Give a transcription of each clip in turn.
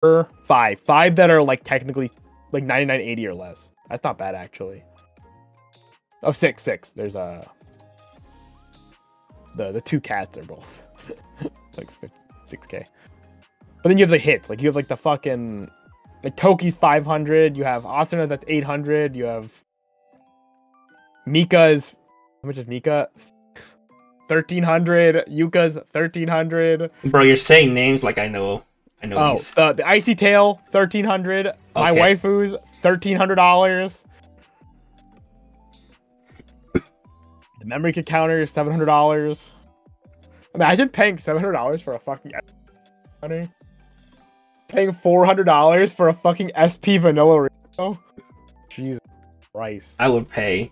Five that are like technically like 99.80 or less. That's not bad actually. Oh, six. There's the two cats are both like 6K. But then you have the hits, like you have like the fucking like Toki's 500. You have Asuna that's 800. You have Mika's, how much is Mika? 1,300. Yuka's 1,300. Bro, you're saying names like I know. Oh, these. the Icy Tail 1,300. Okay. My waifu's $1,300. The memory kit counter is $700. Imagine paying $700 for a fucking counter. Paying $400 for a fucking SP Vanilla Rico. Jesus Christ. I would pay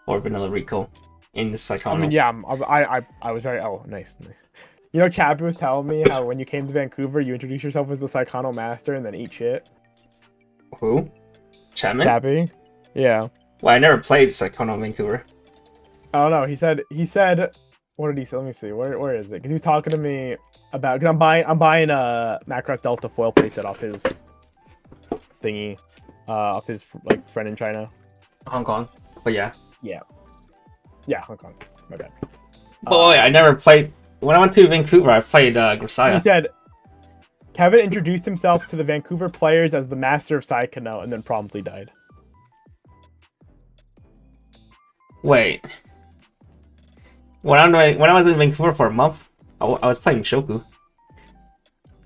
for Vanilla Rico in the Psychono. I mean, yeah, I was very. Oh, nice. You know, Chappie was telling me how when you came to Vancouver, you introduced yourself as the Psychono Master and then eat shit. Who? Chapman? Chappie? Yeah. Well, I never played Psychono in Vancouver. I don't know. He said. What did he say? Let me see. Where is it? Because he was talking to me about. Because I'm buying a Macross Delta foil playset off his thingy, off his like friend in China. Hong Kong. But yeah. Yeah, Hong Kong. My bad. Oh, I never played. When I went to Vancouver, I played Grisaya. He said, Kevin introduced himself to the Vancouver players as the master of Psychono and then promptly died. Wait. When I was in Vancouver for a month, I was playing Shoku.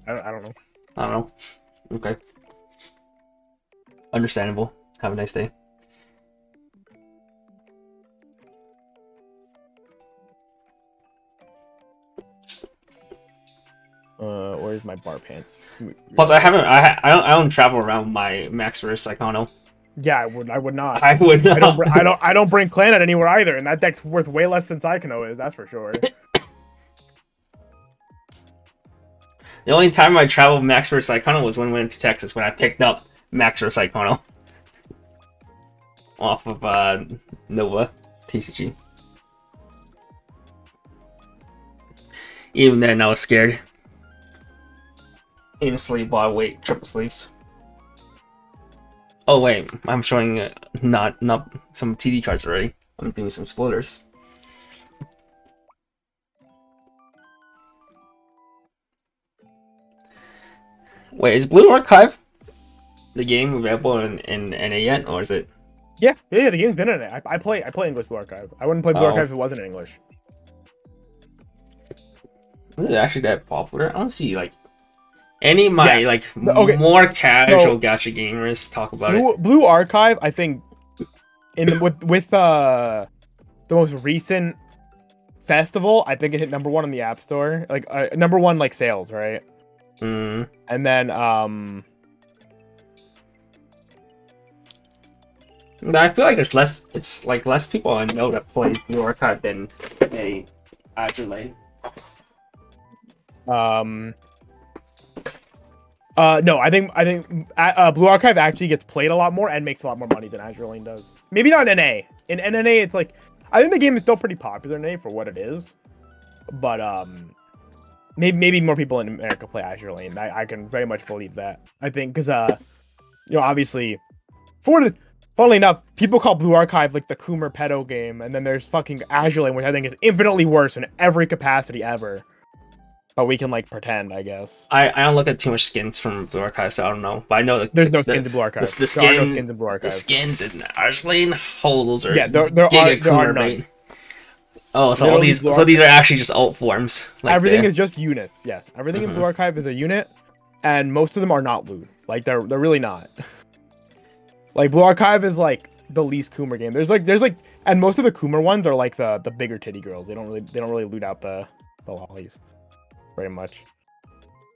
I don't know. I don't know. Okay. Understandable. Have a nice day. Where's my bar pants? Plus, I don't travel around my Max vs Psychono. Yeah, I would not. I would not. I don't bring Clannad anywhere either, and that deck's worth way less than Psychono is. That's for sure. The only time I traveled Max vs Psychono was when we went to Texas when I picked up Max vs Psychono off of Nova TCG. Even then, I was scared. Aimlessly bought weight triple sleeves. Oh wait, I'm showing not some TD cards already. I'm doing some spoilers. Wait, is Blue Archive the game available in NA yet, or is it? Yeah, the game's been in it. I play English Blue Archive. I wouldn't play Blue Archive if it wasn't in English. Is it actually that popular? I don't see like any of my more casual gacha gamers talk about it. Blue Archive, I think, with the most recent festival, I think it hit #1 on the App Store, like #1 like sales, right? Mm. And then I feel like there's less. It's like less people I know that plays Blue Archive than a Azure Lane. No, I think Blue Archive actually gets played a lot more and makes a lot more money than Azure Lane does. Maybe not in NA. In NA, it's like I think the game is still pretty popular in NA for what it is, but maybe more people in America play Azure Lane. I can very much believe that. I think because you know, obviously, funnily enough, people call Blue Archive like the Coomer pedo game, and then there's fucking Azure Lane, which I think is infinitely worse in every capacity ever. But we can like pretend, I guess. I don't look at too much skins from Blue Archive, so I don't know. But I know there's no skins in Blue Archive. There are no skins in Blue Archive. The skins in Azure Lane, those are there are none. Oh, so these are actually just alt forms. Like everything is just units. Yes, everything in Blue Archive is a unit, and most of them are not loot. Like they're really not. Like Blue Archive is like the least Coomer game. There's like, and most of the Coomer ones are like the bigger titty girls. They don't really loot out the lollies very much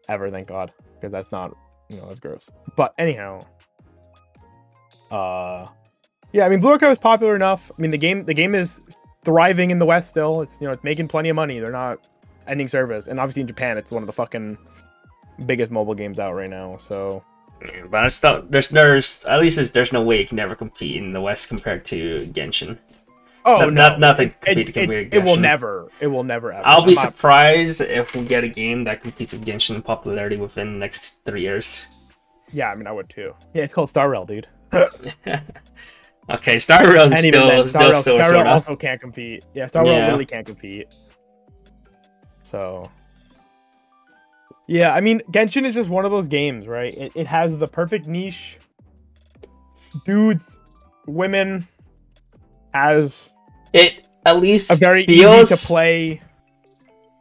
ever, thank God, because that's not, you know, that's gross. But anyhow, yeah, I mean Blue Archive is popular enough. I mean the game is thriving in the West still. It's, you know, it's making plenty of money. They're not ending service, and obviously in Japan it's one of the fucking biggest mobile games out right now. So, but it's still, there's no way you can ever compete in the West compared to Genshin. Oh, no. Nothing compared to Genshin. It will never ever. I'll be surprised if we get a game that competes with Genshin in popularity within the next 3 years. Yeah, I mean, I would too. Yeah, it's called Star Rail, dude. Okay, Star Rail is still Star Rail sorta. also can't compete. Yeah, Star Rail literally can't compete. So, yeah, I mean, Genshin is just one of those games, right? It has the perfect niche. Dudes, women, as it at least a very feels, easy to play.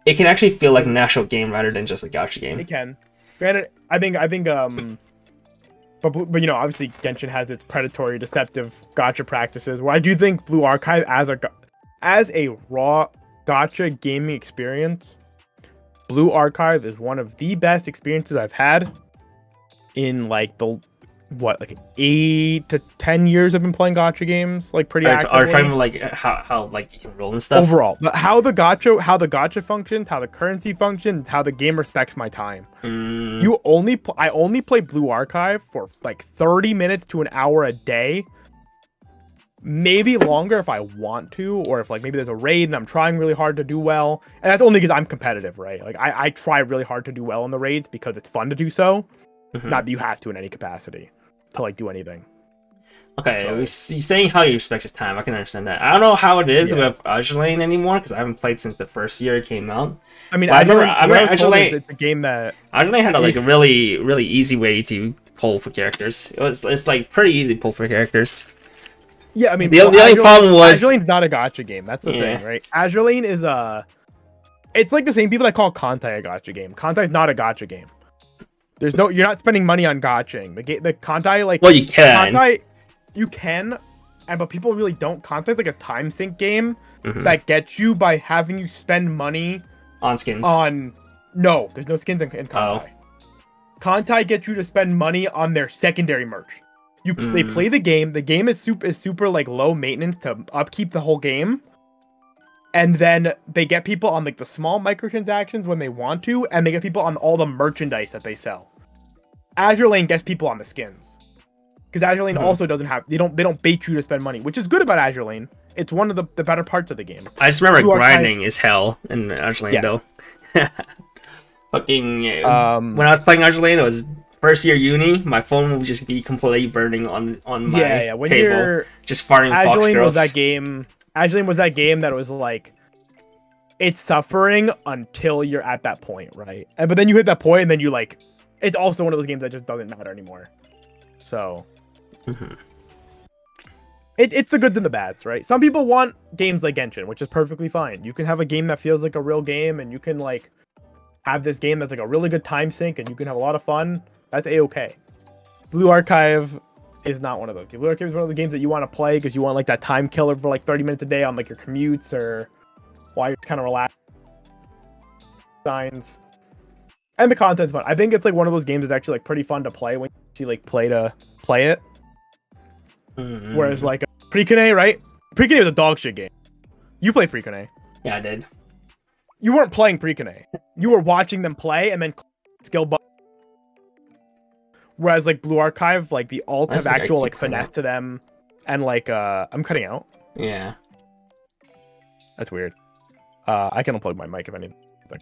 It can actually feel like an actual game rather than just a gacha game. It can. Granted, I think but you know, obviously Genshin has its predatory, deceptive gacha practices. Where I do think Blue Archive as a raw gacha gaming experience, Blue Archive is one of the best experiences I've had in like the 8 to 10 years I've been playing gacha games, like pretty actively. Are you talking about like how like you can roll and stuff? Overall, but how the gacha functions, how the currency functions, how the game respects my time. I only play Blue Archive for like 30 minutes to an hour a day. Maybe longer if I want to, or if like maybe there's a raid and I'm trying really hard to do well. And that's only because I'm competitive, right? Like I try really hard to do well in the raids because it's fun to do so. Not that you have to in any capacity to like do anything. Okay, so, saying how you respect your time, I can understand that. I don't know how it is with Azulane anymore because I haven't played since the first year it came out. I mean, I remember Azulane. It's a game that Azulane had a really easy way to pull for characters. It's like pretty easy to pull for characters. Yeah, I mean, the only problem was Azulane's not a gacha game. That's the thing, right? Azulane is it's like the same people that call Kantai a gacha game. Kantai's not a gacha game. You're not spending money on gotching. The Kantai, like, well, you can. Kantai, you can, but people really don't. Kantai's like a time sink game that gets you by having you spend money on skins. No, there's no skins in Kantai. Oh. Kantai gets you to spend money on their secondary merch. They play the game. The game is super like low maintenance to upkeep the whole game. And then they get people on like the small microtransactions when they want to, and they get people on all the merchandise that they sell. Azulane gets people on the skins, because Azulane also doesn't have they don't bait you to spend money, which is good about Azulane. It's one of the better parts of the game. I just remember grinding is hell in Azulane though. Fucking when I was playing Azulane, it was first year uni. My phone would just be completely burning on my table, just farting fox girls. Azulane was that game that was like, it's suffering until you're at that point, right? But then you hit that point, and then you like, it's also one of those games that just doesn't matter anymore. So, it's the goods and the bads, right? Some people want games like Genshin, which is perfectly fine. You can have a game that feels like a real game, and you can like have this game that's like a really good time sink, and you can have a lot of fun. That's a-okay. Blue Archive is not one of those. Blue Archive is one of the games that you want to play because you want like that time killer for like 30 minutes a day on like your commutes or while you're kind of relaxed. Signs. And the content's fun. I think it's like one of those games that's actually like pretty fun to play when you actually like play it. Whereas like Precone, right? Precone was a dog shit game. You played Precone. Yeah, I did. You weren't playing Precone. You were watching them play and then skill button. Whereas like Blue Archive, like the alts have actual like finesse to them, and like I'm cutting out. Yeah, that's weird. I can unplug my mic if anything. Like,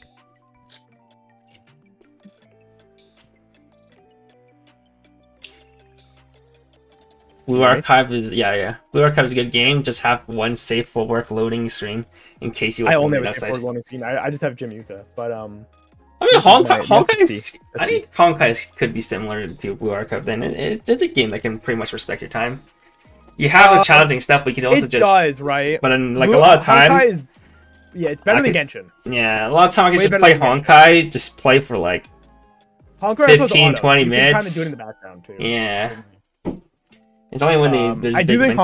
Blue Archive is Blue Archive is a good game. Just have one safe for work loading screen in case you. I only have a safe for work loading screen. I just have Jim Yuka, but I mean, Honkai. I think Honkai could be similar to Blue Archive. Then it's a game that can pretty much respect your time. You have the challenging stuff, but you can also just does, right? But in like a lot of time, Honkai is, it's better than Genshin. Yeah, a lot of time I can just play Honkai, just play for like Honkai 15, 20 minutes. Kind of do it in the background too. Yeah, it's only when there's. I do think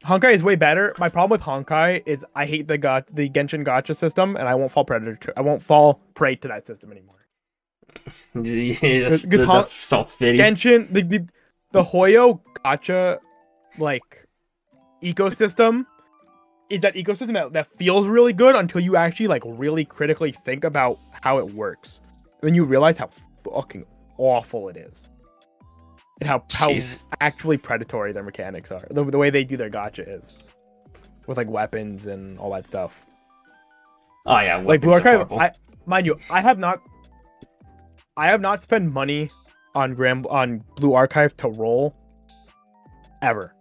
Honkai is way better. My problem with Honkai is I hate the Genshin gacha system, and I won't fall prey to that system anymore. Because Genshin, the Hoyo gacha like ecosystem is that ecosystem that feels really good until you actually like really critically think about how it works. Then you realize how fucking awful it is. And how actually predatory their mechanics are. The way they do their gacha is. With like weapons and all that stuff. Oh yeah, like Blue Archive, mind you, I have not spent money on Blue Archive to roll ever.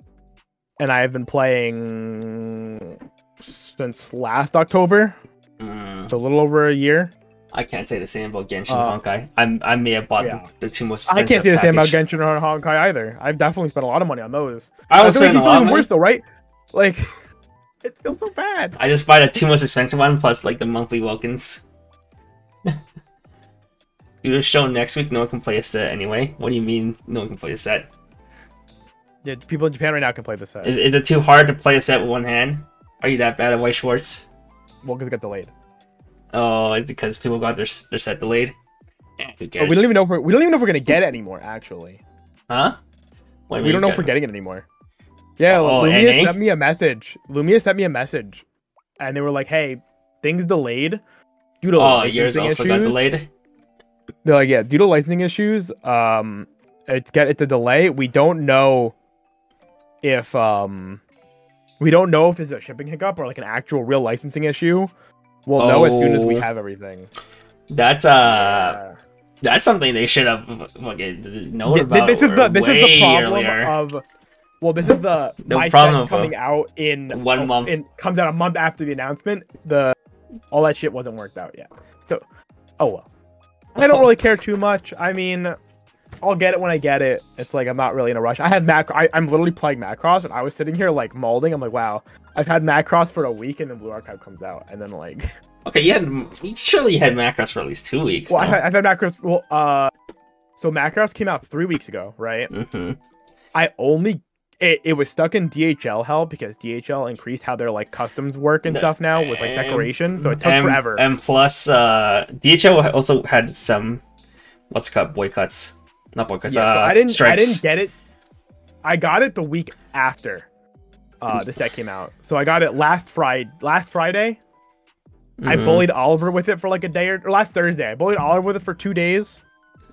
And I have been playing since last October. So a little over a year. I can't say the same about Genshin Honkai. I may have bought the two most expensive I can't say the same about package. Genshin Honkai either. I've definitely spent a lot of money on those. I was spending a lot of money. Worse though, right? Like, it feels so bad. I just buy the two most expensive one plus like the monthly welcomes. Do the show next week. No one can play a set anyway. What do you mean no one can play a set? Yeah, people in Japan right now can play the set. Is it too hard to play a set with one hand? Are you that bad at Weiss Schwarz? Well, because it got delayed. Oh, it's because people got their set delayed. Who cares? Oh, we don't even know if we're gonna get it anymore. Actually, huh? We don't know if we're getting it anymore. Yeah, Lumia sent me a message. And they were like, "Hey, things delayed due to licensing issues." Got delayed. They're like, "Yeah, due to licensing issues, it's a delay. We don't know if it's a shipping hiccup or like an actual real licensing issue. We'll know as soon as we have everything." That's something they should have known about. This is the problem earlier. of. Well, this is the my set coming out in 1 month. It comes out a month after the announcement. All that shit wasn't worked out yet. So, oh well. I don't really care too much. I mean, I'll get it when I get it. It's like I'm not really in a rush. I have I'm literally playing Macross, and I was sitting here like molding. I'm like, wow, I've had Macross for a week, and then Blue Archive comes out, and then like. Okay, you surely had Macross for at least 2 weeks. Well, I've had Macross. Well, so Macross came out 3 weeks ago, right? Mm-hmm. It was stuck in DHL hell because DHL increased how their like customs work and stuff now with like decoration, so it took forever. And plus, DHL also had some boycotts. Not boycotts. Yeah, so I didn't get it. I got it the week after the set came out. So I got it last Friday. Mm-hmm. I bullied Oliver with it for like a day or last Thursday. I bullied Oliver with it for 2 days.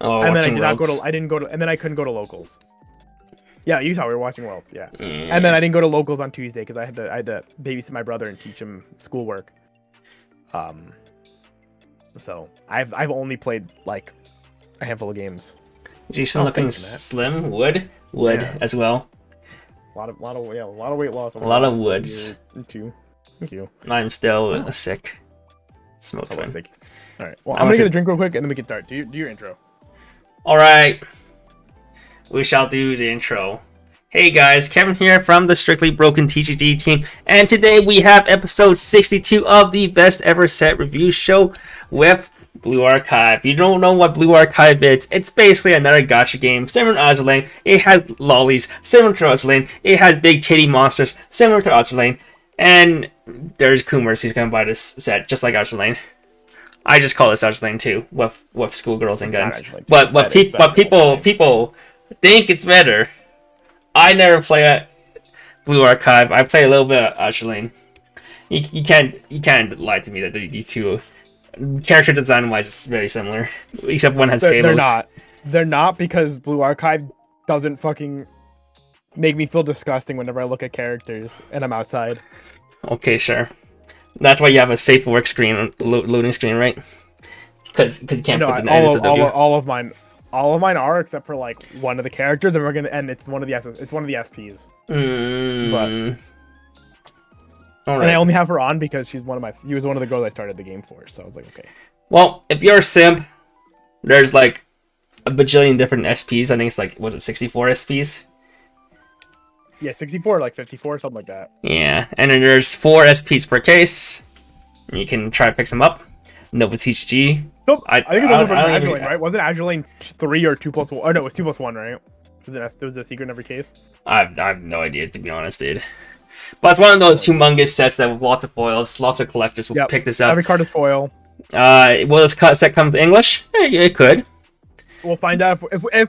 Oh, and then and then I couldn't go to locals. Yeah, you saw we were watching Worlds, yeah. And then I didn't go to locals on Tuesday because I had to babysit my brother and teach him schoolwork. So I've only played like a handful of games. Jason looking slim, wood as well. A lot of weight loss. A lot of woods. Thank you. I'm still sick. Smoke train. All right. Well, I'm gonna get a drink real quick and then we can start. Do your intro. All right. We shall do the intro. Hey guys, Kevin here from the Strictly Broken TGD team, and today we have episode 62 of the Best Ever Set Review Show with Blue Archive. If you don't know what Blue Archive is, it's basically another gacha game similar to Azur. It has lollies similar to Azur. It has big titty monsters similar to Azur. And there's Kumers. He's gonna buy this set just like Azur. I just call this Azur too, with schoolgirls and guns. But people think it's better. I never play at Blue Archive. I play a little bit of Azur. You can't lie to me that these two character design wise is very similar, except one has halos. They're not because Blue Archive doesn't fucking make me feel disgusting whenever I look at characters and I'm outside. Okay, sure. That's why you have a safe work screen, loading screen, right? Because you can't put the all of mine are except for like one of the characters, and it's one of the SPs. But all right. And I only have her on because she was one of the girls I started the game for. So I was like, okay. Well, if you're a simp, there's like a bajillion different SPs. I think it's like, was it 64 SPs? Yeah, 64, like 54, something like that. Yeah, and then there's 4 SPs per case. You can try to pick them up. Nova TCG. Nope. I think it's also Azur, right? Wasn't Azur 3 or 2+1? Oh no, it was 2+1, right? There was a secret in every case. I have no idea, to be honest, dude. But it's one of those humongous sets that with lots of foils, lots of collectors will pick this up. Every card is foil. Will this set come to English? It could. We'll find out if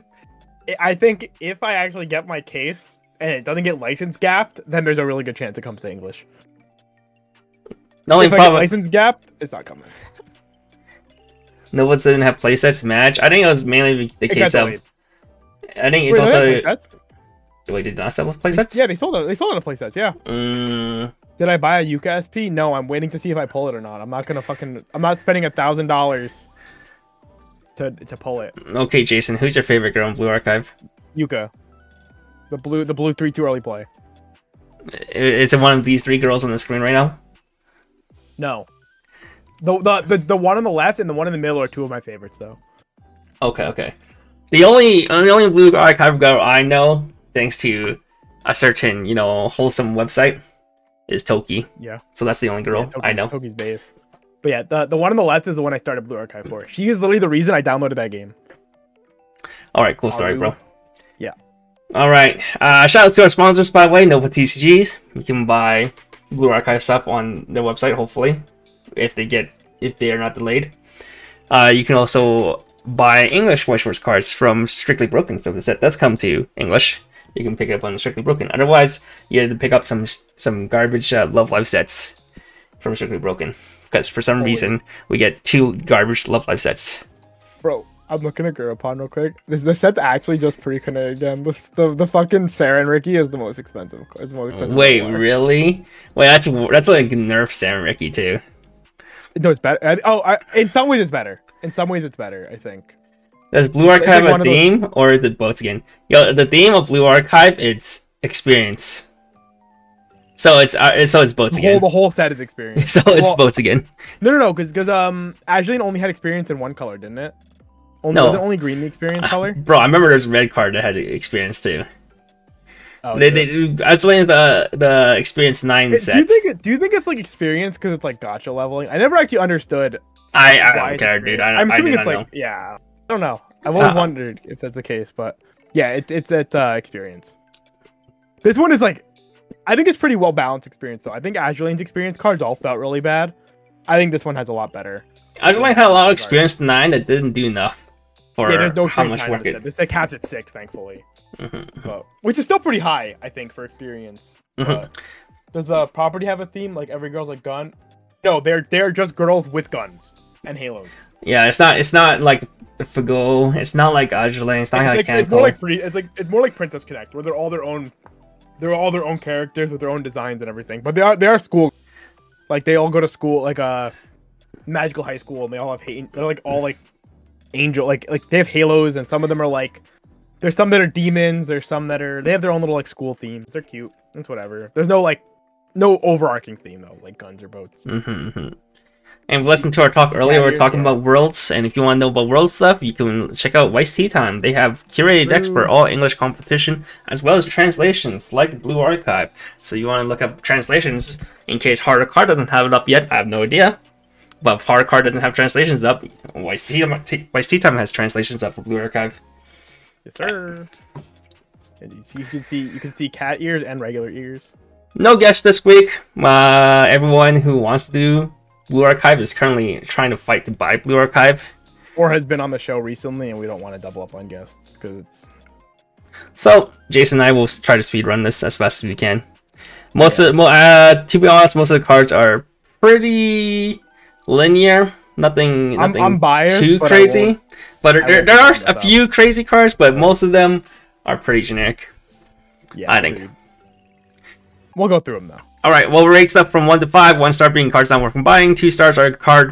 I think if I actually get my case and it doesn't get license gapped, then there's a really good chance it comes to English. The only problem, license gapped, it's not coming. No one didn't have playsets match. I think it was mainly the case of. I think it's also. Wait, did not sell with playsets? Yeah, they sold it. They sold it on playsets. Yeah. Did I buy a Yuka SP? No, I'm waiting to see if I pull it or not. I'm not gonna I'm not spending $1,000 to pull it. Okay, Jason, who's your favorite girl in Blue Archive? Yuka. The blue 3-2 early play. Is it one of these 3 girls on the screen right now? No. The one on the left and the one in the middle are 2 of my favorites, though. Okay. The only Blue Archive girl I know, thanks to a certain, wholesome website, is Toki. Yeah. So that's the only girl I know. Toki's base. But yeah, the one on the left is the one I started Blue Archive for. She is literally the reason I downloaded that game. Alright, cool story, bro. Yeah. Alright, shout out to our sponsors, by the way, Nova TCGs. You can buy Blue Archive stuff on their website, hopefully, if they are not delayed. You can also buy English Weiss Schwarz cards from Strictly Broken, so if the set does come to English, you can pick it up on Strictly Broken. Otherwise, you have to pick up some garbage Love Life sets from Strictly Broken, because for some reason we get 2 garbage Love Life sets. Bro, I'm looking at Gurapon real quick. The set's actually just pre-connected again. The fucking Sarah and Ricky is the most expensive. It's the most expensive. Wait, really? Wait, that's like Nerf Sarah and Ricky too. No, it's better. In some ways it's better. In some ways it's better, I think. Does Blue Archive have a theme, or is it boats again? Yo, the theme of Blue Archive, it's experience. So it's boats again. The whole set is experience. So it's boats again. No, because Azuline only had experience in one color, didn't it? Was it only green the experience color? Bro, I remember there's a red card that had experience too. Oh, Azuline is the experience 9 set. Do you think it's like experience because it's like gacha leveling? I never actually understood. I don't care, dude. I'm assuming it's like yeah. I don't know. I've always wondered if that's the case, but yeah, it's experience. This one is like, I think it's pretty well balanced experience though. I think Azuline's experience cards all felt really bad. I think this one has a lot better. Azuline had a lot of experience 9 that didn't do enough for there's no how much work it. This set caps at 6, thankfully. But, which is still pretty high, I think, for experience. Does the property have a theme? Like every girl's like gun? No, they're just girls with guns and halos. Yeah, it's not like Fago. It's not like Azuline. It's not like Kanko. It's more like Princess Connect, where they're all their own characters with their own designs and everything. But they are school, like they all go to school, like a magical high school, and they all have they're like all like angel, like they have halos, and some of them are like, there's some that are demons, there's some that are, they have their own little like school themes. They're cute. It's whatever. There's no overarching theme though, like guns or boats. And listen to our talk earlier, we were talking about Worlds, and if you want to know about World stuff, you can check out Weiss Tea Time. They have curated decks for all English competition, as well as translations, like Blue Archive. So you want to look up translations, in case Harder Card doesn't have it up yet, I have no idea. But if Harder Card doesn't have translations up, Weiss Tea Time has translations up for Blue Archive. Yes, sir. And you can see cat ears and regular ears. No guests this week. Everyone who wants to do Blue Archive is currently trying to fight to buy Blue Archive, or has been on the show recently, and we don't want to double up on guests because it's. So Jason and I will try to speed run this as fast as we can. To be honest, most of the cards are pretty linear. Nothing I'm biased, too crazy. But there are a few crazy cards, but most of them are pretty generic. Yeah, I think. We'll go through them though. All right, we'll rate stuff from 1 to 5. 1 star being cards not worth buying. 2 stars are a card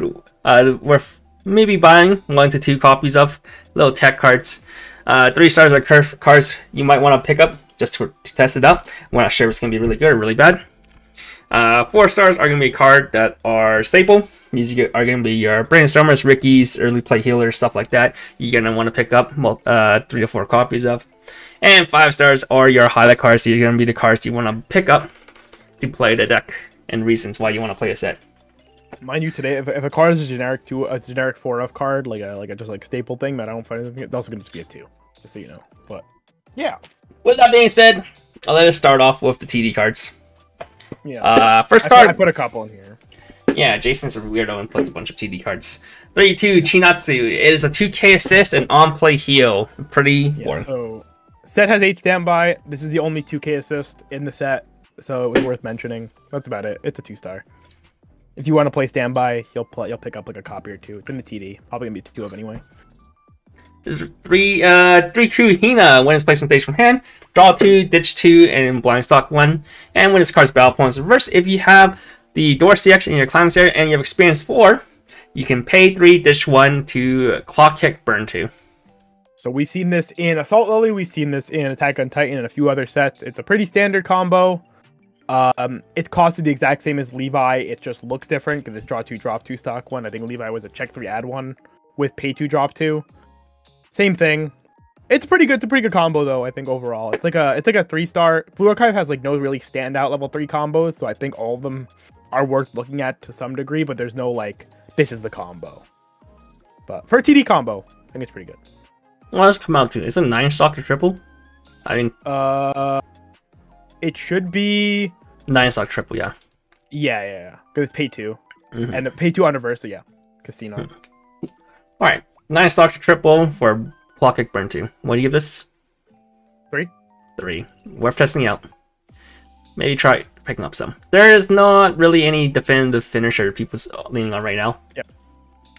worth maybe buying 1 to 2 copies of. Little tech cards. 3 stars are cards you might want to pick up just to test it out. We're not sure if it's going to be really good or really bad. 4 stars are going to be a card that are staple. These are going to be your Brainstormers, Rickies, Early Play Healers, stuff like that. You're going to want to pick up 3 to 4 copies of. And 5 stars are your highlight cards. These are going to be the cards you want to pick up to play the deck, and reasons why you want to play a set. Mind you, today, if a card is a generic 4F card, like a just like staple thing that I don't find anything, it's also going to be a 2, just so you know. But yeah. With that being said, I'll let us start off with the TD cards. Yeah. First card. I put a couple in here. Yeah, Jason's a weirdo and puts a bunch of TD cards. 3-2 Chinatsu. It is a 2K assist and on play heal. Pretty boring. So set has 8 standby. This is the only 2K assist in the set, so it was worth mentioning. That's about it. It's a 2-star. If you want to play standby, you'll pick up like a copy or 2. It's in the TD. Probably gonna be 2 of anyway. There's 3-2 Hina. When it's placed on stage from hand, draw 2, ditch 2, and blind stock 1. And when this card's battle points reverse, if you have the Door CX in your Climax area and you have experience 4, You can pay 3, dish 1 to clock kick, burn 2. So we've seen this in Assault Lily, we've seen this in Attack on Titan and a few other sets. It's a pretty standard combo. It's costed the exact same as Levi. It just looks different because it's draw 2, drop 2 stock one. I think Levi was a check 3, add 1 with pay 2, drop 2. Same thing. It's pretty good. It's a pretty good combo though. I think overall, it's like a 3-star. Blue Archive has like no really standout level 3 combos, so I think all of them are worth looking at to some degree. But there's no like this is the combo. But for a TD combo, I think it's pretty good. What does it come out to? Is it 9 stock to triple? I think. It should be 9 stock triple. Yeah. Yeah. Because it's pay 2, and the pay 2 on reverse. So yeah, casino. All right, 9 stock to triple for clock kick, burn 2. What do you give this? 3. 3. Worth testing out. Maybe try picking up some. There is not really any definitive finisher people leaning on right now. Yep.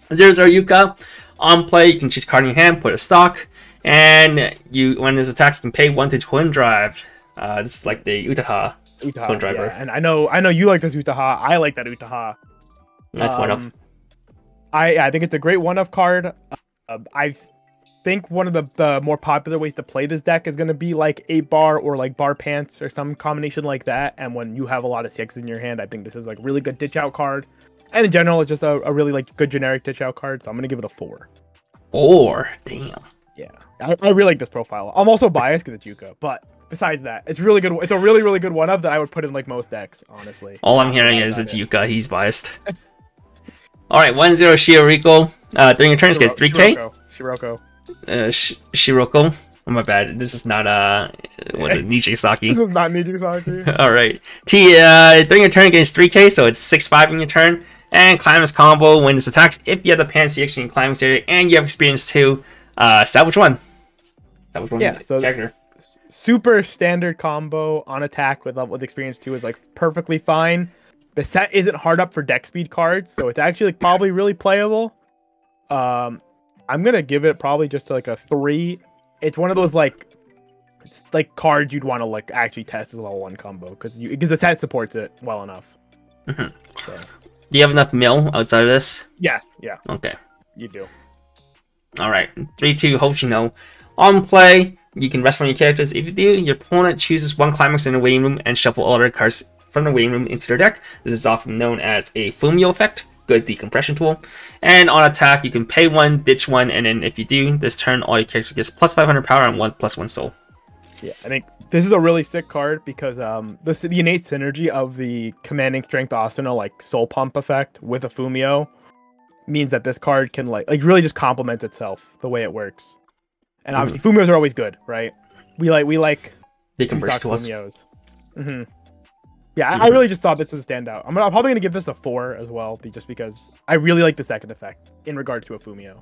There's our Yuka. On play, you can choose card in your hand, put a stock, and when this attacks, you can pay 1 to twin drive. This is like the Utaha twin driver. Yeah. And I know you like this Utaha. I like that Utaha. Nice one-off. I think it's a great one-off card. I think one of the more popular ways to play this deck is going to be like 8-bar or like bar pants or some combination like that. And when you have a lot of CXs in your hand, I think this is like really good ditch out card. And in general, it's just a really like good generic ditch out card. So I'm gonna give it a 4. 4, damn. Yeah, I really like this profile. I'm also biased because it's Yuka, but besides that, it's really good. It's a really good one of that I would put in like most decks, honestly. All I'm hearing is it's Yuka. He's biased. All right, 1-0 Shioriko. During your turn, it gets 3K. Shiroko. Oh, my bad. This is not was it Nijisaki? This is not Nijisaki. All right. During your turn, it gets 3K, so it's 6-5 in your turn. And Climax combo when this attacks. If you have the Pan CX in Climax area and you have experience 2, salvage 1. Salvage 1. Yeah. So character. Super standard combo on attack with experience 2 is like perfectly fine. The set isn't hard up for deck speed cards, so it's actually like probably really playable. I'm gonna give it probably just like a 3. It's one of those like cards you'd want to like actually test as a level 1 combo because the set supports it well enough. So. Do you have enough mill outside of this? Yes. Yeah. Okay. You do. All right. 3-2 Hoshino. On play, you can rest on your characters. If you do, your opponent chooses 1 climax in the waiting room and shuffle all their cards from the waiting room into their deck. This is often known as a Fumio effect. Good decompression tool. And on attack, you can pay 1, ditch 1, and then if you do, this turn, all your characters gets plus 500 power and 1+1 soul. Yeah, I think this is a really sick card because the innate synergy of the commanding strength Asuna like soul pump effect with a Fumio means that this card can like really just complement itself the way it works. And obviously Fumios are always good, right? We like decompression tools. Fumios. Yeah, I really just thought this was a standout. I'm probably gonna give this a 4 as well, just because I really like the second effect in regard to a Fumio.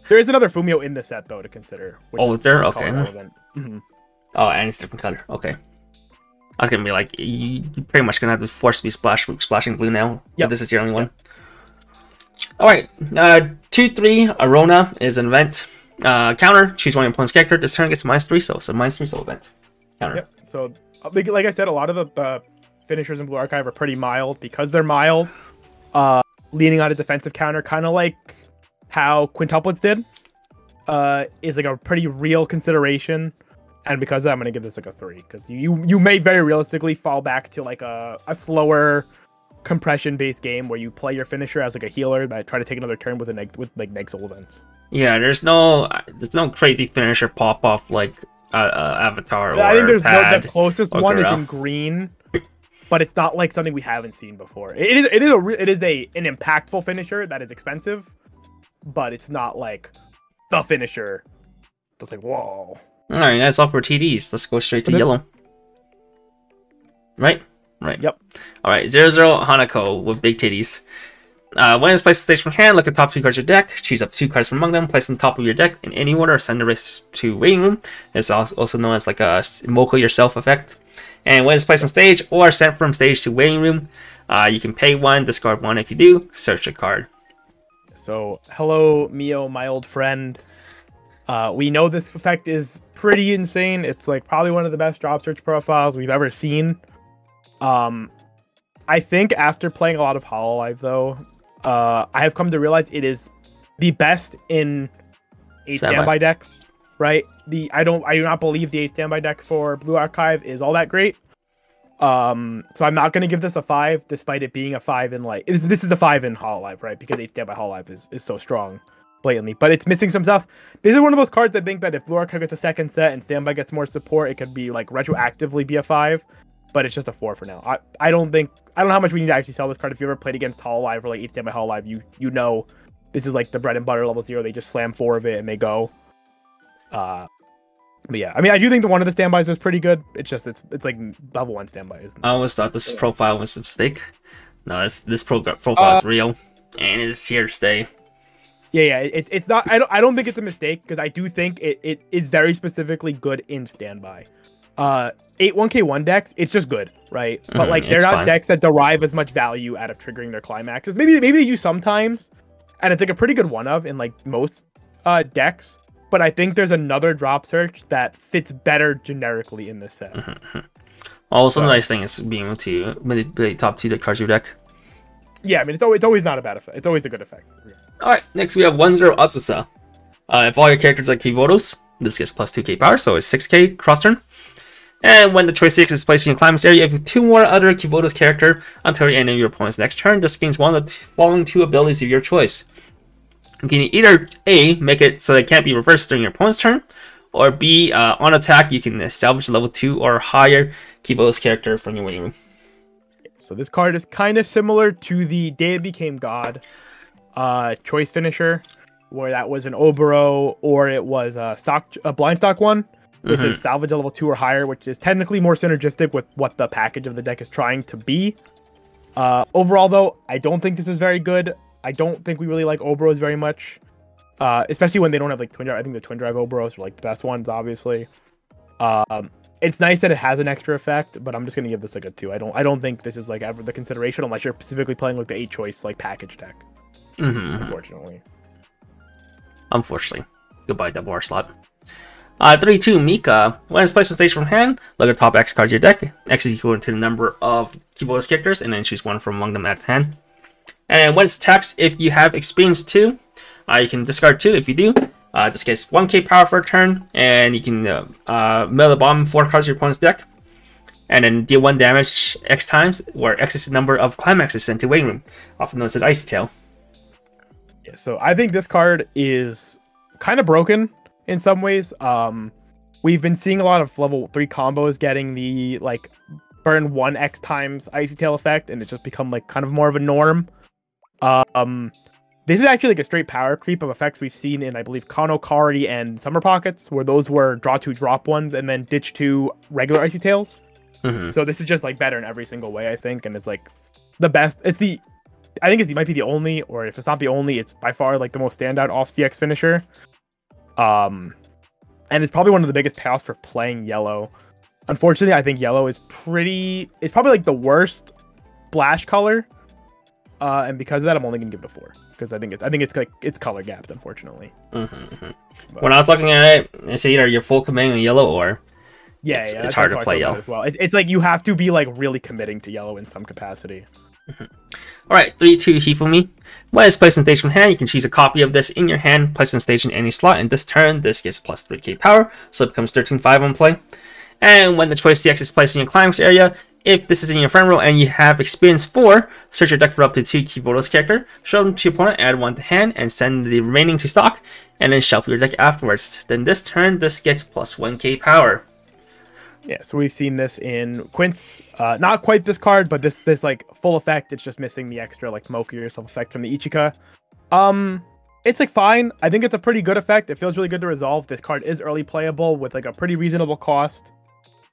There is another Fumio in the set though to consider. Oh, is there? Okay. Oh, and it's different color. Okay. I was gonna be like, you pretty much gonna have to force me splashing blue now. Yeah, this is your only one. All right. 2-3 Arona is an event. Counter. Choose one of your opponent's character. This turn gets -3 soul. So -3 soul event. Counter. Yep. So, like I said, a lot of the finishers in Blue Archive are pretty mild. Because they're mild, leaning on a defensive counter, kind of like how quintuplets did, is like a pretty real consideration. And because of that, I'm gonna give this like a 3 because you may very realistically fall back to like a slower compression based game where you play your finisher as like a healer that try to take another turn with neg soul events. Yeah, there's no crazy finisher pop off like Avatar. I think there's the closest one is in green, but it's not like something we haven't seen before. It is an impactful finisher that is expensive, but it's not like the finisher that's like whoa. All right, that's all for TDs. Let's go straight to yellow. Right. Yep. All right, 0-0 Hanako with big titties. When it's placed on stage from hand, look at the top 2 cards of your deck. Choose up 2 cards from among them, place on the top of your deck in any order, send the rest to waiting room. It's also known as like a Moko yourself effect. And when it's placed on stage or sent from stage to waiting room, you can pay 1, discard 1. If you do, search a card. So, hello, Mio, my old friend. We know this effect is pretty insane. It's like probably one of the best drop search profiles we've ever seen. I think after playing a lot of Hololive though, I have come to realize it is the best in 8 standby decks, right? I do not believe the 8 standby deck for Blue Archive is all that great. So I'm not gonna give this a 5, despite it being a 5 in like this is a 5 in Hololive, right? Because 8 standby Hololive is so strong, blatantly, but it's missing some stuff. This is one of those cards I think that if Blue Archive gets a second set and standby gets more support, it could be like retroactively be a 5, but it's just a 4 for now. I don't know how much we need to actually sell this card. If you ever played against Hololive or like 8 standby Hololive, you know this is like the bread and butter level 0. They just slam 4 of it and they go. But yeah, I mean, I do think the one of the standbys is pretty good. It's just it's like level 1 standby. I always thought this profile was a mistake. No, this profile is real, and it's here to stay. Yeah, it's not. I don't think it's a mistake because I do think it is very specifically good in standby. 8 1k1 decks, it's just good, right? But like they're not decks that derive as much value out of triggering their climaxes. Maybe they do sometimes, and it's like a pretty good one of in like most decks. But I think there's another drop search that fits better generically in this set. Also, the nice thing is being able to manipulate top 2 cards of your deck. Yeah, I mean, it's always not a bad effect. It's always a good effect. Alright, next we have 1-0 Asusa. If all your characters are Kivotos, this gets plus 2k power, so it's 6k cross turn. And when the choice 6 is placed in your climax area, if you have 2 more other Kivotos character until the end of your opponent's next turn, this gains one of the following 2 abilities of your choice. You can either A, make it so it can't be reversed during your opponent's turn, or B, on attack, you can salvage level 2 or higher Kivotos character from your waiting room. So this card is kind of similar to the Day It Became God choice finisher, where that was an Obero or it was a blind stock one. This is salvage level 2 or higher, which is technically more synergistic with what the package of the deck is trying to be. Overall, though, I don't think this is very good. I don't think we really like Oberos very much, especially when they don't have like twin drive. I think the twin drive Oberos are like the best ones, obviously. It's nice that it has an extra effect, but I'm just gonna give this like a 2. I don't think this is like ever the consideration unless you're specifically playing like the 8 choice like package deck. Unfortunately. Goodbye, double R slot. 3-2 Mika. When it's placed on stage from hand, look at the top X cards of your deck. X is equal to the number of Kivotos characters, and then choose one from among them at hand. And when it's taxed, if you have experience 2, you can discard 2. If you do, this gets 1k power for a turn, and you can melee bomb 4 cards of your opponent's deck, and then deal 1 damage X times, where X is the number of climaxes sent to waiting room, often known as Icy Tail. Yeah, so I think this card is kind of broken in some ways. We've been seeing a lot of level 3 combos getting the like burn 1 X times Icy Tail effect, and it's just become like kind of more of a norm. This is actually like a straight power creep of effects we've seen in, I believe, Kano Kari and Summer Pockets, where those were draw 2 drop 1s and then ditch 2 regular Icy Tails. So this is just like better in every single way, I think, and it's like the best. I think it might be the only, or if it's not the only, it's by far like the most standout off CX finisher. And it's probably one of the biggest payoffs for playing yellow. Unfortunately, I think yellow is probably like the worst splash color. And because of that, I'm only gonna give it a 4 because I think it's color gapped, unfortunately. When I was looking at it, it's either you're full committing on yellow or it's hard to play yellow as well. It's like you have to be like really committing to yellow in some capacity. Alright, 3-2 Hifumi. When it's placed on stage from hand, you can choose a copy of this in your hand, place on stage in any slot, and this turn, this gets plus 3k power, so it becomes 13-5 on play. And when the choice CX is placed in your climax area, if this is in your front row and you have experience 4, search your deck for up to 2 Kivotos character, show them to your opponent, add 1 to hand, and send the remaining to stock, and then shuffle your deck afterwards. Then this turn, this gets plus 1k power. Yeah, so we've seen this in Quince. Not quite this card, but this like full effect. It's just missing the extra like Mocha yourself effect from the Ichika. It's like fine. I think it's a pretty good effect. It feels really good to resolve. This card is early playable with like a pretty reasonable cost.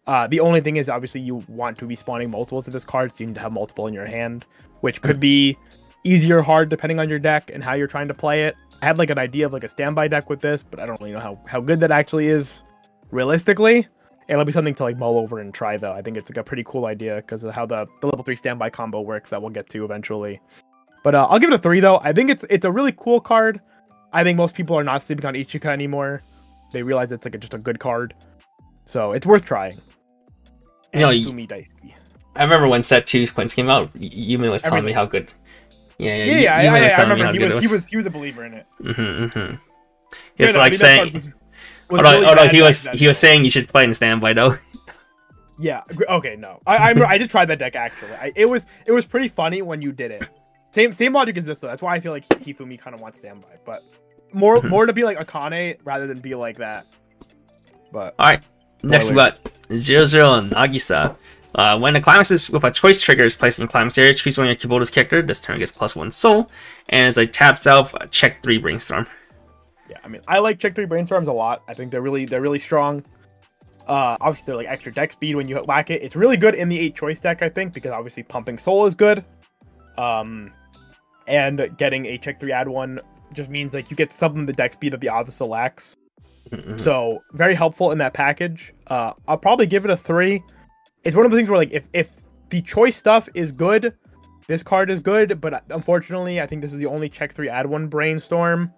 The only thing is obviously you want to be spawning multiples of this card, so you need to have multiple in your hand, which could be easy or hard depending on your deck and how you're trying to play it. I had like an idea of like a standby deck with this, but I don't really know how good that actually is realistically. It'll be something to like mull over and try though. I think it's like a pretty cool idea because of how the level 3 standby combo works that we'll get to eventually. But I'll give it a 3 though. I think it's a really cool card. I think most people are not sleeping on Ichika anymore. They realize it's like just a good card. So it's worth trying. And I remember when set 2 Quince came out, Yumin was telling me how good Yeah. I remember he was a believer in it. He was like saying, he was saying you should play in standby though. Yeah. Okay. No. I did try that deck actually. It was pretty funny when you did it. Same logic as this though. That's why I feel like Hifumi kind of wants standby, but more to be like Akane rather than be like that. But all right. Next we got 0-0 Nagisa. When a climax with a choice trigger is placed in the climax area, choose one of your Kibota's character. This turn gets +1 soul, and as a tapped elf, check 3 brainstorm. Yeah, I mean, I like check 3 brainstorms a lot. I think they're really strong. Obviously, they're like extra deck speed when you whack it. It's really good in the 8 choice deck, I think, because obviously pumping soul is good. And getting a check 3 add 1 just means like you get something of the deck speed that the opposite lacks. So very helpful in that package. I'll probably give it a 3. It's one of the things where like if the choice stuff is good, this card is good, but unfortunately I think this is the only check 3 add 1 brainstorm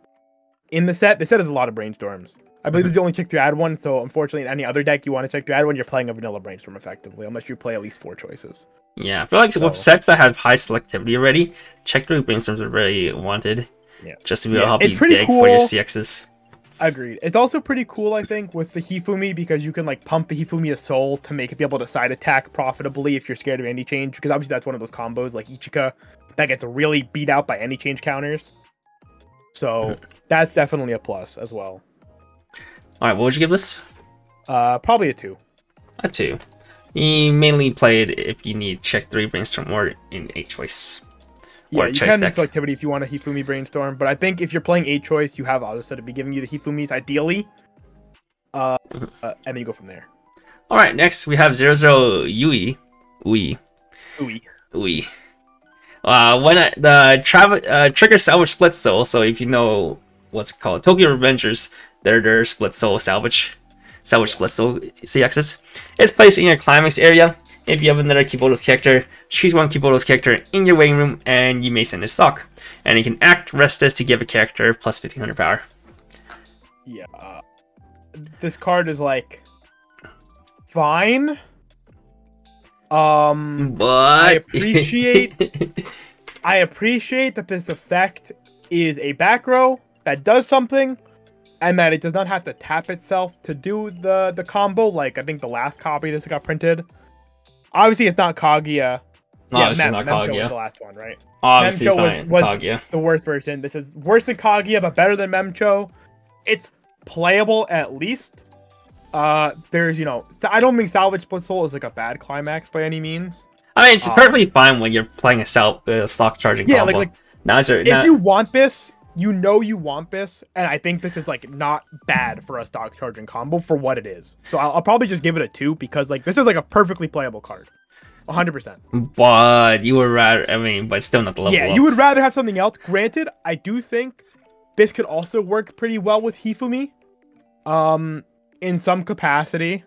in the set. The set has a lot of brainstorms. I believe this is the only check 3 add 1, so unfortunately in any other deck you want to check 3 add 1, you're playing a vanilla brainstorm effectively, unless you play at least 4 choices. Yeah, I feel like with sets that have high selectivity already, check 3 brainstorms are really wanted. Yeah. Just to be able to help you dig for your CXs. Agreed. It's also pretty cool, I think, with the Hifumi, because you can like pump the Hifumi a soul to make it be able to side attack profitably if you're scared of any change, because obviously that's one of those combos like Ichika that gets really beat out by any change counters. So that's definitely a plus as well. Alright, what would you give this? Probably a 2. A 2. You mainly play it if you need check 3 brainstorm or in 8 choice. Yeah, you can have selectivity if you want a Hifumi brainstorm, but I think if you're playing 8 choice, you have others that would be giving you the Hifumis ideally. And then you go from there. Alright, next we have 0-0 Yui. Ui. When the trigger salvage split soul, so if you know what's it called, Tokyo Revengers, their split soul salvage split soul CXs, it's placed in your climax area. If you have another Kibota's character, choose one Kibota's character in your waiting room, and you may send a stock. And you can act rest this to give a character plus 1500 power. Yeah, this card is like fine. But I appreciate that this effect is a back row that does something, and that it does not have to tap itself to do the combo. Like I think the last copy this got printed. Obviously, it's not Kaguya. Obviously, not Kaguya. Was the last one, right? Obviously, Memcho it's not Kaguya. The worst version. This is worse than Kaguya, but better than Memcho. It's playable at least. There's, I don't think Salvage Split Soul is like a bad climax by any means. I mean, it's perfectly fine when you're playing a stock charging combo. If you want this, you want this, and I think this is like not bad for a stock charging combo for what it is. So I'll probably just give it a 2 because like this is like a perfectly playable card, 100%. But you would rather, but still not the level. Yeah, you would rather have something else. Granted, I do think this could also work pretty well with Hifumi, in some capacity,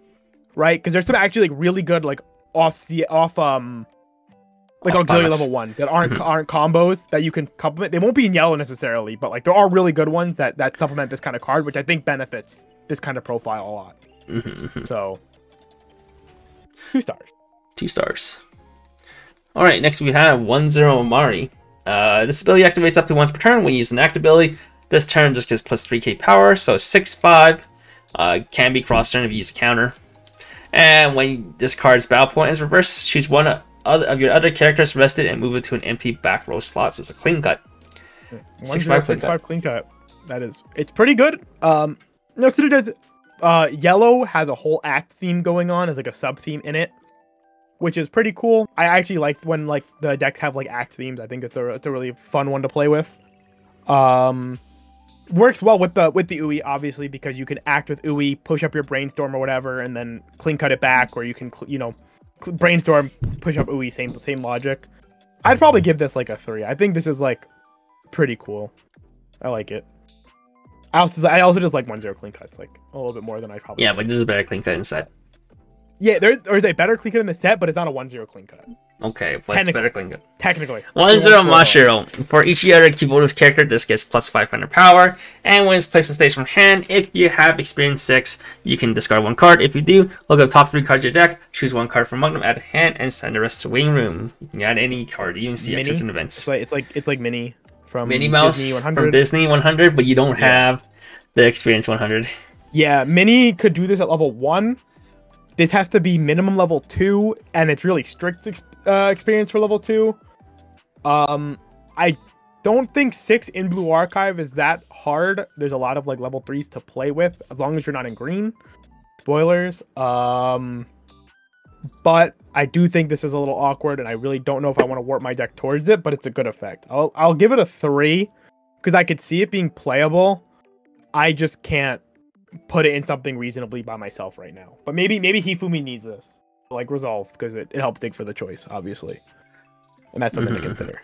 right? Because there's some actually like really good like auxiliary level ones that aren't combos that you can complement. They won't be in yellow necessarily, but like there are really good ones that supplement this kind of card, which I think benefits this kind of profile a lot. So 2 stars. 2 stars. All right, next we have 1-0 Mari. This ability activates up to once per turn when you use an act ability. This turn just gets plus 3k power, so 6/5. Can be cross turn if you use a counter. And when this card's battle point is reversed, choose one of your other characters rested and move it to an empty back row slot. So it's a clean cut. 6/5 clean cut. It's pretty good. No, so it does. Yellow has a whole act theme going on as like a sub theme in it, which is pretty cool. I actually like when like the decks have like act themes. I think it's a really fun one to play with. Works well with the Ui, obviously, because you can act with Ui, push up your brainstorm or whatever, and then clean cut it back, or you can brainstorm, push up Ui, same logic. I'd probably give this like a 3. I think this is like pretty cool. I like it. I also just like 1-0 clean cuts like a little bit more than I probably. Yeah, but this is a better clean cut inside. Yeah, there's a better clean cut in the set, but it's not a 1-0 clean cut. Okay, but it's better than good. Technically. 1-0 Mashiro. For each other Kibota's character, this gets plus 500 power. And when it's placed on stage from hand, if you have experience 6, you can discard 1 card. If you do, look up top 3 cards of your deck, choose 1 card from among them, add a hand, and send the rest to waiting room. You can add any card, even CXs and events. It's like Minnie from Minnie Mouse Disney 100. from Disney 100, but you don't have the experience 100. Yeah, Minnie could do this at level 1. This has to be minimum level 2, and it's really strict experience for level 2. I don't think 6 in Blue Archive is that hard. There's a lot of like level 3s to play with, as long as you're not in green. Spoilers. But I do think this is a little awkward, and I really don't know if I want to warp my deck towards it, but it's a good effect. I'll give it a 3, because I could see it being playable. I just can't put it in something reasonably by myself right now. But maybe Hifumi needs this to, like, resolve, because it helps dig for the choice, obviously. And that's something to consider.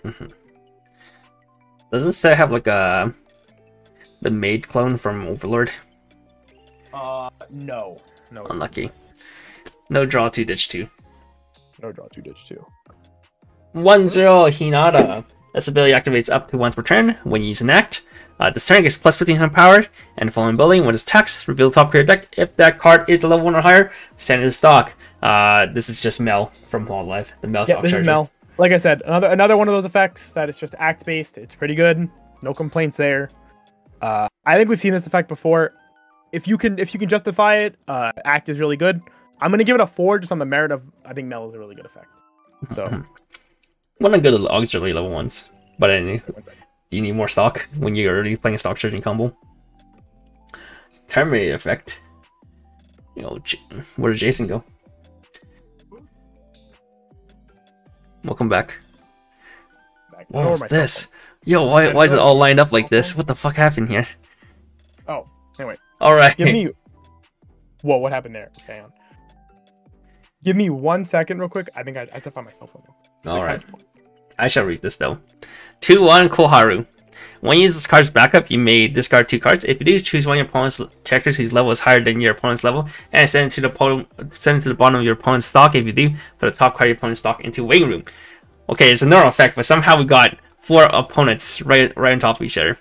Does this set have like the maid clone from Overlord? No. Unlucky. No draw 2, ditch 2. No draw 2, ditch 2. 1-0 Hinata. This ability activates up to once per turn when you use an act. This turn gets plus 1500 power, and following building, when it's attacks, reveal the top card of your deck. If that card is a level 1 or higher, send it to stock. This is just Mel from Wildlife, the Mel stock this charger. Is Mel. Like I said, another one of those effects that is just act based. It's pretty good. No complaints there. I think we've seen this effect before. If you can justify it, act is really good. I'm gonna give it a 4 just on the merit of I think Mel is a really good effect. So one of the good auxiliary level ones, but anyway. You need more stock when you're already playing a stock charging combo. Terminator effect. You know, where did Jason go? Welcome back. What was this? Yo, why is it all lined up like this? What the fuck happened here? Oh, anyway. Alright. Give me... Whoa, what happened there? Hang on. Give me 1 second real quick. I think I have to find my cell phone. Alright. I shall read this though. 2-1 Koharu. When you use this card's backup, you may discard 2 cards. If you do, choose one of your opponent's characters whose level is higher than your opponent's level, and send it to the bottom of your opponent's stock. If you do, put the top card of your opponent's stock into waiting room. Okay, it's a normal effect, but somehow we got 4 opponents right on top of each other.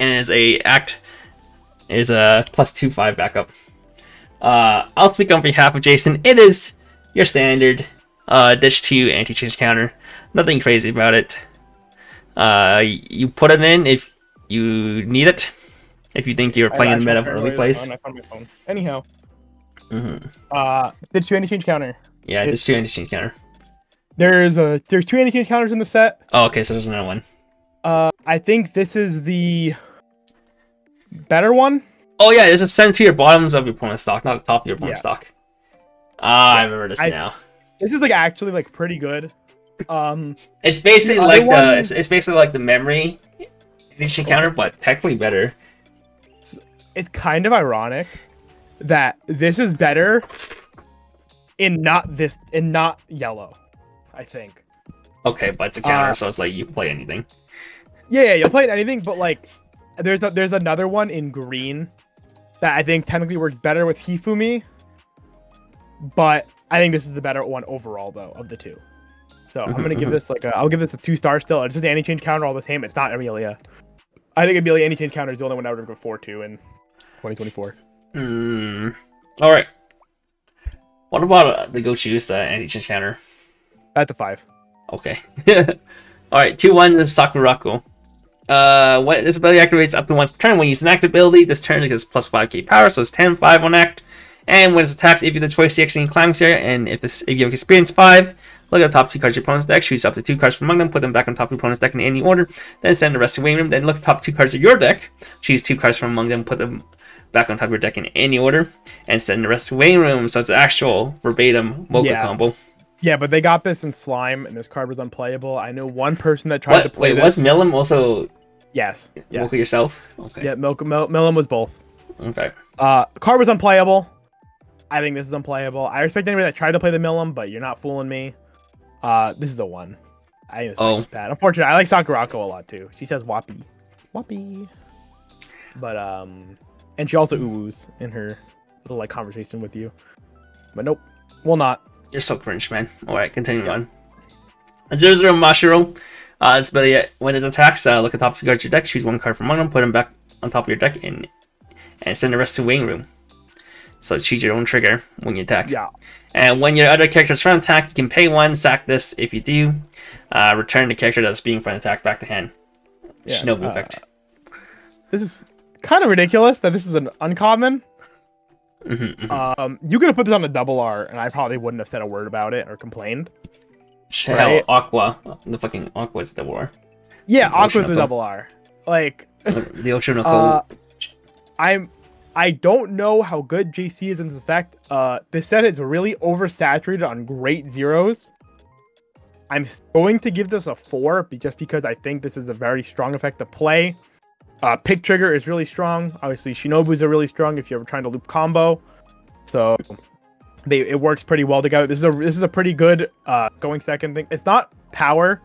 And as a act is a plus 2/5 backup. I'll speak on behalf of Jason. It is your standard ditch 2 anti-change counter. Nothing crazy about it. You put it in if you need it. If you think you're playing in the meta for early plays. I found my phone. Anyhow. Ditch 2 anti-change counter. Yeah, ditch 2 anti-change counter. There's 2 anti-change counters in the set. Oh, okay, so there's another one. I think this is the better one. Oh yeah, it's a send to your bottoms of your opponent's stock, not the top of your opponent's stock. I remember this now. This is like actually like pretty good. It's basically like it's basically like the memory edition counter, but technically better. It's kind of ironic that this is better in not yellow, I think. Okay, but it's a counter, so it's like you can play anything. Yeah, you'll play anything, but like there's another one in green that I think technically works better with Hifumi, but I think this is the better one overall though of the two. So I'm gonna give this I'll give this a 2-star still. It's just an anti-change counter all the same. It's not Amelia. I think Amelia anti-change counter is the only one I would go 4-2 in 2024. All right. What about the Gochu's anti-change counter? That's a 5. Okay. All right. 2-1 is Sakuraku. When this ability activates up to once per turn when you use an active ability, this turn gets plus 5k power, so it's 10-5 on act. And when it attacks, if you have the choice CX in climbs area, and if you have experience 5, look at the top 2 cards of your opponent's deck, choose up to 2 cards from among them, put them back on top of your opponent's deck in any order, then send the rest to waiting room, then look at the top 2 cards of your deck, choose 2 cards from among them, put them back on top of your deck in any order, and send the rest to waiting room. So it's an actual verbatim Mocha combo. Yeah, but they got this in Slime, and this card was unplayable. I know one person that tried to play this. Was Milim also... Yes. Mocha yourself? Okay. Yeah, Milim was both. Okay. Card was unplayable. I think this is unplayable. I respect anybody that tried to play the Milim, but you're not fooling me. This is a 1. I think this is bad. Unfortunately, I like Sakurako a lot too. She says "Wappy," Wappy. But and she also oohs in her little like conversation with you. But nope, will not. You're so cringe, man. All right, continue on. 0-0 Mashiro. It's ability when it attacks, look at top 2 cards of your deck, choose 1 card from among them, put them back on top of your deck, and send the rest to waiting room. So choose your own trigger when you attack. Yeah. And when your other character's front attack, you can pay 1, sack this. If you do, return the character that's being front attack back to hand. Yeah, Shinobu effect. This is kind of ridiculous that this is an uncommon. You could have put this on a double R, and I probably wouldn't have said a word about it or complained. Hell, right? Aqua. The fucking Aqua is the double R. Yeah, Aqua is the double R. Like the Ochinoco. I don't know how good JC is in this effect. This set is really oversaturated on great zeros. I'm going to give this a 4 just because I think this is a very strong effect to play. Pick trigger is really strong. Obviously, Shinobu's are really strong if you're ever trying to loop combo. So it works pretty well together. This is a pretty good going second thing. It's not power.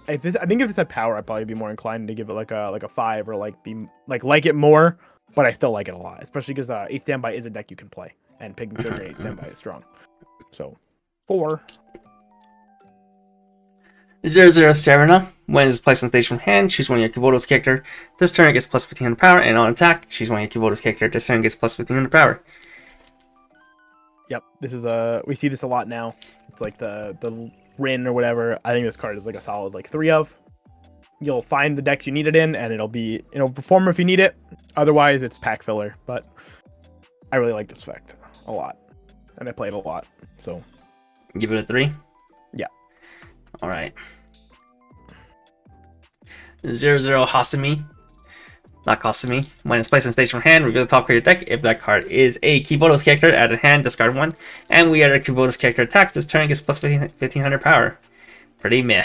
I think if this had power, I'd probably be more inclined to give it like a 5 or like it more. But I still like it a lot, especially because 8 Standby is a deck you can play, and picking trigger 8 Standby is strong. So 4. 0-0 Serena. When it's placed on stage from hand, choose one of your Kivoto's character. This turn it gets plus 1500 power, and on attack, choose one of your Kivoto's character. This turn gets plus 1500 power. Yep, this is we see this a lot now. It's like the Rin or whatever. I think this card is like a solid like 3 of. You'll find the decks you need it in, and it'll perform if you need it. Otherwise, it's pack filler. But I really like this effect a lot, and I play it a lot. So give it a 3. Yeah. All right. 0-0 Hasumi. Not Kasumi. When it's placed on stage from hand, reveal the top card of your deck. If that card is a Kivoto's character, add a hand, discard 1. And we add a Kivoto's character attacks. This turn gets plus 1500 power. Pretty meh.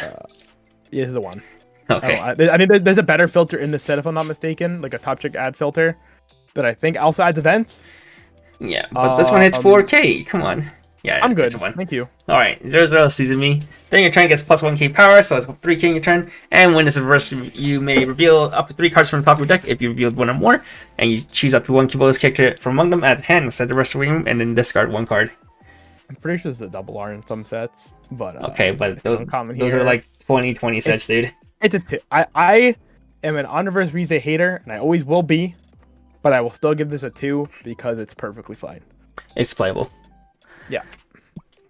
This is a 1. Okay. I mean, there's a better filter in the set, if I'm not mistaken, like a top chick add filter, that I think also adds events. Yeah, but this one hits 4K. Come on. Yeah, I'm good. Thank you. All right, 0-0 Suzumi. Then your turn gets plus 1K power, so it's 3K in your turn. And when it's reversed, you may reveal up to 3 cards from the top of your deck if you revealed 1 or more, and you choose up to 1 Kivoto's character from among them at hand instead the rest of the room, and then discard 1 card. I'm pretty sure this is a double R in some sets, but okay, but those are like 20 sets, dude. It's a 2. I am an on-reverse Rize hater, and I always will be, but I will still give this a 2 because it's perfectly fine. It's playable. Yeah.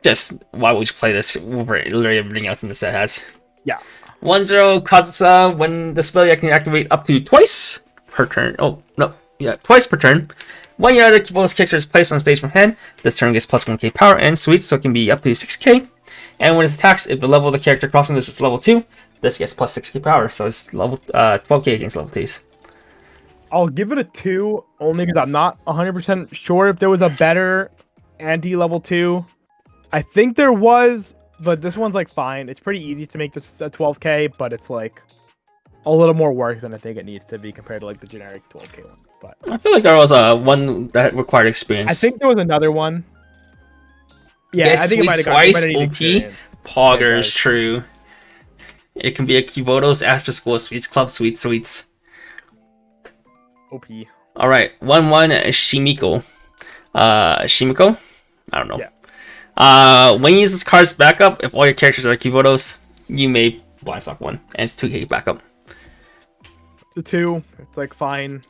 Just, why would you play this over literally everything else in the set has? Yeah. 1-0 Kazusa. When the spell, you can activate up to twice per turn. Oh, no. Yeah, twice per turn. When your other Kivoto's character is placed on stage from hand, this turn gets plus 1K power and sweets, so it can be up to 6K. And when it attacks, if the level of the character crossing this is level 2, this gets plus 6K power, so it's level 12K against level 2s. I'll give it a 2, only because I'm not 100% sure if there was a better anti-level 2. I think there was, but this one's like fine. It's pretty easy to make this a 12K, but it's like a little more work than I think it needs to be compared to like the generic 12K one. But I feel like there was one that required experience. I think there was another one. Yeah, I think it might have got OP. Pogger is true. It can be a Kivoto's after school sweets club sweets. OP. All right, 1-1 Shimiko. Shimiko? I don't know. Yeah. When you use this card's backup, if all your characters are Kivoto's, you may blind stock 1, and it's 2K backup. The 2, it's like fine.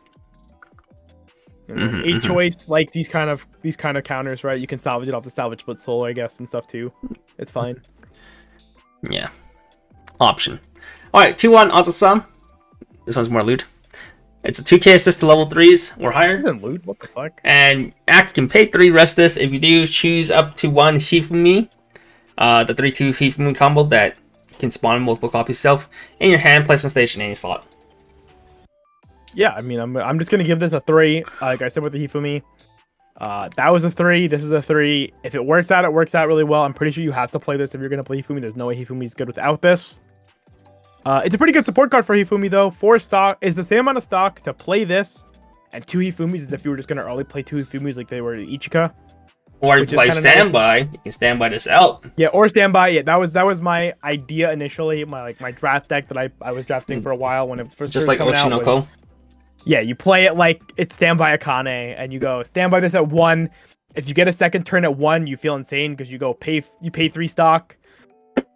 8 choice, like these kind of counters, right? You can salvage it off the salvage split soul, I guess, and stuff too. It's fine. Yeah. Option. Alright, 2-1 Asa-san. This one's more loot. It's a 2K assist to level 3s or higher. Loot? What the fuck? And Act can pay 3, rest this. If you do, choose up to 1 Hifumi. The 3-2 Hifumi combo that can spawn multiple copies itself in your hand, place on stage in any slot. Yeah, I mean, I'm just gonna give this a 3. Like I said with the Hifumi. That was a 3. This is a 3. If it works out, it works out really well. I'm pretty sure you have to play this if you're going to play Hifumi. There's no way Hifumi's good without this. It's a pretty good support card for Hifumi, though. 4 stock is the same amount of stock to play this, and 2 Hifumis as if you were just going to early play 2 Hifumis like they were Ichika. Or play standby. Nice. You can standby this out. Yeah, or standby. Yeah, that was my idea initially. My draft deck that I was drafting for a while when it first just like Oshinoko. Yeah, you play it like it's standby Akane, and you go standby this at 1. If you get a second turn at 1, you feel insane because you pay 3 stock,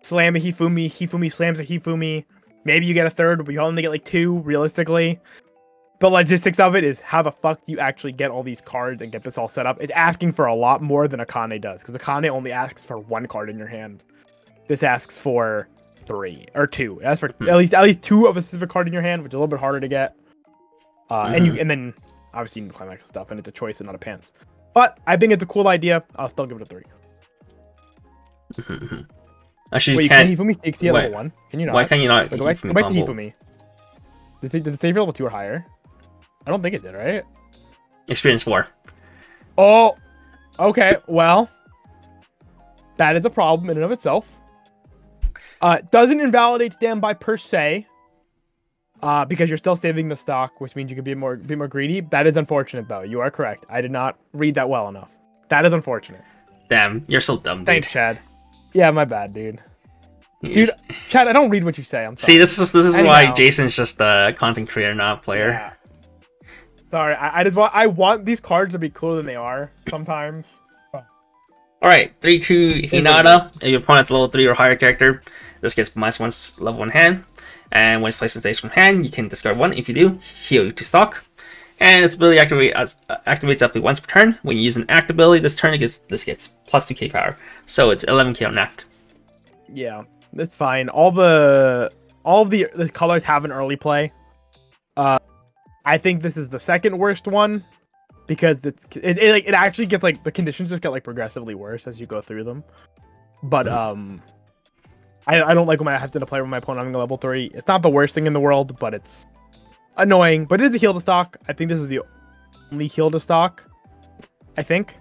slam a Hifumi, Hifumi slams a Hifumi. Maybe you get a third, but you only get like 2, realistically. The logistics of it is how the fuck do you actually get all these cards and get this all set up? It's asking for a lot more than Akane does, because Akane only asks for 1 card in your hand. This asks for 3 or 2. It asks for at least 2 of a specific card in your hand, which is a little bit harder to get. And then obviously you can climax stuff, and it's a choice and not a pants. But I think it's a cool idea. I'll still give it a 3. Actually, wait, can Hifumi stakes at level 1? Can you not? Why can you not? Wait, go back to Hifumi. Did it save for level 2 or higher? I don't think it did, right? Experience 4. Oh, okay. Well, that is a problem in and of itself. Doesn't invalidate standby per se, because you're still saving the stock, which means you can be more greedy. That is unfortunate, though. You are correct. I did not read that well enough. That is unfortunate. Damn, you're so dumb, dude. Thanks, Chad. Yeah, my bad, dude. Dude, Chad, I don't read what you say. I'm sorry. See, this is why Jason's just a content creator, not a player. Yeah. Sorry, I want these cards to be cooler than they are sometimes. Alright, 3-2 Hinata. If your opponent's level 3 or higher character, this gets -1 level 1 hand. And when it's placed in stage from hand, you can discard 1. If you do, heal to stock. And its ability activates up to once per turn. When you use an act ability this turn, this gets plus 2k power. So it's 11k on act. Yeah, that's fine. All the colors have an early play. I think this is the second worst one, because it actually gets like the conditions just get like progressively worse as you go through them. But I don't like when I have to play with my opponent having a level 3. It's not the worst thing in the world, but it's annoying. But it is a heal to stock. I think this is the only heal to stock, I think.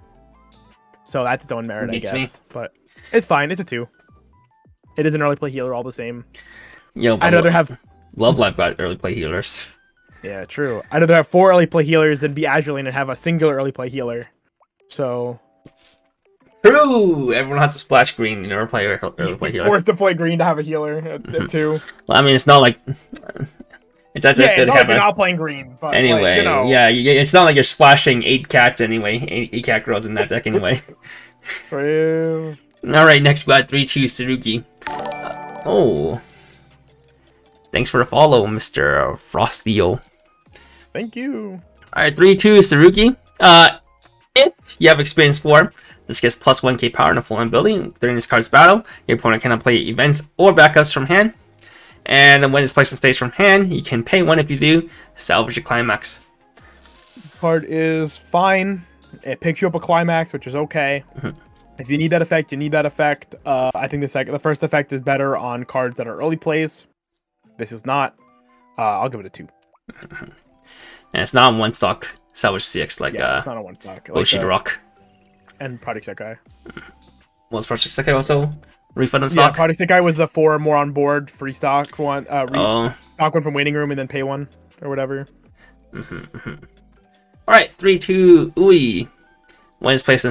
So that's its own merit, I guess. But it's fine. It's a 2. It is an early play healer all the same. Yo, I'd rather have Love Live got early play healers. Yeah, true. I'd rather have 4 early play healers than be Azure Lane and have a singular early play healer. So true. Everyone has a splash green in early play healer. Forced to play green to have a healer at 2. Well, I mean, it's not like it's as if it's not like you're not playing green. But anyway, like, you know. yeah, it's not like you're splashing 8 cats anyway. 8 cat girls in that deck anyway. True. All right, next we got 3-2 Tsurugi. Oh, thanks for the follow, Mr. Frostio. Thank you. All right, 3-2 Tsurugi. If you have experience 4, this gets plus 1k power in a full ability. During this card's battle, your opponent cannot play events or backups from hand. And when it's placed on stage from hand, you can pay 1 if you do. Salvage a climax. This card is fine. It picks you up a climax, which is okay. If you need that effect, you need that effect. I think the first effect is better on cards that are early plays. This is not. I'll give it a 2. And it's not on 1 stock. Salvage CX like it's not on 1 stock. Boshi Rock. And Project Sekai. Was Project Sekai also refund on stock? Yeah, Project Sekai was the 4 more on board free stock one. Stock 1 from waiting room and then pay 1 or whatever. All right, 3-2 Ui. When it's placed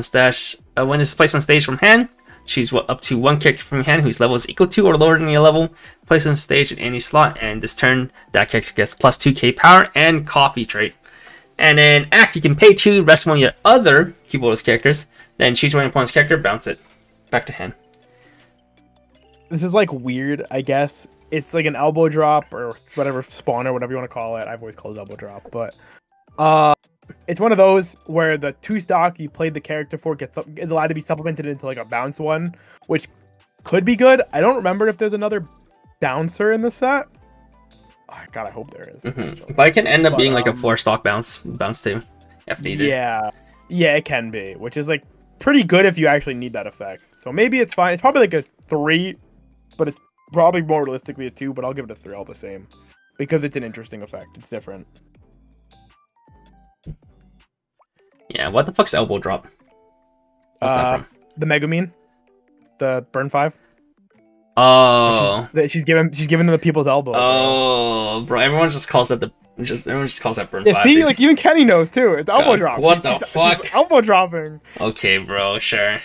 on stage from hand, choose up to 1 character from your hand whose level is equal to or lower than your level. Place on stage in any slot, and this turn that character gets plus 2k power and coffee trait. And then act, you can pay 2, rest one of your other keyboardist characters, then choose one of your opponent's character, bounce it back to hand. This is like weird, I guess. It's like an elbow drop or whatever spawn or whatever you want to call it. I've always called it elbow drop, but it's one of those where the 2 stock you played the character for is allowed to be supplemented into like a bounce one, which could be good. I don't remember if there's another bouncer in the set. Oh, God, I hope there is. But it can end up being like a 4 stock bounce too, if needed. Yeah, it can be, which is like pretty good if you actually need that effect. So maybe it's fine. It's probably like a 3, but it's probably more realistically a 2. But I'll give it a 3 all the same because it's an interesting effect. It's different. Yeah, what the fuck's elbow drop? What's that from? The Megumin, the burn 5. Oh, she's giving them the people's elbow. Oh, bro, everyone just calls that everyone just calls that burn 5. See, like even Kenny knows too. It's elbow drop. What the fuck? She's elbow dropping. Okay, bro, sure.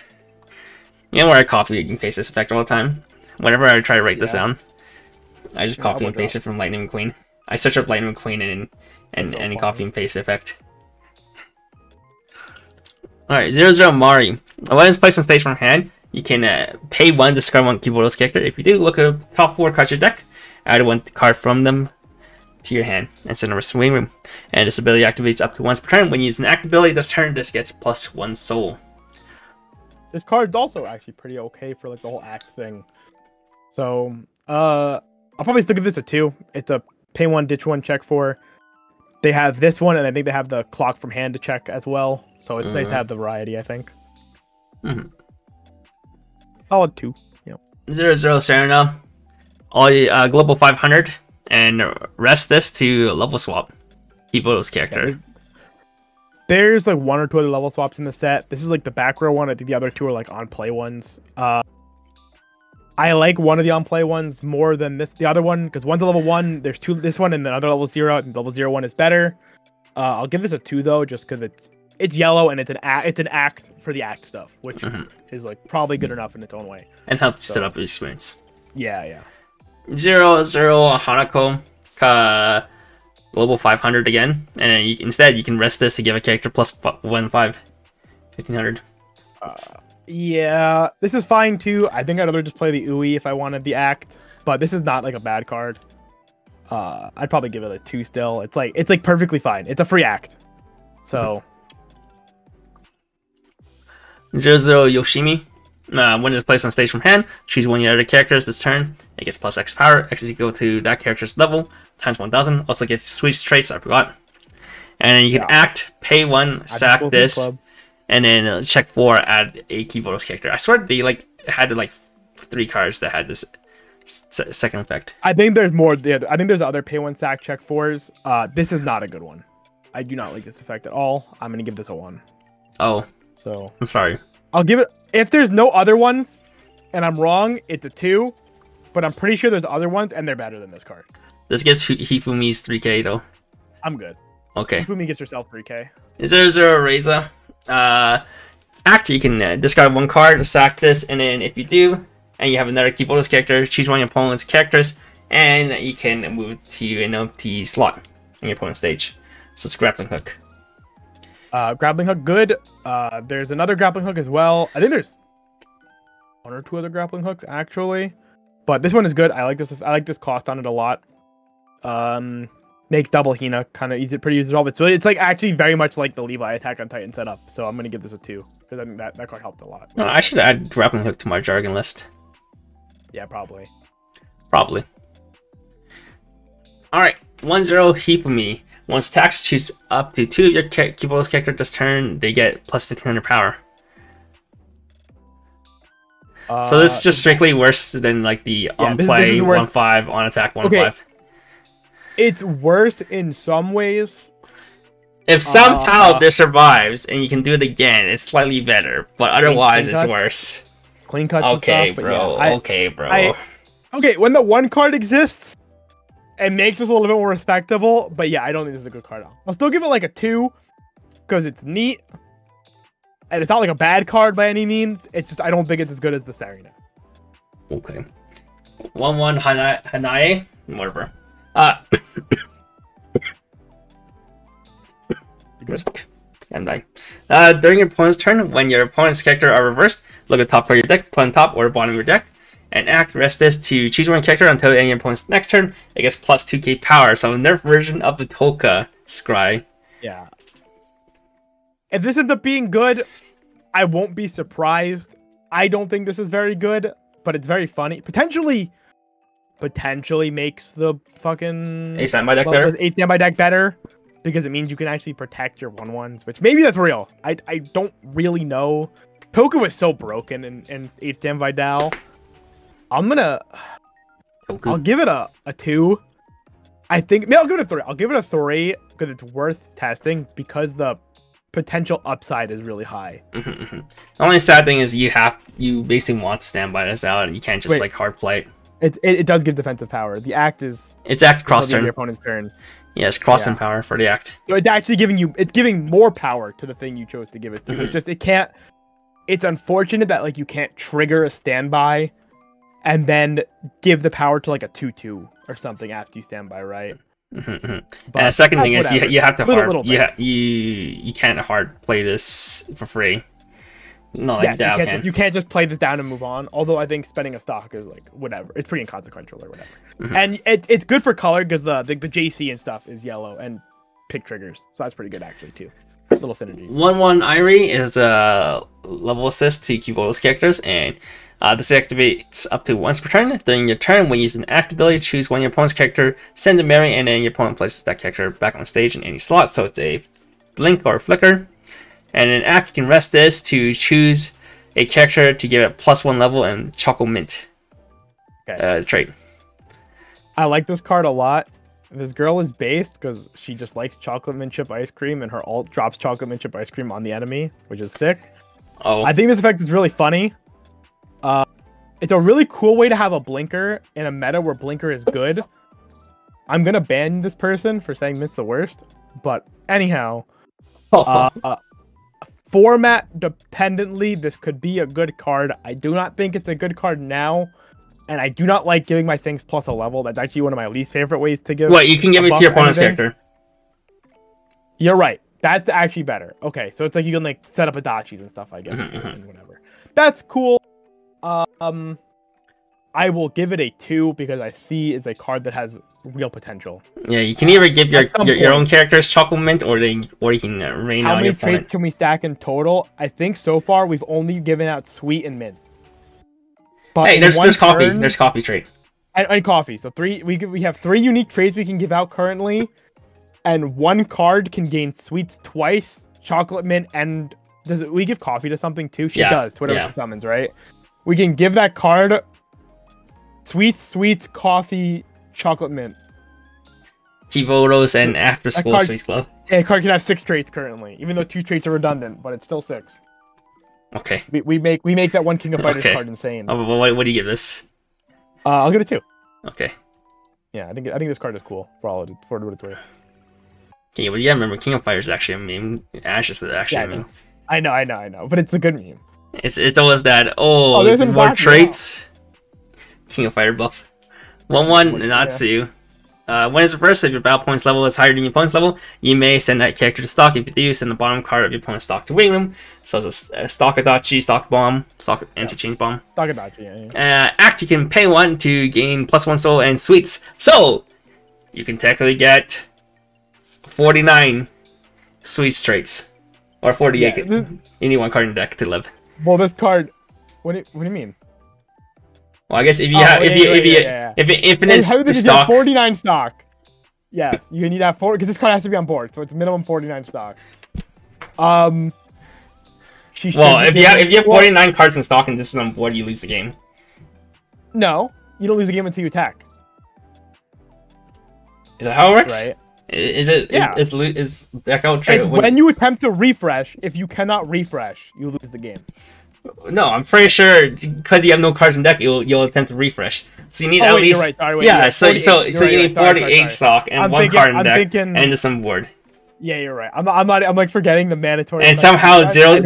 You know where I copy and paste this effect all the time? Whenever I try to write this down, I just copy and paste it from Lightning McQueen. I search up Lightning McQueen and any copy and paste effect. Alright, 0-0 Mari. When it's placed on stage from hand, you can pay 1 to discard 1 Kivoto's character. If you do, look at the top 4 cards of your deck, add 1 card from them to your hand and send them to the wing room. And this ability activates up to once per turn. When you use an active ability this turn, this gets +1 soul. This card's also actually pretty okay for like the whole act thing. So I'll probably still give this a 2. It's a pay 1, ditch 1, check 4. They have this one, and I think they have the clock from hand to check as well. So it's nice to have the variety, I think. Solid 2. Yep. 0-0 Serena. All global 500. And rest this to level swap Kivoto's character. Yeah, there's like 1 or 2 other level swaps in the set. This is like the back row one. I think the other 2 are like on play ones. I like one of the on play ones more than the other one, because one's a level 1. There's 2 this one, and the other level 0. And level 0 one is better. I'll give this a 2 though, just because it's yellow and it's an act for the act stuff, which is like probably good enough in its own way. And helps set up the experience. Yeah. 0-0 Hanako. Global 500 again, and then instead you can rest this to give a character +1/5/1500. Yeah, this is fine too. I think I'd rather just play the Ui if I wanted the act, but this is not like a bad card. I'd probably give it a 2 still. It's like perfectly fine. It's a free act. So 0-0 Yoshimi. When it's placed on stage from hand, choose 1 of your other characters this turn. It gets +X power. X is equal to that character's level times 1000. Also gets switch traits, I forgot. And then you can act, pay 1, sack this, and then check 4, add a Kivoto's character. I swear they like had like 3 cards that had this second effect. I think there's more. I think there's other pay 1, sack, check 4s. This is not a good one. I do not like this effect at all. I'm gonna give this a 1. Oh, so I'm sorry. I'll give it. If there's no other ones, and I'm wrong, it's a 2. But I'm pretty sure there's other ones, and they're better than this card. This gets Hifumi's 3k though. I'm good. Okay. Hifumi gets herself 3k. 0-0 Reza. Act, you can discard 1 card, sack this, and then if you do, and you have another Kivoto's character, choose 1 of your opponent's characters, and you can move it to an empty slot in your opponent's stage. So it's grappling hook. Grappling hook, good. There's another grappling hook as well. I think there's 1 or 2 other grappling hooks actually, but this one is good. I like this. I like this cost on it a lot. Makes double Hina kind of easy, pretty easy to resolve. So it's like actually very much like the Levi Attack on Titan setup. So I'm gonna give this a 2 because I think that card helped a lot. No, I should add grappling hook to my jargon list. Yeah, probably. All right, 1-0 Hifumi. Once attacks, choose up to 2 of your Kivoto's character this turn. They get +1500 power. So this is just strictly worse than like the on play 1/5, on attack 1/5. It's worse in some ways. If somehow this survives and you can do it again, it's slightly better. But otherwise, it's worse. Clean cuts. Okay, and stuff, bro. Yeah, okay, bro. Okay, when the 1 card exists, it makes us a little bit more respectable. But yeah, I don't think this is a good card. I'll still give it like a 2 because it's neat. And it's not like a bad card by any means. It's just I don't think it's as good as the Sarina. Okay. 1-1 Hanae. Whatever. And like during your opponent's turn, when your opponent's character are reversed, look at the top part of your deck, put on top or bottom of your deck, and rest this to choose 1 character until the end of your opponent's next turn. It gets +2k power. So a nerf version of the Toka Scry. Yeah. If this ends up being good, I won't be surprised. I don't think this is very good, but it's very funny. Potentially makes the fucking 8 standby deck better. 8 standby deck better because it means you can actually protect your 1/1s, which maybe that's real. I don't really know. Toka was so broken in 8 standby Dow. I'll give it a 2. I think maybe I'll give it a 3. I'll give it a 3 because it's worth testing because the potential upside is really high. The only sad thing is you basically want to stand by this out and you can't just like hard play it. It does give defensive power. The act is act cross turn. Your opponent's turn. Yeah, it's cross turn power for the act. So it's actually giving more power to the thing you chose to give it to. It's just it's unfortunate that like you can't trigger a standby and then give the power to like a 2/2 or something after you stand by, right? And the second thing is you have to you can't hard play this for free No, like yes, you can't just play this down and move on. Although I think spending a stock is like whatever. It's pretty inconsequential or whatever. And it's good for color because the JC and stuff is yellow and pick triggers, so that's pretty good actually too. Little synergies. 1/1 Irie is a level assist to keep all those characters, and this activates up to once per turn. During your turn, when using an act ability, choose one of your opponent's character, send a Mary, and then your opponent places that character back on stage in any slot. So it's a blink or flicker. And in act, you can rest this to choose a character to give it +1 level and Chocolate Mint trait. I like this card a lot. This girl is based because she just likes chocolate mint chip ice cream, and her ult drops chocolate mint chip ice cream on the enemy, which is sick. Oh, I think this effect is really funny. It's a really cool way to have a blinker in a meta where blinker is good. I'm gonna ban this person for saying Mint's the worst, but anyhow, format dependently, this could be a good card. I do not think it's a good card now. And I do not like giving my things plus a level. That's actually one of my least favorite ways to give. What, you can give it to your opponent's character? You're right. That's actually better. Okay, so it's like you can like set up Adachis and stuff, I guess, too, and whatever. That's cool. I will give it a 2 because I see is a card that has real potential. Yeah, you can either give your own characters Chocolate Mint, or you can rain on your opponent. How many traits can we stack in total? I think so far we've only given out Sweet and Mint. But hey, there's coffee. There's coffee trait. And coffee. So we have 3 unique traits we can give out currently, and 1 card can gain sweets twice, chocolate mint, and we give coffee to something too? She does to whatever she summons, right? We can give that card sweets, coffee, chocolate mint. Chivoros and After School Sweets Club. Yeah, the card can have 6 traits currently, even though 2 traits are redundant, but it's still 6. Okay. We make that one King of Fighters card insane. Oh, what do you give this? I'll give it 2. Okay. Yeah, I think this card is cool for what it's worth. Okay, well, you gotta remember, King of Fighters is actually a meme. Ash is actually a meme. I know, but it's a good meme. It's always that. There's more traits. King of Fighter buff. 1/1 Natsu. When it's reversed, if your battle points level is higher than your opponent's level, you may send that character to stock. If you do, send the bottom card of your opponent's stock to waiting room. So it's a stock Adachi, stock bomb, stock anti-change bomb. Stock Adachi, yeah. Act, you can pay 1 to gain +1 soul and sweets. So you can technically get 49 sweets traits. Or 48. You need 1 card in the deck to live. Well, this card... What do you mean? Well, I guess if it's stock, 49 stock. Yes, you need to have 4 because this card has to be on board, so it's minimum 49 stock. Well, if you have 49 cards in stock and this is on board, you lose the game. No, you don't lose the game until you attack. Is that how it works? Right. Is it? Yeah. Is deck out trade? It's when you attempt to refresh. If you cannot refresh, you lose the game. No, I'm pretty sure because you have no cards in deck, you'll attempt to refresh. So you need at least. Right. Sorry, yeah, so you need 48 stock and 1 card in deck and it's on board. Yeah, you're right. I'm like forgetting the mandatory. And somehow zero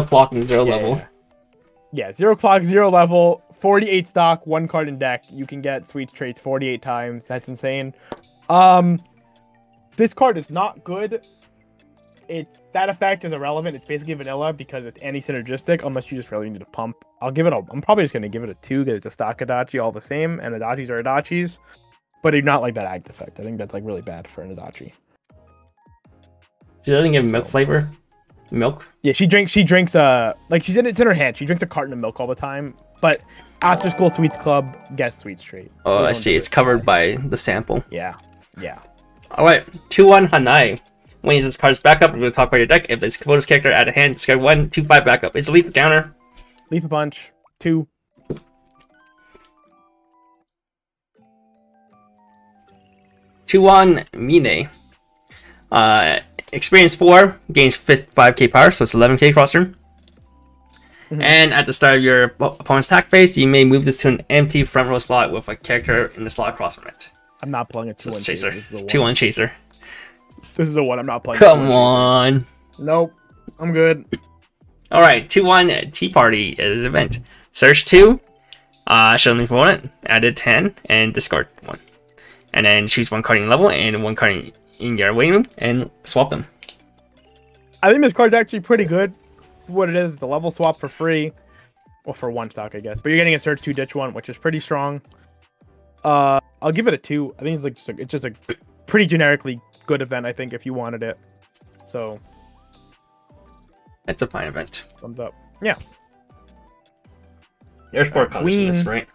clock and 0 level. Yeah, 0 clock, 0 level, 48 stock, 1 card in deck. You can get sweet traits 48 times. That's insane. This card is not good. That effect is irrelevant. It's basically vanilla because it's anti-synergistic unless you just really need to pump. I'm probably just going to give it a 2 because it's a stock Adachi all the same, and Adachis are Adachis. But I do not like that act effect. I think that's like really bad for an Adachi. She doesn't give milk flavor? Milk? Yeah, she drinks like it's in her hand. She drinks a carton of milk all the time. But After School Sweets Club gets sweets trait. Oh, I see. It's covered by the sample. Yeah. Alright, 2/1 Hanai. When you use this card's backup, we're going to talk about your deck. If it's Kubota's character out of hand, discard 1, 2/5 backup. It's a leap counter. Leap a punch. 2. Chuan Mine. Experience 4, gains 5k power, so it's 11k cross turn. And at the start of your opponent's attack phase, you may move this to an empty front row slot with a character in the slot across from it. I'm not playing a 2/1 chaser. 2/1 chaser. This is the one I'm not playing. Come on. Nope. I'm good. Alright, 2/1 Tea Party is event. Search 2, show me opponent, added 10, and discard 1. And then choose 1 card in level and 1 card in your waiting room and swap them. I think this card's actually pretty good. what it is. It's a level swap for free. Well, for 1 stock, I guess. But you're getting a Surge 2 Ditch 1, which is pretty strong. I'll give it a 2. I think it's like it's just a pretty generically good event, I think, if you wanted it. So it's a fine event. Thumbs up. Yeah. There's 4 colors in this, right?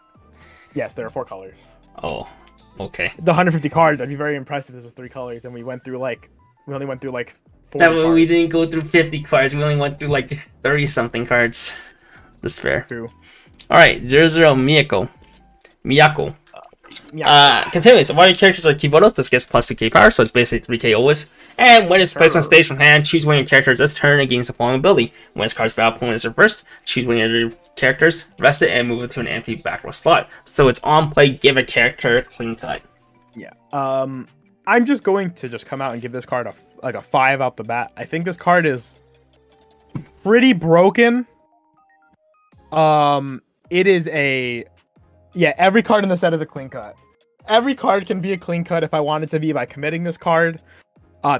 Yes, there are 4 colors. Oh, okay. The 150 cards, I'd be very impressed if this was 3 colors, and we only went through like 40 that way cards. We didn't go through 50 cards. We only went through like 30 something cards. That's fair. True. All right, 00 Miyako. Continuing, so while your characters are Kiboros, this gets plus 2k power, so it's basically 3k always. And when it's placed on stage from hand, choose one of your characters this turn against the following ability. When this card's battle point is reversed, choose one of your characters, rest it, and move it to an empty back row slot. So it's on play, give a character clean cut. Yeah. I'm just going to just come out and give this card a 5 out the bat. I think this card is pretty broken. It is every card in the set is a clean cut. Every card can be a clean cut if I want it to be by committing this card.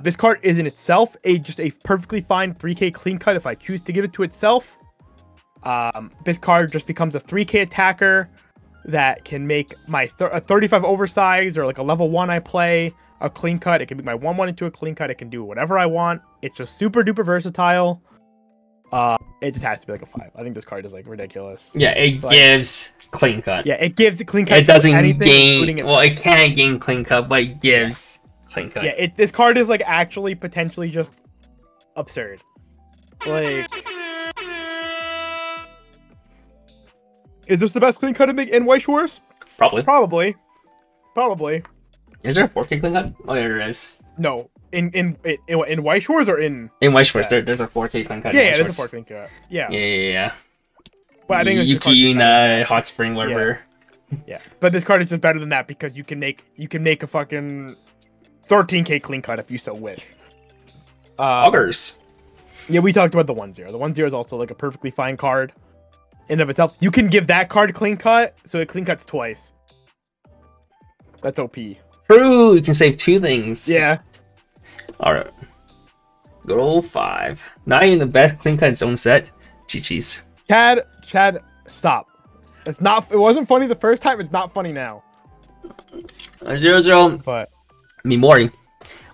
This card is in itself just a perfectly fine 3k clean cut if I choose to give it to itself. This card just becomes a 3k attacker that can make my a 35 oversize or like a level 1 I play a clean cut. It can be my 1/1 into a clean cut. It can do whatever I want. It's just super duper versatile. It just has to be like a 5. I think this card is like ridiculous. Yeah, it gives clean cut. Yeah, it gives a clean cut. It doesn't gain. Well, it can't gain clean cut, but it gives clean cut. Yeah, this card is like actually potentially just absurd. Like, is this the best clean cut in Weiss Schwarz? Probably. Probably. Is there a 4k clean cut? Oh, yeah, there is. No. In Weiss Schwarz or in Weiss Schwarz, there's a 4k clean cut. Yeah, there's a 4k clean cut. Yeah. But I think Yuki, Hot Spring, whatever. Yeah, but this card is just better than that because you can make a fucking 13k clean cut if you so wish. Augers. Yeah, we talked about the 1/0. The 1/0 is also like a perfectly fine card in of itself. You can give that card clean cut, so it clean cuts twice. That's OP. True, you can save 2 things. Yeah. Alright. Good old 5. Not even the best clean cut in its own set. GG's. Chad, stop. It wasn't funny the first time, it's not funny now. 0/0 but Mimori.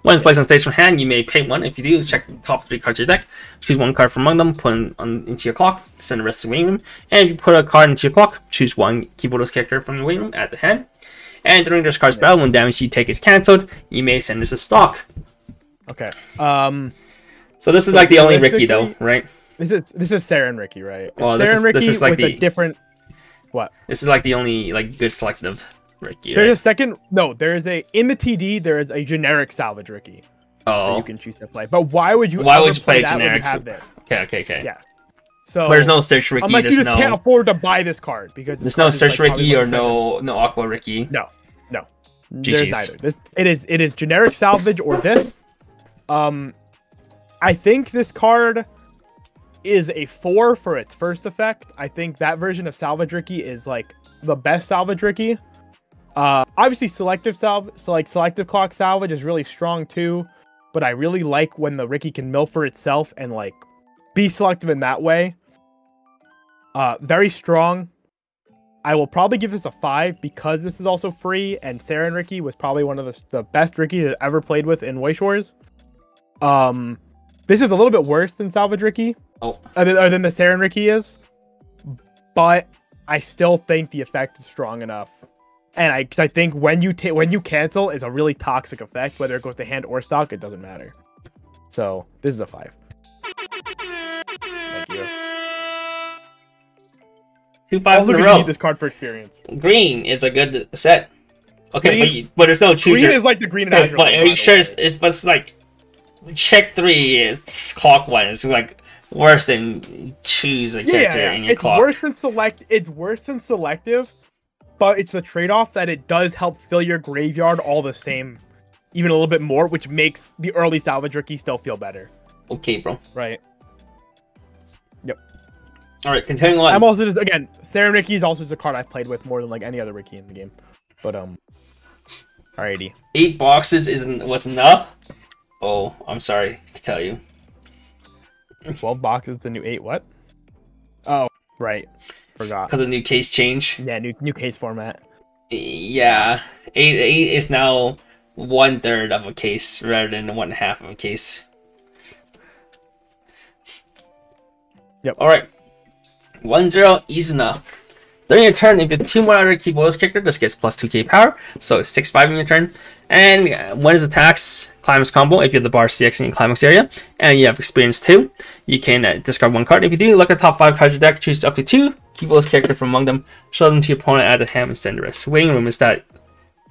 When it's placed on stage from hand, you may pay 1. If you do, check the top 3 cards of your deck. Choose 1 card from among them, put it into your clock, send the rest to the waiting room. And if you put a card into your clock, choose 1 Kiboros character from the waiting room at the hand. And during this card's battle, when damage you take is cancelled, you may send this to stock. Okay. So this is like the only Ricky though, right? This is Sarah and Ricky, right? Well, this is like a different. What? This is like the only like good selective Ricky. There's a second. No, there is in the TD. There is a generic salvage Ricky. Oh. That you can choose to play, but why would you? Play generic? Have this? Okay. Yeah. So there's no search Ricky. Unless you just can't afford to buy this card because there's no search Ricky or no Aqua Ricky. No. GG's. There's neither. It is generic salvage or this. I think this card is a 4 for its first effect. I think that version of Salvage Ricky is like the best Salvage Ricky. Obviously selective clock salvage is really strong too, but I really like when the Ricky can mill for itself and like be selective in that way. Very strong. I will probably give this a 5 because this is also free, and Sarah and Ricky was probably one of the best Ricky I've ever played with in Weiss Schwarz. This is a little bit worse than Salvage Ricky. Other than the Sarah and Ricky is. But I still think the effect is strong enough. And I think when you cancel is a really toxic effect, whether it goes to hand or stock, it doesn't matter. So this is a 5. Thank you. 2 5s in a row. You need this card for experience. Green is a good set. Okay, but there's no chooser. Green is like the green and but are you sure it's like check 3 is clockwise. It's like worse than choose a character in your clock. It's worse than selective, but it's a trade-off that it does help fill your graveyard all the same, even a little bit more, which makes the early salvage Ricky still feel better. Okay, bro. Right. Yep. All right, continuing on. I'm also just again, Sarah and Ricky is also just a card I've played with more than like any other Ricky in the game. But alrighty. 8 boxes isn't what's enough. Oh, I'm sorry to tell you. 12 boxes, the new 8. What? Oh, right. Forgot. Because of the new case change. Yeah, new case format. Yeah, 8 is now 1/3 of a case rather than 1/2 of a case. Yep. All right. 1-0 Izuna. During your turn, if you have 2 more other key bonus character, this gets plus 2k power, so 6/5 in your turn. And when it attacks, climax combo, if you have the bar CX in your climax area, and you have experience 2, you can discard 1 card. If you do, look at the top 5 cards of your deck, choose up to 2 key bonus character from among them, show them to your opponent at the hand and send the rest. Waiting Room is that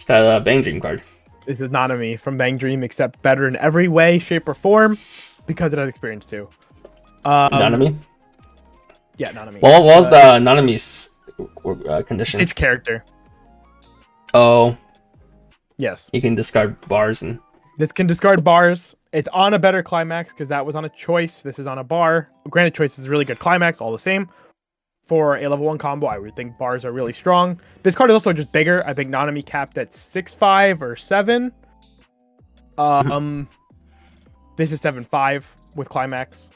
Bang Dream card. This is Nanami from Bang Dream, except better in every way, shape, or form, because it has experience 2. Nanami? Yeah, Nanami. What was the Nanami's condition? Each character. Oh. Yes. You can discard bars and... This can discard bars. It's on a better climax, because that was on a choice. This is on a bar. Granted, choice is a really good climax, all the same. For a level 1 combo, I would think bars are really strong. This card is also just bigger. I think Nanami capped at 6/5 or 7. This is 7/5 with climax.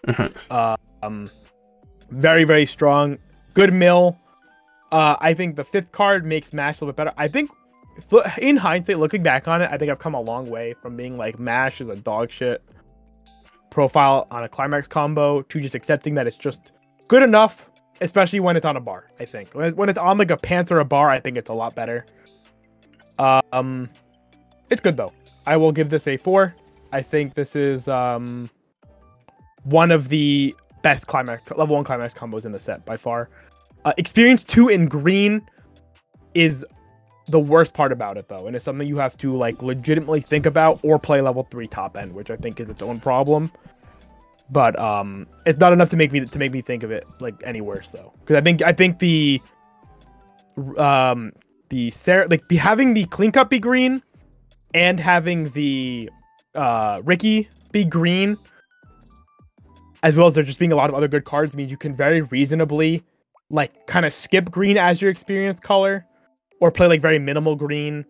Very, very strong. Good mill. I think the 5th card makes Mash a little bit better. I think, in hindsight, looking back on it, I think I've come a long way from being like Mash is a dog shit profile on a climax combo to just accepting that it's just good enough, especially when it's on a bar. I think when it's on like a pants or a bar, I think it's a lot better. It's good though. I will give this a 4. I think this is one of the best level 1 climax combos in the set by far. Experience 2 in green is the worst part about it though, and it's something you have to like legitimately think about or play level 3 top end, which I think is its own problem. But it's not enough to make me think of it like any worse though, because I think having the clean cut be green and having the Ricky be green, as well as there just being a lot of other good cards, means you can very reasonably like kind of skip green as your experience color, or play like very minimal green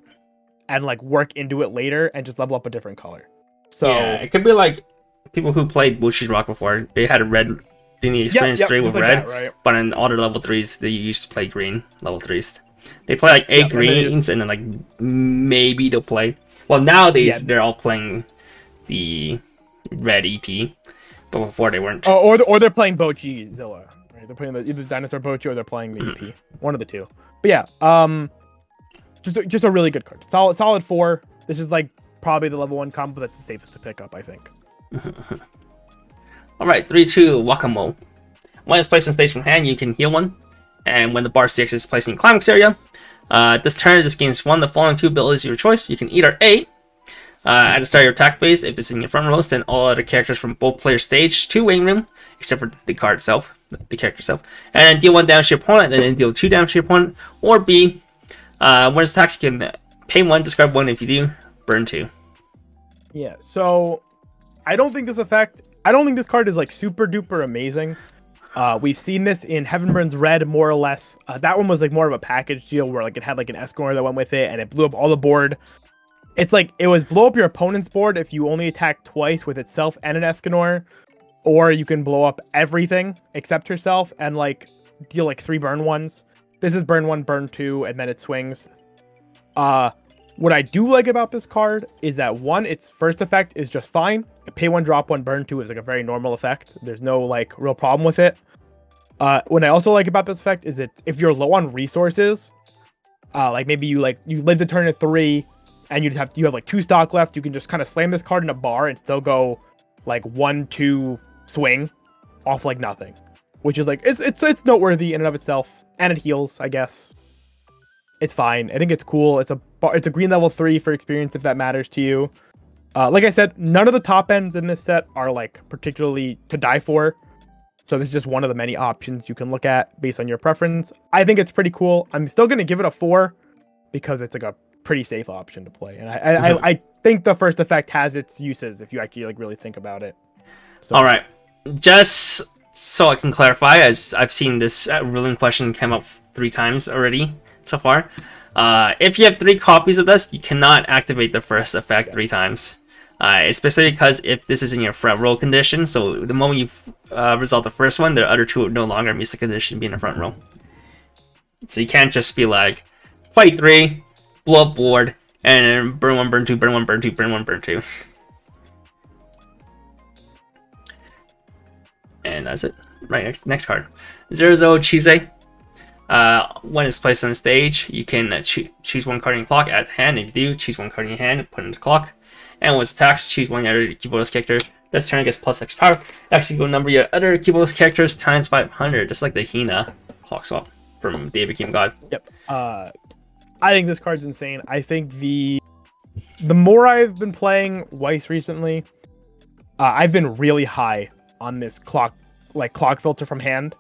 and like work into it later and just level up a different color. So yeah, it could be like people who played Bushi Rock before. They had a red experience 3 with like red, that, right? But in all their level 3s, they used to play green level 3s. They play like 8 greens and then like maybe they'll play. Well, nowadays they're all playing the red EP, but before they weren't. Oh, or they're playing Bochi Zilla. Right? They're playing either Dinosaur Bochi or they're playing the EP. One of the two. But yeah, just a really good card. Solid 4. This is like probably the level 1 combo that's the safest to pick up, I think. Alright, 3-2 Wakamo. When it's placed on stage from hand, you can heal 1. And when the bar 6 is placed in the climax area, this turn, this gains 1 of the following 2 abilities of your choice. You can either A, at the start of your attack phase, if this is in your front row, send all other characters from both players' stage to Waiting Room, except for the card itself, the character itself, and then deal 1 damage to your opponent, and then deal 2 damage to your opponent. Or B, when it attacks, you can pay 1, discard 1. If you do, burn 2. Yeah, so I don't think this card is like super duper amazing. We've seen this in Heaven Burns Red more or less. That one was like more of a package deal where like it had like an Escort that went with it and it blew up all the board. It's like it was blow up your opponent's board if you only attack twice with itself and an Escanor, or you can blow up everything except herself and like deal like 3 burn 1s. This is burn 1, burn 2, and then it swings. What I do like about this card is that 1, its first effect is just fine. Pay 1, drop 1, burn 2 is like a very normal effect. There's no like real problem with it. What I also like about this effect is that if you're low on resources, like maybe you lived a turn at 3 and you have like 2 stock left, you can just kind of slam this card in a bar and still go like 1-2 swing off like nothing, which is like it's noteworthy in and of itself, and it heals, I guess. It's fine. I think it's cool. It's a green level 3 for experience if that matters to you. Like I said, none of the top ends in this set are like particularly to die for. So this is just one of the many options you can look at based on your preference. I think it's pretty cool. I'm still going to give it a 4 because it's like a pretty safe option to play. And I think the first effect has its uses if you actually like really think about it. So. All right. Just so I can clarify, as I've seen this ruling question come up 3 times already so far. If you have 3 copies of this, you cannot activate the first effect 3 times. Especially because if this is in your front row condition, so the moment you resolve the first one, the other two would no longer meet the condition being in the front row. So you can't just be like, play 3, blow up board, and then burn 1, burn 2, burn 1, burn 2, burn 1, burn 2. And that's it. Right, next card. 0-0 Chise. When it's placed on the stage, you can choose 1 card in your clock at hand. If you do, choose 1 card in your hand, put it in the clock. And when it's attacked, choose 1 other keyboardist character. This turn gets plus X power. Actually, go number your other keyboardist characters times 500, just like the Hina clock swap from David Became God. Yep. I think this card's insane. I think the more I've been playing Weiss recently, I've been really high on this clock filter from hand.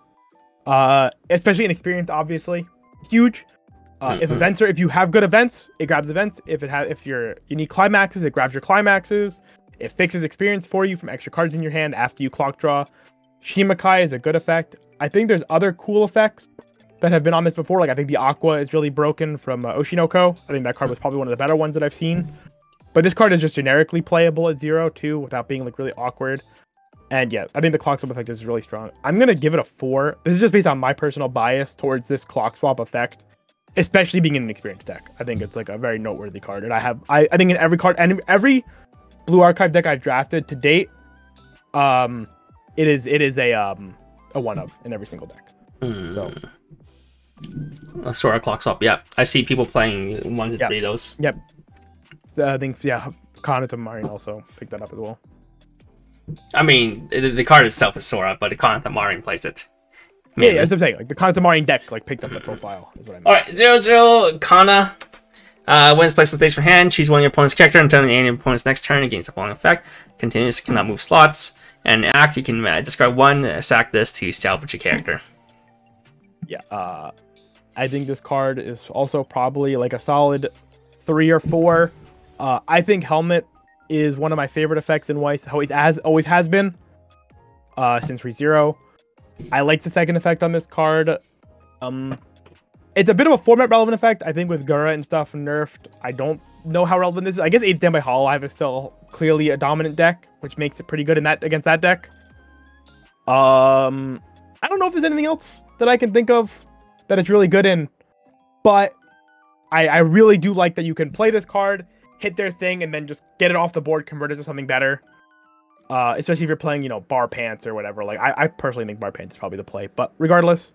Especially in experience, obviously. Huge. If you have good events, it grabs events. If you need climaxes, it grabs your climaxes. It fixes experience for you from extra cards in your hand after you clock draw. Shimakai is a good effect. I think there's other cool effects that have been on this before. Like I think the Aqua is really broken from Oshinoko. I think that card was probably one of the better ones that I've seen. But this card is just generically playable at 0 too, without being like really awkward. And yeah, I think the clock swap effect is really strong. I'm gonna give it a 4. This is just based on my personal bias towards this clock swap effect. Especially being in an experienced deck. I think it's like a very noteworthy card. And I think in every card and every Blue Archive deck I've drafted to date, it is a 1 of in every single deck. So a sort of clock swap, yeah. I see people playing 1 to 3 of those. Yep. I think Kanata Marin also picked that up as well. I mean, the card itself is Sora, but the Kanata Marin plays it. Yeah, that's what I'm saying. Like the Kanata Marin deck, like picked up the profile. Is what I mean. All right, 0-0 Kana. When it's placed on stage for hand, choose 1 of your opponent's character until the end of your opponent's next turn against the following effect. Continuous, cannot move slots. And act, you can discard 1, sack this to salvage a character. Yeah, I think this card is also probably like a solid 3 or 4. I think Helmet is one of my favorite effects in Weiss. Always has been since ReZero. I like the second effect on this card. It's a bit of a format relevant effect. I think with Gura and stuff nerfed, I don't know how relevant this is. I guess 8 Standby Hololive is still clearly a dominant deck, which makes it pretty good in against that deck. I don't know if there's anything else that I can think of that it's really good in, but I really do like that you can play this card, hit their thing, and then just get it off the board, convert it to something better. Especially if you're playing, Bar Pants or whatever. Like, I personally think Bar Pants is probably the play. But regardless,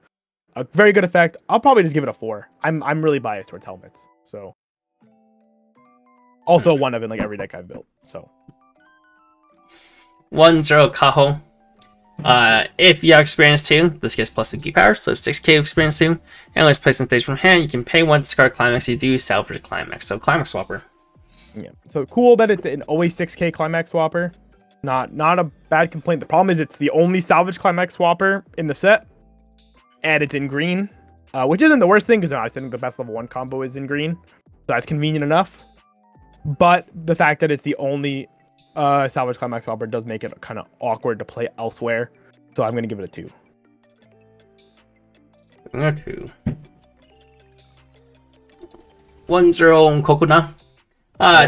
a very good effect. I'll probably just give it a 4. I'm really biased towards helmets. So, also 1 of in like every deck I've built. So, 1-0 Kaho. If you have experience 2, this gets plus 2 key power, so it's 6k experience 2. And when it's placed on stage from hand, you can pay 1 to discard climax. You do salvage the climax. So climax swapper. Yeah. So cool that it's an always 6k climax swapper. Not a bad complaint. The problem is it's the only salvage climax swapper in the set, and it's in green, which isn't the worst thing because I think the best level 1 combo is in green, so that's convenient enough. But the fact that it's the only salvage climax swapper does make it kind of awkward to play elsewhere, so I'm gonna give it a 2. A 2. 1-0 Kokuna.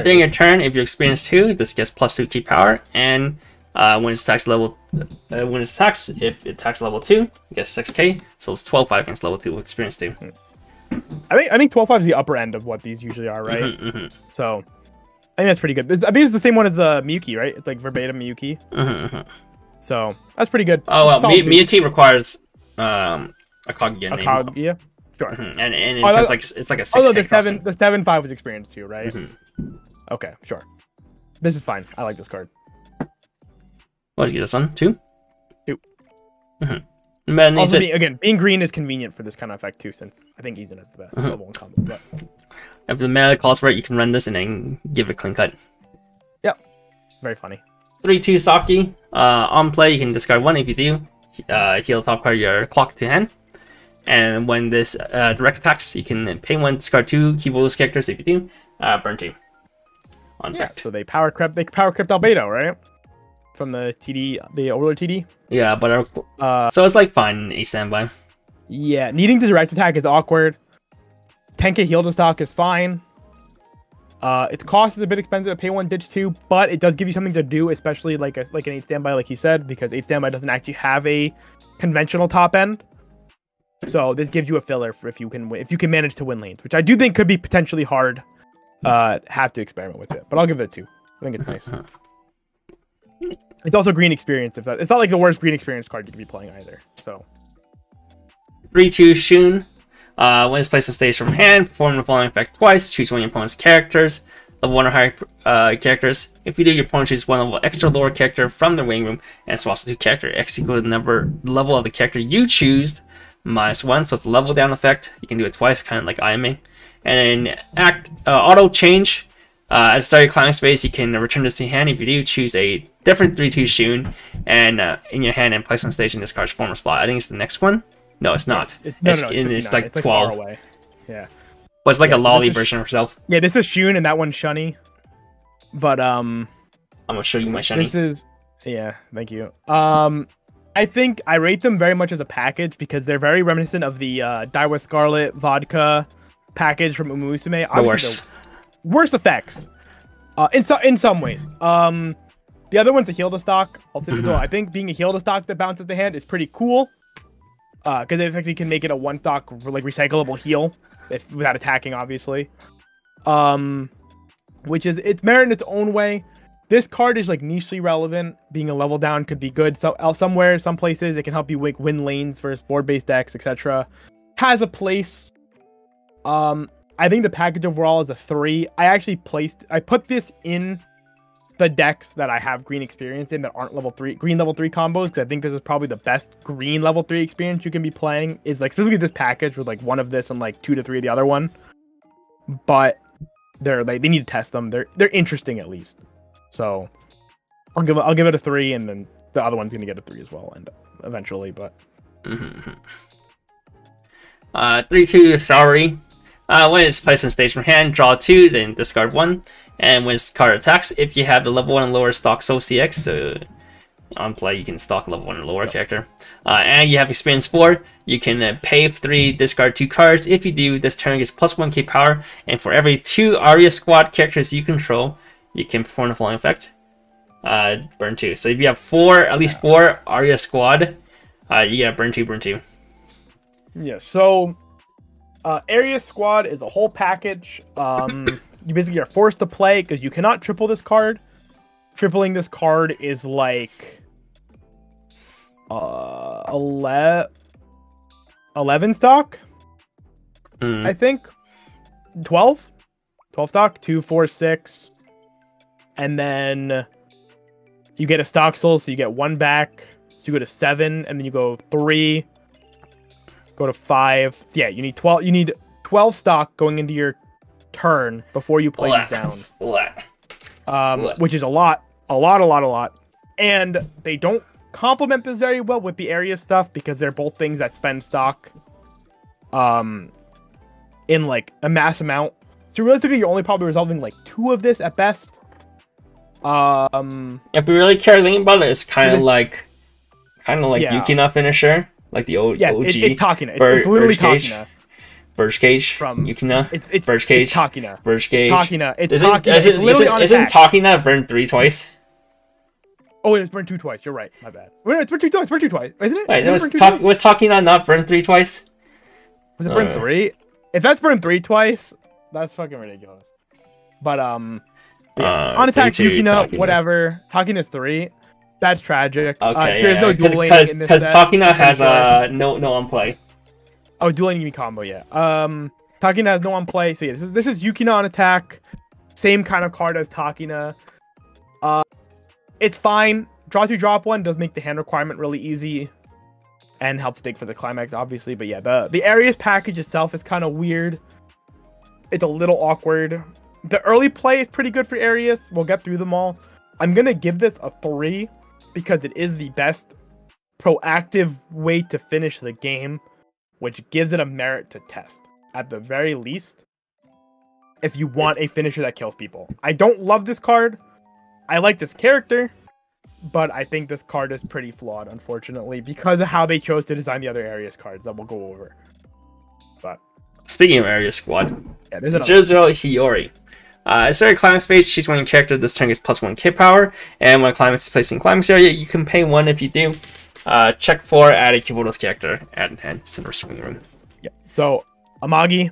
During your turn, if you experience 2, this gets plus 2 key power, and when it attacks if it attacks level 2, it gets 6k, so it's 12-5 against level 2 experience 2. I think 12-5 is the upper end of what these usually are, right? So I think that's pretty good. I think it's the same one as the Miyuki, right? It's like verbatim Miyuki. So that's pretty good. Oh well, Miyuki requires a Kaguya name. Kaguya? Sure. And it's like a 6k. Oh, the 7-5 was experience 2, right? Okay, sure. This is fine. I like this card. What did you get this one? 2? 2. Also, again, being green is convenient for this kind of effect too, since I think Izuna is the best level 1 combo. But if the meta calls for it, you can run this and then give it a clean cut. Yep. Very funny. 3-2 Saki. On play, you can discard 1 if you do. Heal top card of your clock to hand. And when this direct attacks, you can pay 1, discard 2 keyboard characters if you do. Burn 2. So they power crept Albedo, right? From the TD, the Overlord TD. Yeah, but so it's like fine a standby. Yeah, needing to direct attack is awkward. 10k heal to stock is fine. Its cost is a bit expensive to pay 1 ditch 2, but it does give you something to do, especially like an 8 standby, like he said, because 8 standby doesn't actually have a conventional top end. So this gives you a filler for if you can manage to win lanes, which I do think could be potentially hard. Have to experiment with it, but I'll give it a 2. I think it's nice. It's also green experience. It's not like the worst green experience card you could be playing either. So 3/2 Shun. When it's placed on stage from hand, perform the following effect twice. Choose one of your opponent's characters, level 1 or higher characters. If you do, your opponent chooses one level extra lower character from the waiting room and swaps the 2 character. X equals the level of the character you choose -1, so it's a level down effect. You can do it twice, kind of like IMA. And then auto change. At the start of your climbing phase, you can return this to your hand. If you do, choose a different 3/2 Shun and in your hand and place on stage in this card's former slot. I think it's the next one. No, it's not. It's like 12. Far away. Yeah. But it's like a lolly version of herself. Yeah, this is Shun and that one's Shunny. But I'm gonna show you my Shunny. Thank you. I think I rate them very much as a package because they're very reminiscent of the Daiwa Scarlet vodka package from Umusume. Worse effects. In some ways. The other one's a heal to stock. I'll say this well. I think being a heal to stock that bounces the hand is pretty cool. Because it effectively can make it a 1 stock like recyclable heal without attacking, obviously. Which is it's merit in its own way. This card is like nichely relevant. Being a level down could be good. So somewhere, some places, it can help you win lanes versus board-based decks, etc. Has a place. I think the package overall is a 3. I put this in the decks that I have green experience in that aren't green level 3 combos, because I think this is probably the best green level 3 experience you can be playing, is like specifically this package with like 1 of this and like 2 to 3 of the other one. But they need to test them. They're interesting at least. So I'll give it a 3, and then the other one's gonna get a 3 as well, and eventually. But 3/2 Saori. When it's placed on stage from hand, draw 2, then discard 1. And when this card attacks, if you have the level 1 and lower stock Soul CX, so on play you can stock level 1 and lower character, and you have experience 4, you can pay 3, discard 2 cards. If you do, this turn gets +1k power, and for every 2 Aria Squad characters you control, you can perform the following effect. Burn 2. So if you have at least 4 Aria Squad, you get burn 2, burn 2. Yeah, so Area Squad is a whole package. You basically are forced to play because you cannot triple this card. Tripling this card is like 11 stock, I think. 12 stock, 2, 4, 6, and then you get a stock soul, so you get 1 back. So you go to 7, and then you go 3. Go to 5. Yeah, you need 12. You need 12 stock going into your turn before you play these down. Which is a lot. And they don't complement this very well with the area stuff because they're both things that spend stock in like a mass amount. So realistically, you're only probably resolving like 2 of this at best. If we really care about it, it's kind of like Yukina finisher. Like the OG. Yes, it's Takina. It's literally Takina. Birch Cage from Yukina. It's Birch Cage. It's Takina. Birch Cage. Takina. It's Takina. Isn't Takina burned 3 twice? Oh, it's burned 2 twice. You're right. My bad. Wait, it's burned 2 twice. Isn't it? Wait, was Takina not burned 3 twice? Was it burned 3? If that's burned 3 twice, that's fucking ridiculous. But on attack Yukina, Takina. Whatever. Takina's 3. That's tragic. Okay, there's no dueling in this because set. Takina has no on play. Oh, dueling you combo, yeah. Takina has no on play, so yeah, this is Yukina on attack. Same kind of card as Takina. It's fine. Draw 2, drop 1 does make the hand requirement really easy, and helps dig for the climax, obviously. But yeah, the Aries package itself is kind of weird. It's a little awkward. The early play is pretty good for Aries. We'll get through them all. I'm gonna give this a 3 because it is the best proactive way to finish the game, which gives it a merit to test at the very least. If you want a finisher that kills people, I don't love this card. I like this character, but I think this card is pretty flawed, unfortunately, because of how they chose to design the other Aries cards that we'll go over. But speaking of Area Squad, yeah, there's 0-0 Hiyori. Instead of climax phase, choose one character. This turn gets +1 K power, and when climax is placed in climax area, you can pay 1 if you do. Check 4, add a Kiboto's character, add in hand, center swing room. Yeah. So Amagi,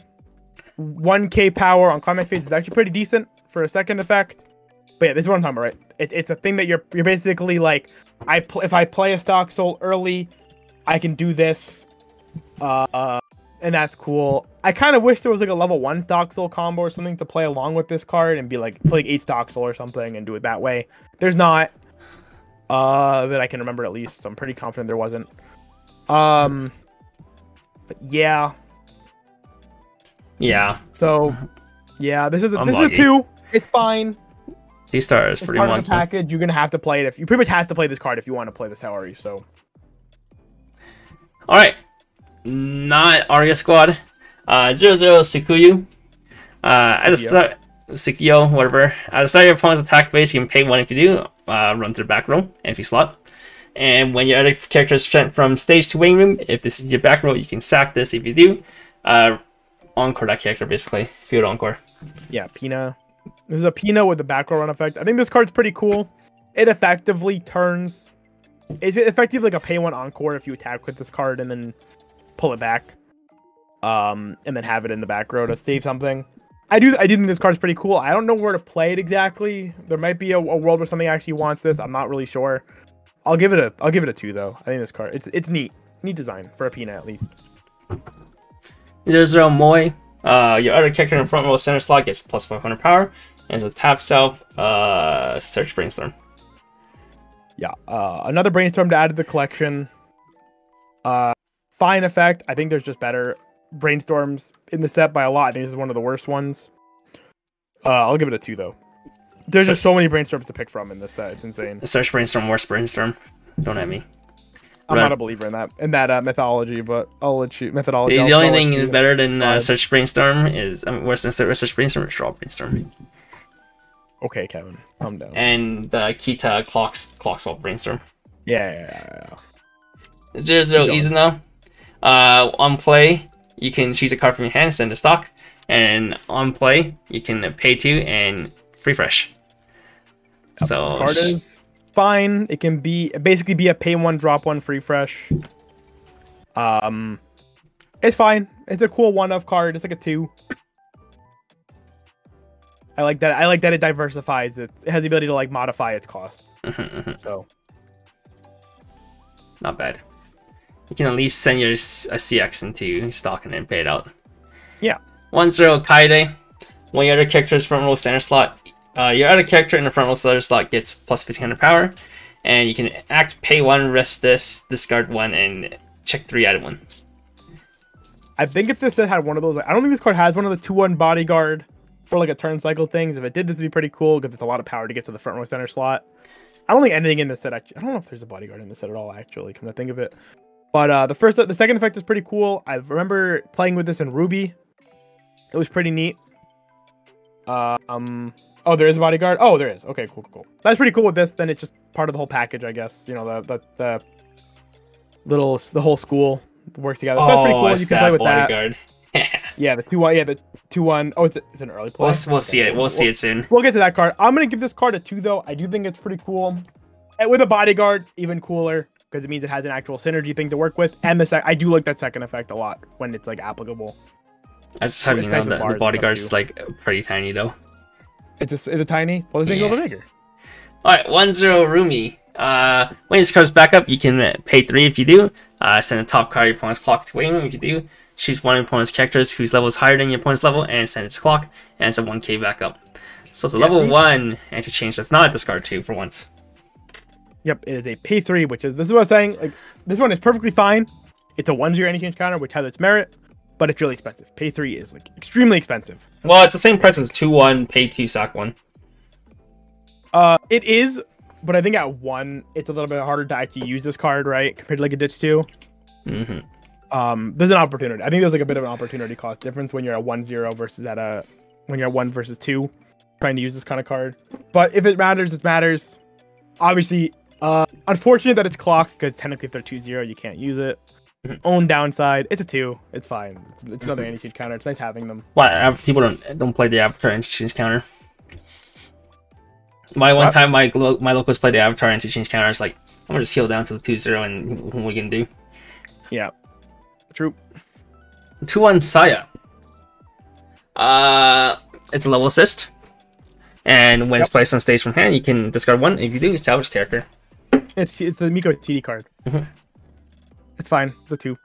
1K power on climax phase is actually pretty decent for a second effect. But yeah, this is what I'm talking about, right? It's a thing that you're basically like, if I play a stock soul early, I can do this, and that's cool. I kind of wish there was like a level 1 stock soul combo or something to play along with this card and be like play like 8 stock soul or something and do it that way. There's not, that I can remember at least. I'm pretty confident there wasn't. But yeah. Yeah. So yeah, this is a 2. It's fine. D-Star is pretty much package. You're gonna have to play it you pretty much have to play this card if you want to play the Celery. So, all right, not Arya Squad. 0-0 Sukuyu. At the start, Sukuyo, whatever. At the start of your opponent's attack phase, you can pay 1 if you do. Run through back row, empty slot. And when your other character is sent from stage to waiting room, if this is your back row, you can sack this if you do. Encore that character basically. Field encore. Yeah, Pina. This is a Pina with the back row run effect. I think this card's pretty cool. It effectively turns... It's effectively like a pay 1 encore if you attack with this card and then pull it back. And then have it in the back row to save something. I do think this card's pretty cool. I don't know where to play it exactly. There might be a world where something actually wants this. I'm not really sure. I'll give it a 2 though. I think this card it's neat. Neat design for a Pina at least. 0-0 Moi. Your other character in front row center slot gets +500 power, and as a tap self, search Brainstorm. Yeah, another Brainstorm to add to the collection. Fine effect. I think there's just better Brainstorms in the set by a lot. I think this is one of the worst ones. I'll give it a 2 though. There's just so many Brainstorms to pick from in this set. It's insane. Search Brainstorm, worst Brainstorm. Don't at me. I'm not a believer in that methodology, but I'll let you methodology. The only thing is better than Search Brainstorm is worse than Search Brainstorm is Draw Brainstorm. Okay, Kevin, calm down. And the Kita Clock Salt Brainstorm. Yeah. 0-0 Izuna. On play, you can choose a card from your hand, send to stock, and on play, you can pay 2 and free fresh. So this card is fine. It can basically be a pay 1, drop 1, free fresh. It's fine. It's a cool 1-of card. It's like a 2. I like that. I like that it diversifies. It has the ability to like modify its cost. So not bad. You can at least send your CX into stock and then pay it out. Yeah. 1-0 Kaide. When your other character's front row center slot, your other character in the front row center slot gets +1500 power, and you can act, pay 1, rest this, discard 1, and check 3 out of 1. I think if this set had one of those, I don't think this card has one of the 2-1 bodyguard for like a turn cycle things. If it did, this would be pretty cool because it's a lot of power to get to the front row center slot. I don't think anything in this set actually. I don't know if there's a bodyguard in this set at all. Actually, come to think of it, but the second effect is pretty cool. I remember playing with this in Ruby. It was pretty neat. Oh, there is a bodyguard. Oh, there is. Okay, cool. That's pretty cool with this. Then it's just part of the whole package, I guess. You know, the whole school works together. So that's pretty cool. You can play with bodyguard. That. Yeah, the 2-1. Yeah, the 2-1. Oh, it's an early play. We'll see it. We'll see it soon. We'll get to that card. I'm gonna give this card a 2 though. I do think it's pretty cool. And with a bodyguard, even cooler because it means it has an actual synergy thing to work with. And I do like that second effect a lot when it's like applicable. I just have you know that the bodyguard's like pretty tiny though. Is it tiny? Well, this thing's a little bigger. Alright, 1-0 Rumi. When this card's back up, you can pay 3 if you do. Send a top card of your opponent's clock to waiting room if you do. Choose one of your opponent's characters whose level is higher than your opponent's level and send it to clock. And it's a 1k backup. So it's a level 1 interchange that's not a discard 2 for once. Yep, it is a pay 3, this is what I was saying. Like, this one is perfectly fine. It's a 1-0 interchange counter, which has its merit. But it's really expensive. Pay 3 is like extremely expensive. Well, it's the same price as 2-1, pay 2, sack 1. It is, but I think at 1, it's a little bit harder to actually use this card, right? Compared to like a ditch 2. There's an opportunity. I think there's like a bit of an opportunity cost difference when you're at 1-0 versus when you're at 1 versus 2, trying to use this kind of card. But if it matters, it matters. Obviously, unfortunate that it's clocked because technically if they're 2-0, you can't use it. Own downside, it's a 2. It's fine. It's another anti-cheat counter. It's nice having them. What? People don't play the arbitrary anti-cheat counter. One time, my locals played the Avatar and to change counters. Like, I'm gonna just heal down to the 2-0 and what we can do. Yeah, true. 2-1 Saya. It's a level assist, and when it's placed on stage from hand, you can discard one. If you do, salvage character. It's the Miko TD card. It's fine. The 2.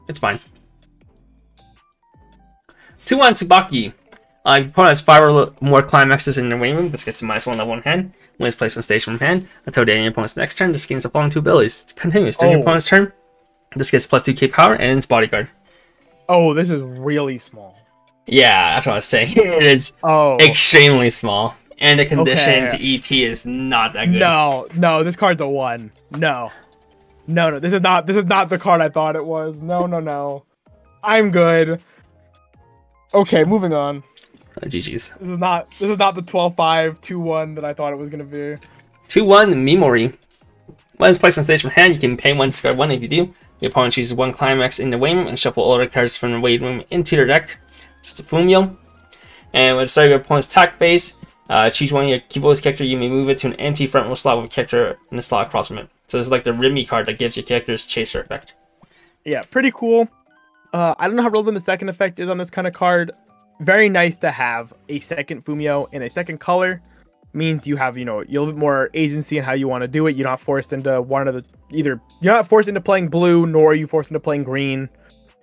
It's fine. 2-1 Tsubaki. If your opponent has 5 or more climaxes in their waiting room, this gets a -1 level in hand. When it's placed on stage from hand, until the end of your opponent's next turn, this gains the following 2 abilities. It continues during your opponent's turn. This gets +2 K power and it's bodyguard. Oh, this is really small. Yeah, that's what I was saying. It is extremely small. And the condition to EP is not that good. No, this card's a 1. No, this is not the card I thought it was. No. I'm good. Okay, moving on. GG's. This is not the 12-5 2-1 that I thought it was gonna be. 2-1 Mimori. When it's placed on stage from hand, you can pay 1, discard 1. If you do, your opponent chooses 1 climax in the waiting room and shuffle all the cards from the waiting room into their deck. It's a Fumio. And when it starts your opponent's attack phase, choose one of your Kivo's character. You may move it to an empty front row slot with a character in the slot across from it. So this is like the Rimi card that gives your character's chaser effect. Yeah, pretty cool. I don't know how relevant the second effect is on this kind of card. Very nice to have a second Fumio in a second color. Means you have, a little bit more agency in how you want to do it. You're not forced into you're not forced into playing blue, nor are you forced into playing green.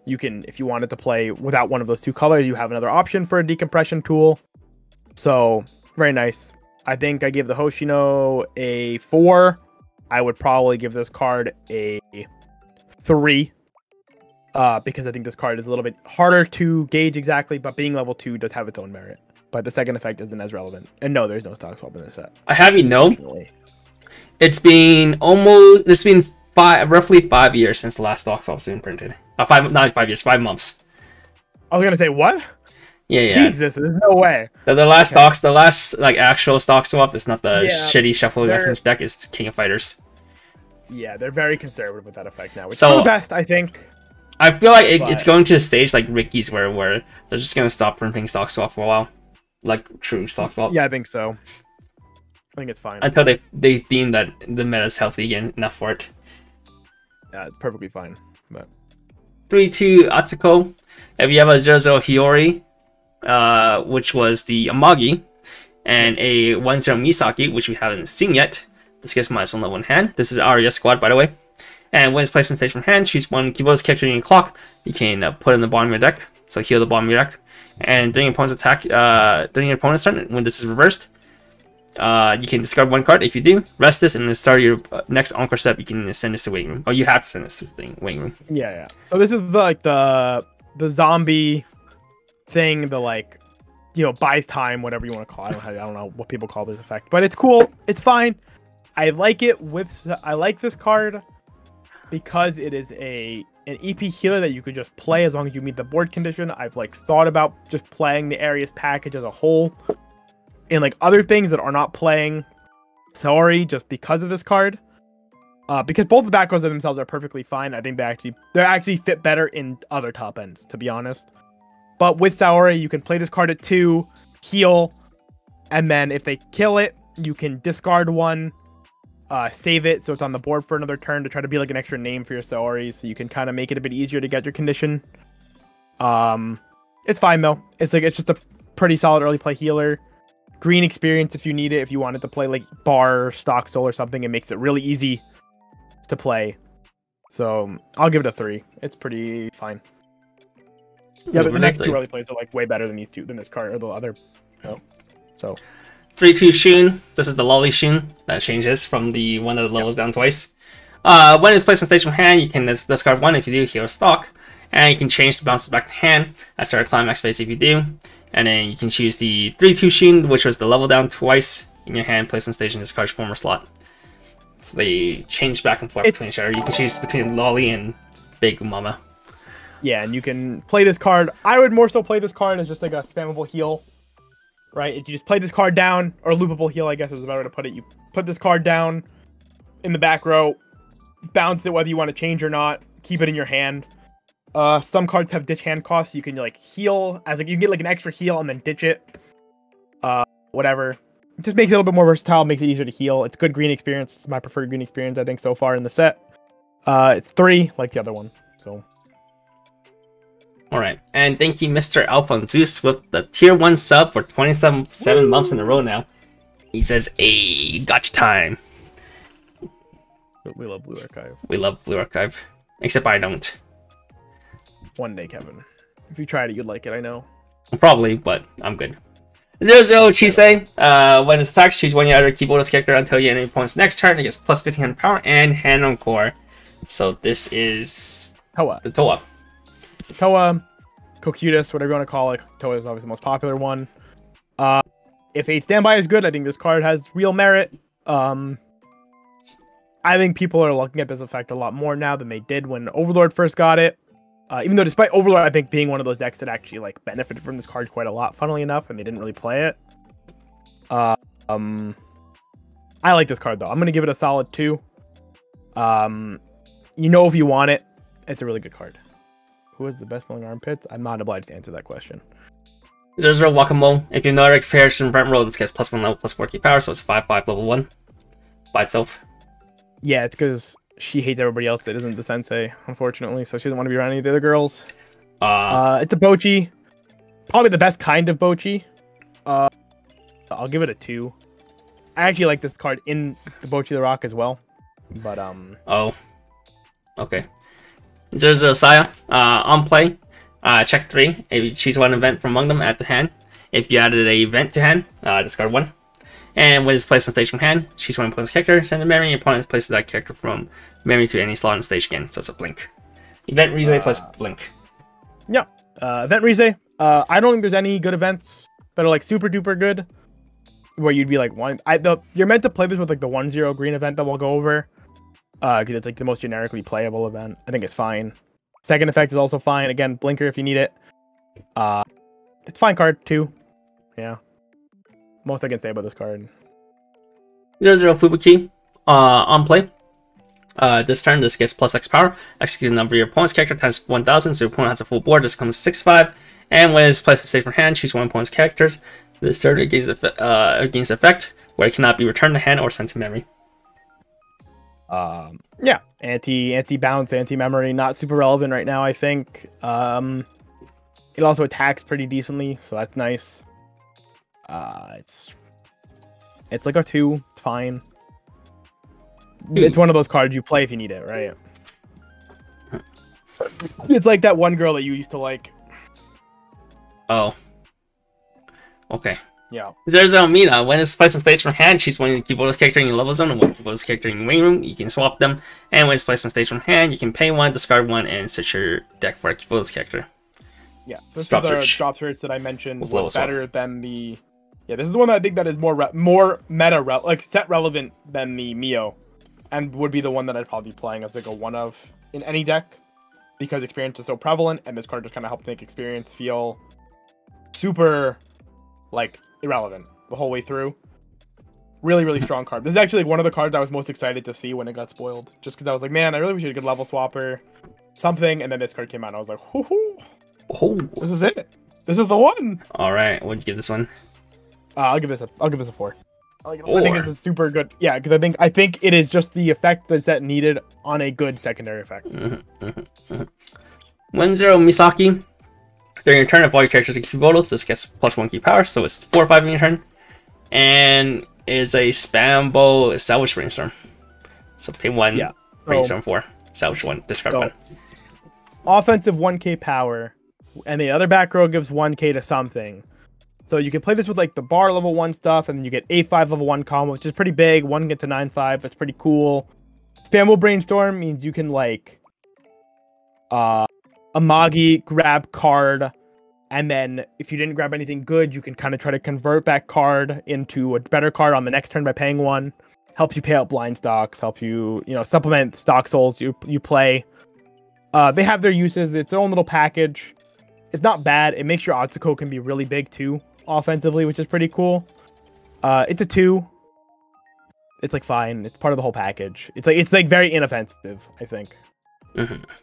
You can, if you wanted to play without one of those 2 colors, you have another option for a decompression tool. So, very nice. I think I gave the Hoshino a 4. I would probably give this card a 3. Because I think this card is a little bit harder to gauge exactly, but being level 2 does have its own merit. But the second effect isn't as relevant. And no, there's no stock swap in this set. I have it's been roughly 5 years since the last stock swap was printed. Not 5 years, 5 months. I was gonna say what? Yeah. Jesus, there's no way. The last actual stock swap is not the shitty shuffle deck. It's King of Fighters. Yeah, they're very conservative with that effect now. Which is for the best, I think. I feel like it's going to a stage like Ricky's where they're just gonna stop printing stock swap for a while, like true stock swap. Yeah, I think so. I think it's fine until they deem that the meta is healthy again enough for it. Yeah, it's perfectly fine. But 3-2 Atsuko. If you have a 0-0 Hiyori, which was the Amagi, and a 1-0 Misaki, which we haven't seen yet, this gets -1 level in hand. This is Arya squad, by the way. And when it's placed on stage from hand, choose 1 Kivo's character in your clock. You can put in the bottom of your deck, so heal the bottom of your deck. And during your opponent's attack, during your opponent's turn, when this is reversed, you can discard 1 card. If you do, rest this, and then start your next Encore step, you can send this to waiting room. Or you have to send this to the waiting room. Yeah. So this is the zombie thing, buys time, whatever you want to call it. I don't know what people call this effect, but it's cool. It's fine. I like it I like this card because it is an EP healer that you could just play as long as you meet the board condition. I've thought about just playing the Aries package as a whole in other things that are not playing Saori just because of this card. Because both the back rows of themselves are perfectly fine. I think they actually fit better in other top ends, to be honest. But with Saori, you can play this card at 2, heal, and then if they kill it, you can discard 1. Save it so it's on the board for another turn to try to be an extra name for your Saori, so you can kind of make it a bit easier to get your condition. It's fine though. It's just a pretty solid early play healer. Green experience if you need it. If you wanted to play Bar, Stock Soul or something, it makes it really easy to play. So I'll give it a 3. It's pretty fine. Yeah, but the next 2 early plays are way better than this card or the other. So 3-2 Shun. This is the Lolly Shun that changes from the one that levels down twice. When it's placed on stage from hand, you can discard 1 if you do, heal stock. And you can change to bounce it back to hand. That's our climax phase if you do. And then you can choose the 3-2 Shun, which was the level down twice in your hand, placed on stage and discard former slot. So they change back and forth between each other. You can choose between Lolly and Big Mama. Yeah, and you can play this card. I would more so play this card as just a spammable heal. Right, if you just play this card down, or loopable heal, I guess is a better way to put it. You put this card down in the back row, bounce it whether you want to change or not, keep it in your hand. Some cards have ditch hand costs. You can heal as you can get an extra heal and then ditch it. whatever. It just makes it a little bit more versatile, makes it easier to heal. It's good green experience. It's my preferred green experience, I think, so far in the set. It's 3, like the other one. So. All right, and thank you, Mr. Alphonsus, with the tier 1 sub for 27 months in a row now. He says, "Hey, gotcha time." We love Blue Archive. We love Blue Archive, except I don't. One day, Kevin. If you tried it, you'd like it. I know. Probably, but I'm good. 0-0 Chisei. When it's attacked, choose one of your other keyboardist character until you end your opponent's next turn. It gets plus 1500 power and hand on core. So this is Toa. The Toa. Toa, Cocutus, whatever you want to call it. Toa is obviously the most popular one. If 8 standby is good, I think this card has real merit. I think people are looking at this effect a lot more now than they did when Overlord first got it. Even though despite Overlord, I think being one of those decks that actually like benefited from this card quite a lot, funnily enough, and they didn't really play it. I like this card though. I'm gonna give it a solid 2. If you want it, it's a really good card. Who has the best smelling armpits? I'm not obliged to answer that question. 0-0 Whack-A-Mole. If you know Eric Ferris in front row, this gets plus 1 level, plus 4k power, so it's 5/5 level 1 by itself. Yeah, it's because she hates everybody else that isn't the sensei, unfortunately, so she doesn't want to be around any of the other girls. It's a Bochi. Probably the best kind of Bochi. I'll give it a 2. I actually like this card in the Bochi the Rock as well. But, Oh. Okay. 0-0 Saya. On play, check 3. If you choose one event from among them, add to hand. If you added an event to hand, discard 1. And when it's placed on stage from hand, choose one opponent's character, send a memory, your opponent places that character from memory to any slot on stage again, so it's a blink. Event Rize plus blink. Yeah. Event Rize. I don't think there's any good events that are like super duper good. Where you'd be like, you're meant to play this with like the 1-0 green event that we'll go over. Because it's like the most generically playable event. I think it's fine. Second effect is also fine. Again, blinker if you need it. It's fine card too. Yeah. Most I can say about this card. 0-0 Fubuki. On play. This turn, this gets plus X power. Execute the number of your opponent's character times 1000, so your opponent has a full board. This comes 6/5. And when it's placed on stage from hand, choose one opponent's characters. This turn against effect, where it cannot be returned to hand or sent to memory. Yeah. Anti-bounce, anti-memory, not super relevant right now, I think. It also attacks pretty decently, so that's nice. It's like a 2. It's fine. It's one of those cards you play if you need it, right? It's like that one girl that you used to like. Oh. Okay. Yeah. 0-0 Mina. When it's placed on stage from hand, choose one keyboardist character in your level zone and one keyboardist character in your wing room. You can swap them. And when it's placed on stage from hand, you can pay 1, discard 1, and search your deck for a keyboardist character. Yeah. This is the drop search that I mentioned was better than the... Yeah, this is the one that I think that is more meta, like set relevant than the Mio. And would be the one that I'd probably be playing as like a one of in any deck. Because experience is so prevalent, and this card just kind of helps make experience feel super, like, irrelevant the whole way through. Really, really strong card. This is actually one of the cards I was most excited to see when it got spoiled. Just because I was like, man, I really wish you had a good level swapper. Something, and then this card came out, and I was like, hoo-hoo. Oh. This is it. This is the one. Alright, what'd you give this one? I'll give this a 4. I think this is super good. Yeah, because I think it is just the effect that set needed on a good secondary effect. 1-0 Misaki. During your turn, if all your characters are key votos, this gets plus 1 key power, so it's 4 or 5 in your turn. And is a Spambo Salvage Brainstorm. So pay 1, yeah. Brainstorm 4, Salvage 1, discard 1. Offensive 1k power, and the other back row gives 1k to something. So you can play this with like the bar level 1 stuff, and then you get 8/5 level 1 combo, which is pretty big. 1 get to 9/5. That's pretty cool. Spambo Brainstorm means you can like Amagi grab card, and then if you didn't grab anything good, you can kind of try to convert that card into a better card on the next turn by paying 1. Helps you pay out blind stocks, help you, supplement stock souls you play. They have their uses. It's their own little package. It's not bad. It makes your Otsuko can be really big too, offensively, which is pretty cool. It's a 2. It's like fine. It's part of the whole package. It's like very inoffensive, I think.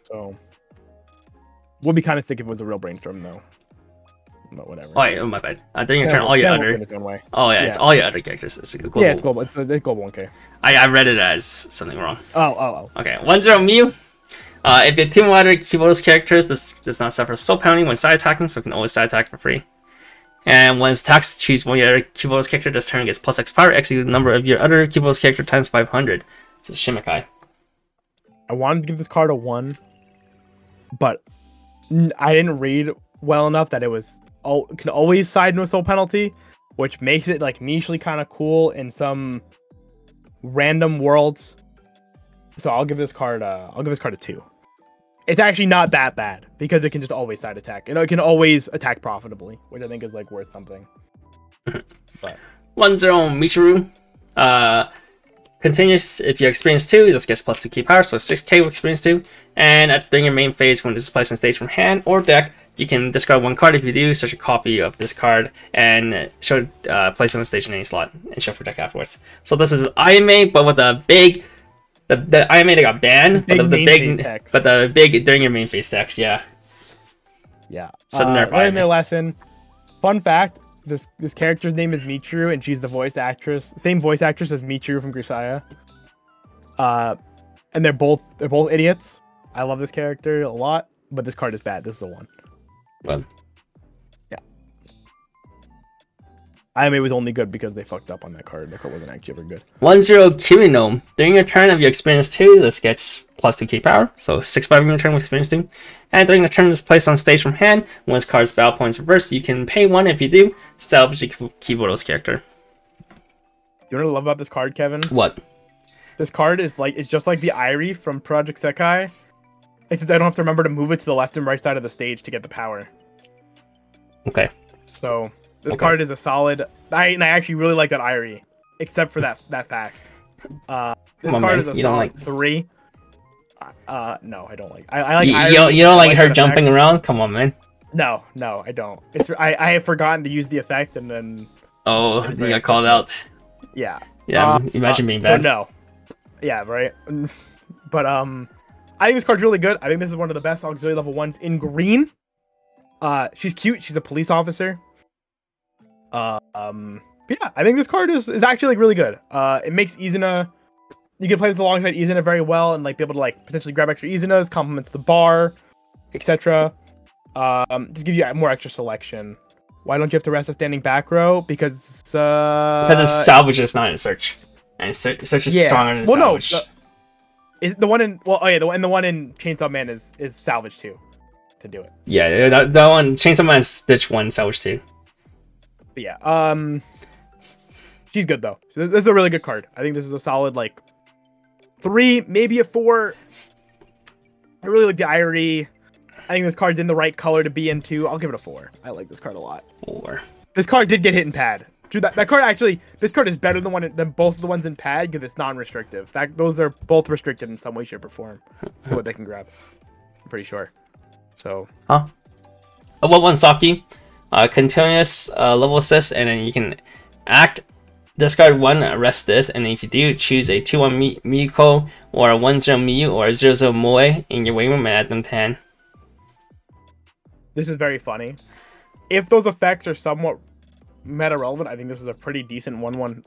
So would be kind of sick if it was a real brainstorm though. but whatever. Oh, yeah, my bad. During your turn, all your other. Oh yeah, it's all your other characters. It's a global. Yeah, it's global. It's global 1K. I read it as something wrong. Oh. Okay, 1-0 Mew. If your team other keyboardist characters, this does not suffer soul penalty when side attacking, so it can always side attack for free. And when it's attacks, choose one of your other keyboardist character. This turn gets +X power. Execute the number of your other keyboardist character times 500. It's a Shimikai. I wanted to give this card a 1, but I didn't read well enough that it was can always side no soul penalty, which makes it like nichely kind of cool in some random worlds. So I'll give this card a 2. It's actually not that bad because it can just always side attack. It can always attack profitably, which I think is like worth something. But 1-0 Michiru. Continuous if you experience 2, this gets +2 key power, so 6k with experience 2. And during your main phase, when this is placed on stage from hand or deck, you can discard 1 card. If you do, search a copy of this card and show place it on stage in any slot and show for deck afterwards. So this is IMA, but with a big the IMA that got banned, but the big during your main phase text, yeah. Yeah. So learn their lesson. Fun fact. This character's name is Michiru, and she's the same voice actress as Michiru from Grisaya. And they're both idiots. I love this character a lot, but this card is bad. This is the one. Well, yeah. IMA was only good because they fucked up on that card. That card wasn't actually ever good. 1-0 Kirino. During your turn of your experience 2, this gets +2 key power, so 6/5 in your turn with experience 2. And during the turn, this placed on stage from hand. When this card's battle points reversed, you can pay 1. If you do, salvage the keyboardist character. You know what I love about this card, Kevin? What? This card is it's just like the Irie from Project Sekai. Except I don't have to remember to move it to the left and right side of the stage to get the power. Okay. So this card is a solid. I actually really like that Irie, except for that fact. This card is a solid 3. No, I don't like. I like. You don't like her jumping around? Come on, man. No, I don't. I have forgotten to use the effect, and then. Oh, you got called out. Yeah. Yeah. Imagine being bad. So no. Yeah. Right. But I think this card's really good. I think this is one of the best auxiliary level 1s in green. She's cute. She's a police officer. Yeah, I think this card is actually like really good. It makes Izuna. You can play this alongside Izuna very well and like be able to like potentially grab extra Izunas, complements the bar, etc. Just gives you more extra selection. Why don't you have to rest a standing back row? Because it's salvage is not in search, and search is stronger than salvage. No, the one in the one in Chainsaw Man is salvage 2 to do it. Yeah, that one Chainsaw Man is Stitch 1, salvage 2. But yeah, she's good though. So this is a really good card. I think this is a solid like 3, maybe a 4. I really like the Irie. I think this card's in the right color to be into. I'll give it a 4. I like this card a lot. 4. This card did get hit in pad. True, that card actually. This card is better than both of the ones in pad because it's non-restrictive. Those are both restricted in some way, shape, or form to what they can grab. I'm pretty sure. So. Huh? Level 1 Saki. Continuous level assist, and then you can act. Discard 1, arrest this, and if you do, choose a 2-1 Miyuko, or a 1-0 Miyu, or a 0-0 Moe in your wing room and add them to hand. This is very funny. If those effects are somewhat meta relevant, I think this is a pretty decent 1-1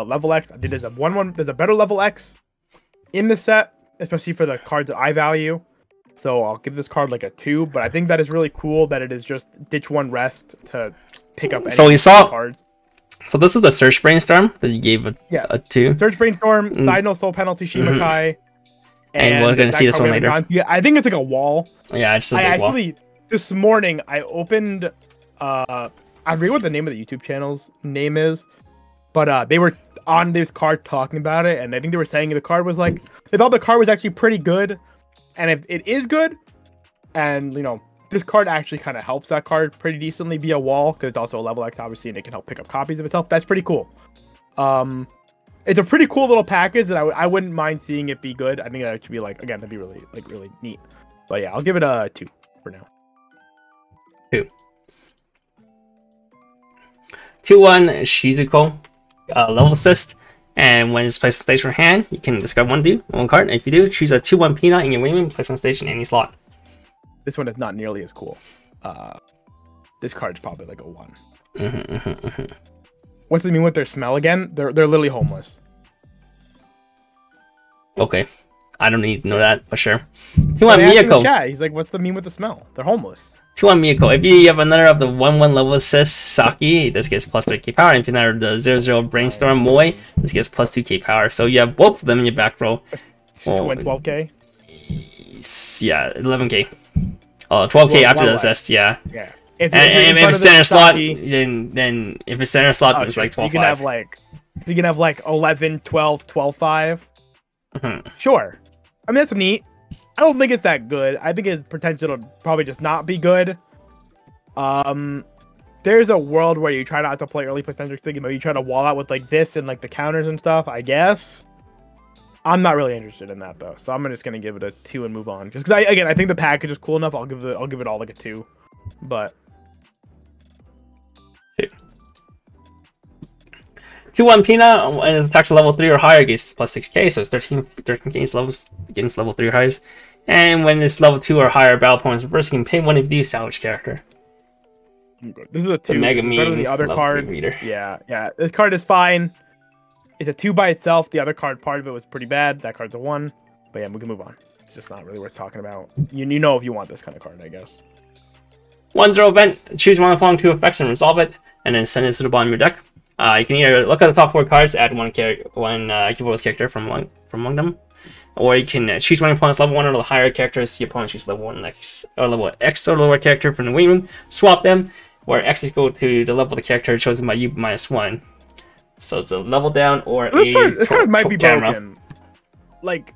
level X. I think there's a 1-1. There's a better level X in the set, especially for the cards that I value. So I'll give this card like a 2. But I think that is really cool that it is just ditch 1 rest to pick up. So you saw cards. So this is the Search Brainstorm that you gave a 2. Search Brainstorm, Side No Soul Penalty, Shimakai. And we're going to see this one later. I think it's like a wall. Yeah, it's just a big wall. This morning, I opened... I forget what the name of the YouTube channel's name is. But they were on this card talking about it. And I think they were saying the card was like... They thought the card was actually pretty good. And if it is good, and, you know... This card actually kind of helps that card pretty decently be a wall, because it's also a level X, obviously, and it can help pick up copies of itself. That's pretty cool. It's a pretty cool little package, and I wouldn't mind seeing it be good. I think that should be, like, again, that'd be really neat. But yeah, I'll give it a 2 for now. 2. 2-1 Shizuko, level assist. And when it's placed on stage for hand, you can discard 1 card. And if you do, choose a 2-1 Peanut in your wing room, place on stage in any slot. This one is not nearly as cool. This card's probably like a 1. Mm-hmm. What's the mean with their smell again? They're literally homeless. Okay. I don't need to know that for sure. 2-1 Miyako. He's like, what's the mean with the smell? They're homeless. 2-1 Miyako. If you have another of the 1-1 level assist Saki, this gets plus 3k power. And if you have another the 0-0 Brainstorm Moe, this gets plus 2k power. So you have both of them in your back row. 12k? Yeah, 11k. Oh, 12k after the assist, yeah. Yeah. If it's center slot, then if it's center slot, then it's like 12-5. So you can have like 11, 12, 12-5. Mm-hmm. Sure. I mean, that's neat. I don't think it's that good. I think it's potential to probably just not be good. There's a world where you try not to play early percentage thinking, but you try to wall out with like this and like the counters and stuff, I guess. I'm not really interested in that though, so I'm just gonna give it a 2 and move on. Just because I think the package is cool enough. I'll give it all like a 2. But 2-1 Pina and attacks level 3 or higher gets plus 6k, so it's 13 gains levels against level 3 or highs. And when it's level 2 or higher battle points reverse, you can pay one of these salvage character. This is a 2. Mega This is better than the other card. Yeah. This card is fine. It's a 2 by itself. The other card, part of it was pretty bad. That card's a 1. But yeah, we can move on. It's just not really worth talking about. You know if you want this kind of card, I guess. 1-0 event. Choose one of the following 2 effects and resolve it, and then send it to the bottom of your deck. You can either look at the top 4 cards, add one equivalent character from among them, or you can choose one opponent's level 1 or the higher characters. Your opponent chooses level 1 X or level X or lower character from the waiting room. Swap them, where X is equal to the level of the character chosen by you -1. So it's a level down or this card might be broken. Like,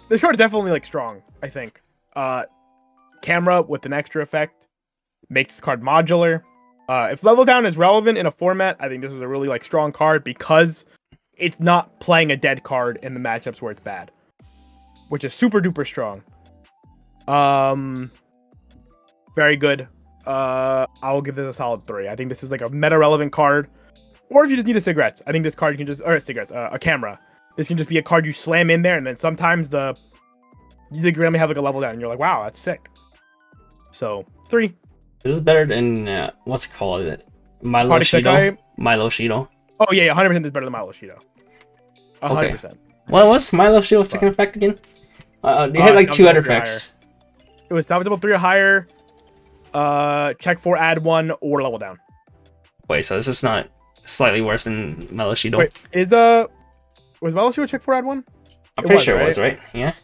this card is definitely like strong. I think. Camera with an extra effect makes this card modular. If level down is relevant in a format, I think this is a really like strong card because it's not playing a dead card in the matchups where it's bad, which is super duper strong. Very good. I'll give this a solid 3. I think this is like a meta relevant card, or if you just need a cigarettes, I think this card can just a camera. This can just be a card you slam in there, and then sometimes you think you're gonna have like a level down, and you're like, wow, that's sick. So 3. This is better than what's it called? Milo Shido. Milo Shido. Oh yeah, 100% is better than Milo Shido. 100%. Okay. What was Milo Shido's second effect again? They had like 2 other effects. It was salvageable 3 or higher. Check 4, add 1, or level down. Wait, so this is not slightly worse than Milo Shido? Wait, was Milo Shido check 4, add 1? I'm pretty sure it was, right? Yeah.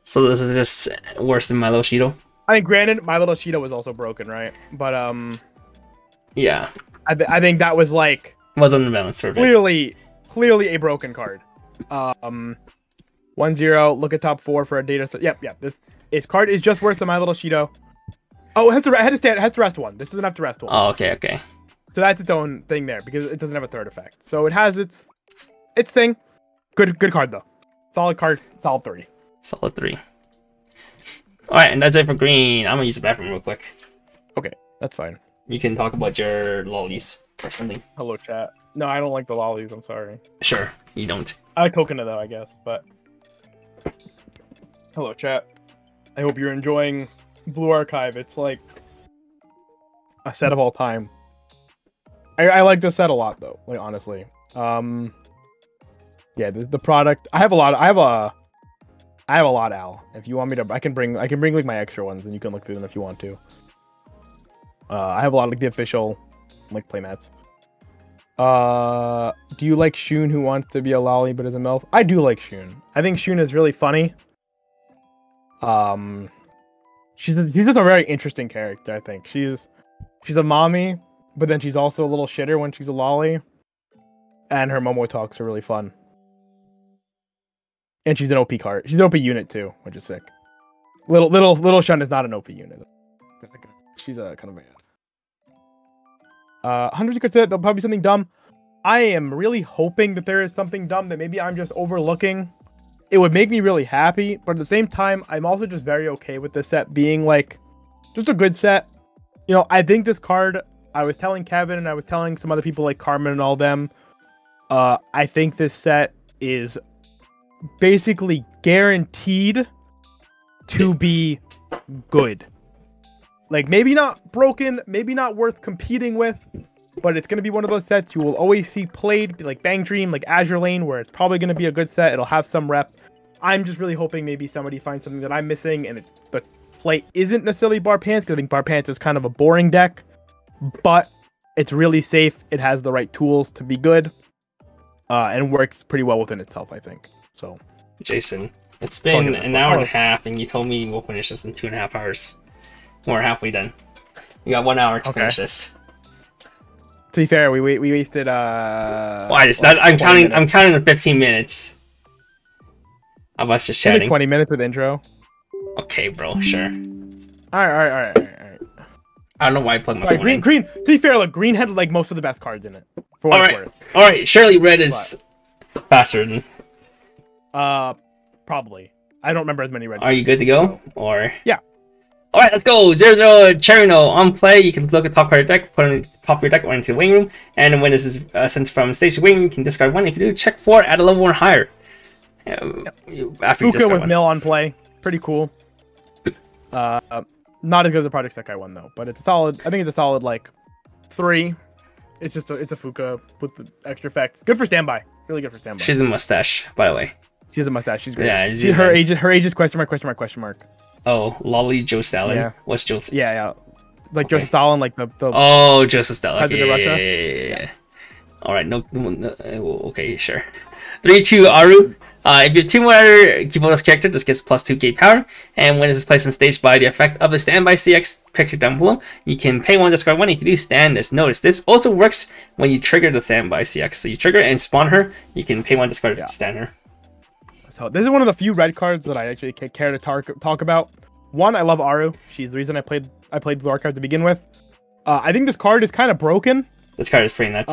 So this is just worse than Milo Shido. I mean, granted, My Little Shido was also broken, right? But yeah, I think that was like was unbalanced. Clearly a broken card. 1-0. Look at top 4 for a data set. Yep. This card is just worse than My Little Shido. Oh, it has to rest 1. This doesn't have to rest 1. Oh, okay. So that's its own thing there because it doesn't have a third effect. So it has its thing. Good card though. Solid card. Solid 3. Solid 3. Alright, and that's it for green. I'm gonna use the bathroom real quick. Okay, that's fine. You can talk about your lollies or something. Hello, chat. No, I don't like the lollies. I'm sorry. Sure, you don't. I like coconut though, I guess. But hello, chat. I hope you're enjoying Blue Archive. It's like a set of all time. I like this set a lot though. Like honestly, yeah, the product. I have a lot, Al. If you want me to, I can bring like my extra ones, and you can look through them if you want to. I have a lot of like the official, like playmats. Do you like Shun, who wants to be a lolly but is a MILF? I do like Shun. I think Shun is really funny. She's just a very interesting character. I think she's a mommy, but then she's also a little shitter when she's a lolly, and her Momo talks are really fun. And she's an OP card. She's an OP unit too, which is sick. Little Shun is not an OP unit. She's kind of bad. 100 could say there'll probably be something dumb. I am really hoping that there is something dumb that maybe I'm just overlooking. It would make me really happy, but at the same time, I'm also just very okay with this set being like just a good set. You know, I think this card, I was telling Kevin and I was telling some other people like Carmen and all them, I think this set is basically guaranteed to be good. Like, maybe not broken, maybe not worth competing with, but it's going to be one of those sets you will always see played, like Bang Dream, like Azure Lane, where it's probably going to be a good set. It'll have some rep. I'm just really hoping maybe somebody finds something that I'm missing, and the play isn't necessarily Bar Pants, because I think Bar Pants is kind of a boring deck, but it's really safe. It has the right tools to be good, and works pretty well within itself, I think. So, Jason, it's been an hour and a half, and you told me we'll finish this in 2.5 hours. We're halfway done. You got 1 hour to finish this. To be fair, we wasted Why? I'm counting the 15 minutes of us just chatting. 20 minutes with intro. Okay, bro. Sure. All right. I don't know why I plugged my phone green. To be fair, look, green had like most of the best cards in it. For what it's worth. All right. Surely red is faster than. Probably. I don't remember as many red. Are you good to go? Or yeah. All right, let's go. 0-0 Cherino on play. You can look at top card of your deck, put it on the top of your deck or into the wing room, and when this is sent from stage to wing, you can discard 1. If you do, check 4 at a level 1 higher. After you discard 1. With Mill on play, pretty cool. Not as good as the Project Sekai one though, but it's a solid. I think it's a solid like 3. It's just it's a Fuka with the extra effects. Good for standby. Really good for standby. She's a mustache, by the way. She has a mustache. She's great. Yeah. See, her age is question mark. Oh, Lolly Joe Stalin. Yeah. What's Joe? Yeah. Like Joseph Stalin, like the. Oh, Joseph Stalin. Okay, yeah. All right. No. Okay, sure. 3/2 Aru. If you have 2 more other Kibota's character, this gets +2 gate power. And when this is placed on stage by the effect of a standby CX picture down below, you can pay 1, discard 1. If you do, stand as notice. This also works when you trigger the standby CX. So you trigger and spawn her. You can pay 1, discard, stand her. So this is one of the few red cards that I actually care to talk about. One, I love Aru. She's the reason I played Blue Archive to begin with. I think this card is kind of broken. This card is pretty nuts.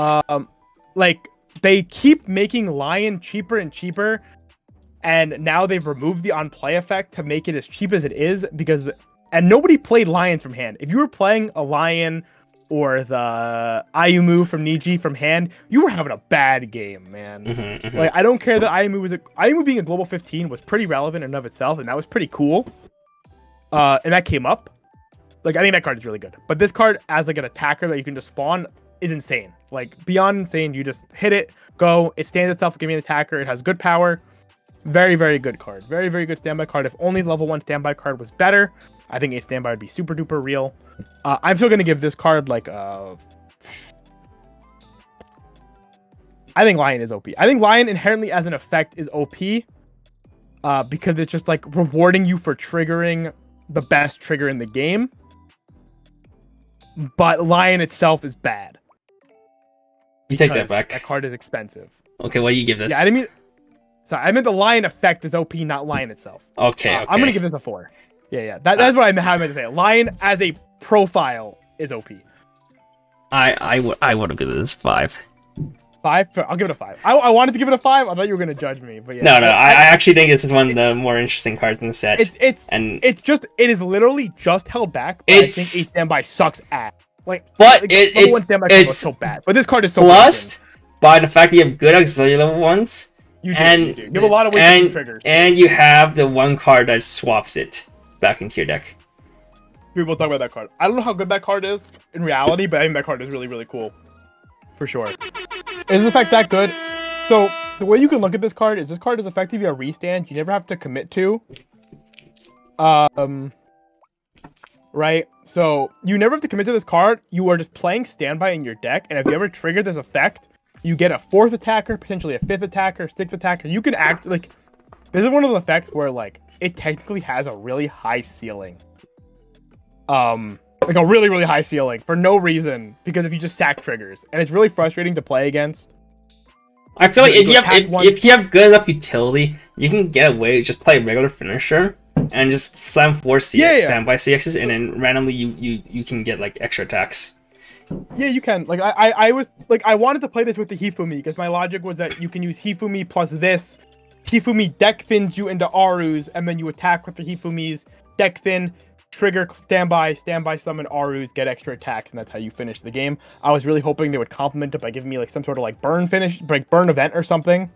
Like they keep making Lion cheaper and cheaper, and now they've removed the on play effect to make it as cheap as it is and nobody played Lions from hand. If you were playing a Lion or the Ayumu from Niji from hand, you were having a bad game, man. Like, I don't care that Ayumu being a global 15 was pretty relevant in and of itself, and that was pretty cool. And that came up. Like, I think that card is really good. But this card, as like an attacker that you can just spawn, is insane. Like, beyond insane. You just hit it, go. It stands itself, give me an attacker. It has good power. Very, very good card. Very, very good standby card. If only the level 1 standby card was better, I think a standby would be super duper real. I'm still going to give this card like I think Lion is OP. I think Lion inherently as an effect is OP because it's just like rewarding you for triggering the best trigger in the game. But Lion itself is bad. You take that back. That card is expensive. Okay, what do you give this? Yeah, I didn't mean... Sorry, I meant the Lion effect is OP, not Lion itself. Okay. I'm going to give this a 4. Yeah. That's what I meant to say. Lion as a profile is OP. I would have given this 5. 5? I'll give it a 5. I wanted to give it a 5. I thought you were going to judge me, but yeah. No. I actually think this is one of the more interesting cards in the set. It is literally just held back, but I think a standby sucks ass. It's so bad. But this card is so plus by the fact that you have good auxiliary level 1s. You have a lot of wasted triggers. And you have the one card that swaps it back into your deck. We'll talk about that card. I don't know how good that card is in reality, but I think that card is really, really cool. For sure. Is the fact that good? So, the way you can look at this card is effectively a restand you never have to commit to. Right? So, you never have to commit to this card. You are just playing standby in your deck, and if you ever trigger this effect, you get a 4th attacker, potentially a 5th attacker, 6th attacker. You can act like... This is one of the effects where, like, it technically has a really high ceiling. Like a really, really high ceiling for no reason, because if you just sack triggers, and it's really frustrating to play against. I feel like if you have good enough utility, you can get away just play a regular finisher and just slam 4 standby CXs, and then randomly you can get like extra attacks. Yeah, you can. Like I was like I wanted to play this with the Hifumi because my logic was that you can use Hifumi plus this. Hifumi deck thins you into Arus, and then you attack with the Hifumi's deck thin, trigger standby summon Arus, get extra attacks, and that's how you finish the game. I was really hoping they would complement it by giving me like some sort of like burn finish, like burn event or something.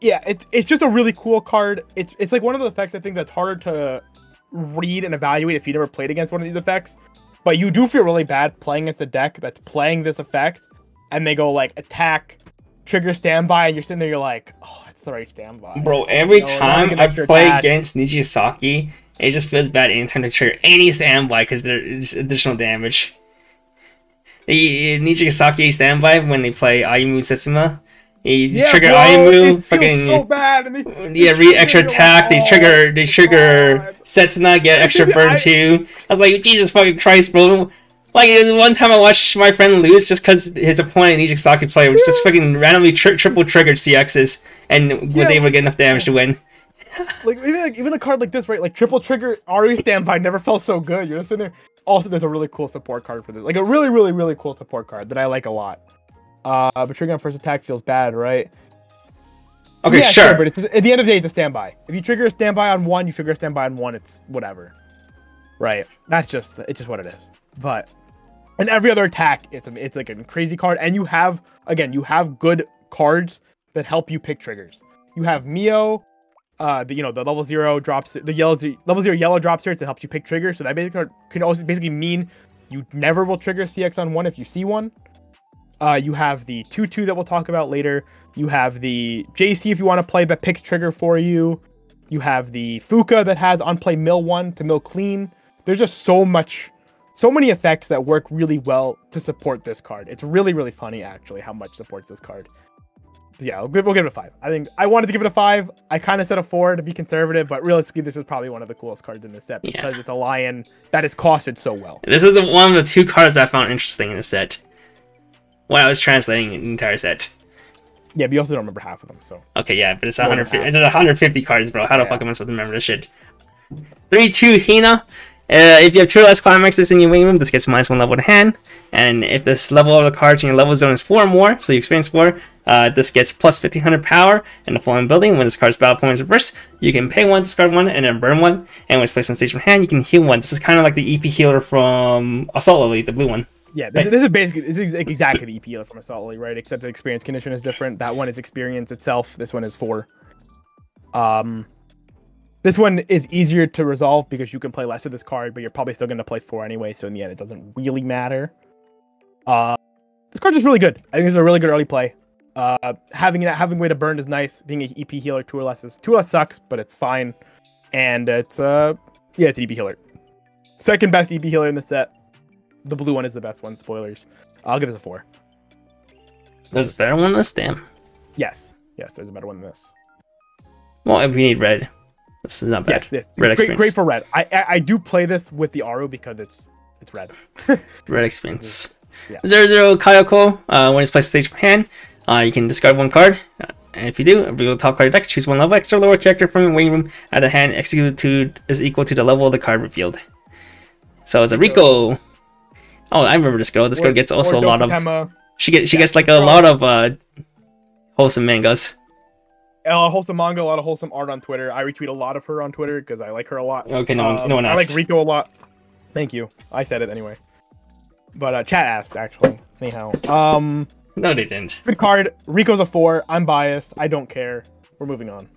Yeah, it's just a really cool card. It's like one of the effects I think that's harder to read and evaluate if you never played against one of these effects, but you do feel really bad playing against a deck that's playing this effect, and they go like attack, trigger, standby, and you're sitting there, you're like, oh, that's the right standby. Bro, every time I play against Nijigasaki, it just feels bad anytime to trigger any standby because there's additional damage. The Nijigasaki standby when they play Ayumu Setsuma. They trigger Ayumu, fucking so bad. And read extra attack. They trigger Setsuna, get extra burn too. I was like, Jesus fucking Christ, bro! Like one time I watched my friend lose just because his opponent Nijigasaki player was just fucking randomly triple triggered CXs and was able to get enough damage to win. Like even a card like this, right? Like triple trigger RE standby never felt so good. You're just sitting there. Also, there's a really cool support card for this. Like a really cool support card that I like a lot. But triggering on first attack feels bad, right? Okay, yeah, sure. But it's, at the end of the day, it's a standby. If you trigger a standby on one, you trigger a standby on one. It's whatever, right? It's just what it is. But in every other attack, it's like a crazy card, and you have good cards that help you pick triggers. You have Mio, the level 0 drops, the level 0 yellow drops here to help you pick triggers. So that basically can also mean you never will trigger CX on one if you see one. You have the 2/2 that we'll talk about later. You have the JC if you want to play that picks trigger for you. You have the Fuka that has on play mill 1 to mill clean. There's just so many effects that work really well to support this card. It's really funny actually how much supports this card. But yeah, we'll give it a 5. I think I wanted to give it a 5. I kind of said a 4 to be conservative, but realistically, this is probably one of the coolest cards in this set because it's a lion that is costed so well. This is one of the 2 cards that I found interesting in the set when I was translating the entire set. Yeah, but you also don't remember half of them, so. Okay, yeah, but it's 150 cards, bro. How the fuck am I supposed to remember this shit? 3/2 Hina. If you have 2 or less climaxes in your wing room, this gets -1 level to hand. And if this level of the cards in your level zone is 4 or more, so you experience 4, this gets plus 1500 power in the following building. When this card's battle point is reversed, you can pay 1, discard 1, and then burn 1. And when it's placed on stage from hand, you can heal 1. This is kind of like the EP healer from Assault Elite, the blue one. Yeah, this is exactly the EP healer from Assault Elite, right? Except the experience condition is different. That one is experience itself. This one is 4. This one is easier to resolve because you can play less of this card, but you're probably still going to play 4 anyway, so in the end, it doesn't really matter. This card's just really good. I think this is a really good early play. Having way to burn is nice. Being an EP healer, 2 or less sucks, but it's fine. And it's an EP healer. Second best EP healer in the set. The blue one is the best one. Spoilers. I'll give this a 4. There's a better one than this? Damn. Yes, there's a better one than this. Well, if we need red. This is not bad. Yes, great for red. I do play this with the Aru because it's red. Red experience. 0/0 Kayoko. When it's placed stage from hand, you can discard 1 card. And if you do, reveal the top card of the deck, choose 1 level extra lower character from your waiting room at the hand. Execute is equal to the level of the card revealed. So it's a Rico. Oh, I remember this girl. This girl gets also a lot of. She gets like a lot of wholesome mangas. A wholesome manga, a lot of wholesome art on Twitter. I retweet a lot of her on Twitter because I like her a lot. Okay, no one asked. I like Rico a lot. Thank you. I said it anyway. But chat asked, actually. Anyhow. No, they didn't. Good card. Rico's a 4. I'm biased. I don't care. We're moving on.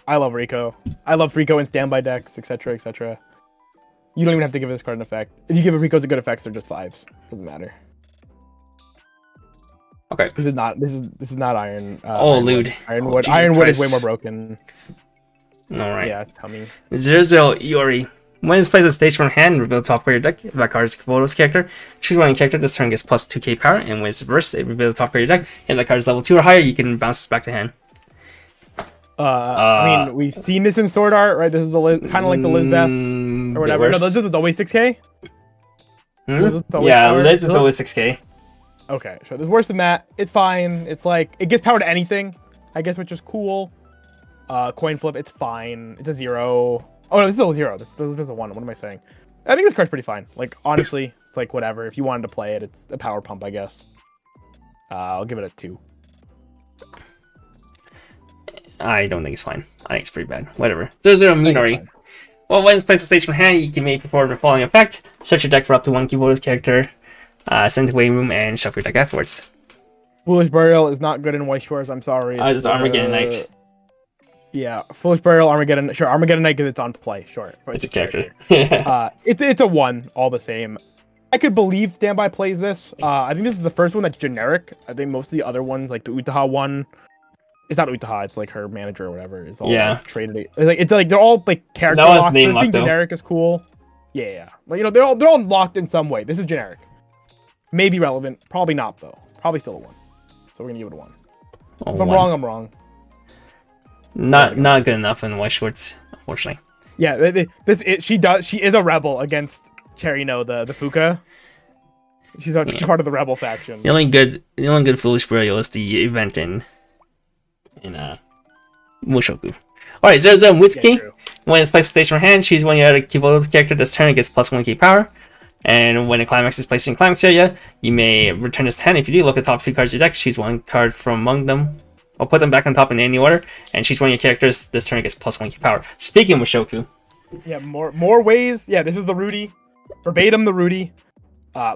I love Rico. I love Rico in standby decks, etc., etc. You don't even have to give this card an effect. If you give Rico's a good effects, they're just 5s. Doesn't matter. Okay. This is not Iron. Lewd. Ironwood. Ironwood is way more broken. All right. Yeah, tell me. 0/0 Iori. When it's placed on stage from hand, reveal the top card of your deck. If that card is Kavoto's character, choose one character. This turn gets plus 2k power, and when it's reversed, it reveal the top card of your deck. If that card is level 2 or higher, you can bounce this back to hand. I mean, we've seen this in Sword Art, right? This is the kind of like the Lizbeth or whatever. No, Lizbeth was always 6k. Yeah, Liz is always 6k. Okay, so there's worse than that. It's fine. It's like it gives power to anything, I guess, which is cool. Coin flip, it's fine. It's a 0. Oh no, this is a 0. This is a 1. What am I saying? I think this card's pretty fine. Like honestly, it's like whatever. If you wanted to play it, it's a power pump, I guess. I'll give it a 2. I don't think it's fine. I think it's pretty bad. Whatever. 0/0 Minori. Well, when it's placed on stage from hand, you can make perform the following effect: search your deck for up to 1 Kavoto's character, send to waiting room, and shuffle your deck afterwards. Foolish Burial is not good in Weiss Schwarz. I'm sorry. It's Armageddon Knight. Yeah, Foolish Burial, Armageddon. Sure, Armageddon Knight because it's on play. Sure, it's a character. It's a 1 all the same. I could believe Standby plays this. I think this is the first one that's generic. I think most of the other ones, like the Utaha one, it's not Utaha. It's like her manager or whatever. Is all like, traded. It's like they're all like character locked. So this being generic is cool. Yeah. Like, you know, they're all locked in some way. This is generic. Maybe relevant. Probably not though. Probably still a 1. So we're gonna give it a 1. If I'm wrong, I'm wrong. Not good enough in Weiss Schwarz, unfortunately. Yeah, she is a rebel against Cherino, the Fuka. She's part of the rebel faction. The only good Foolish Burial is the event in Mushoku. Alright, Zero Zero Mutsuki. When it's placed in station hand, choose one of your Kivo's character this turn, it gets +1 key power. And when a climax is placed in climax area, you may return this to hand. If you do, look at the top 2 cards of your deck, choose one card from among them. I'll put them back on top in any order, and choose one of your characters. This turn it gets +1 key power. Speaking of Mushoku. Yeah, more ways. Yeah, this is the Rudy. Verbatim the Rudy.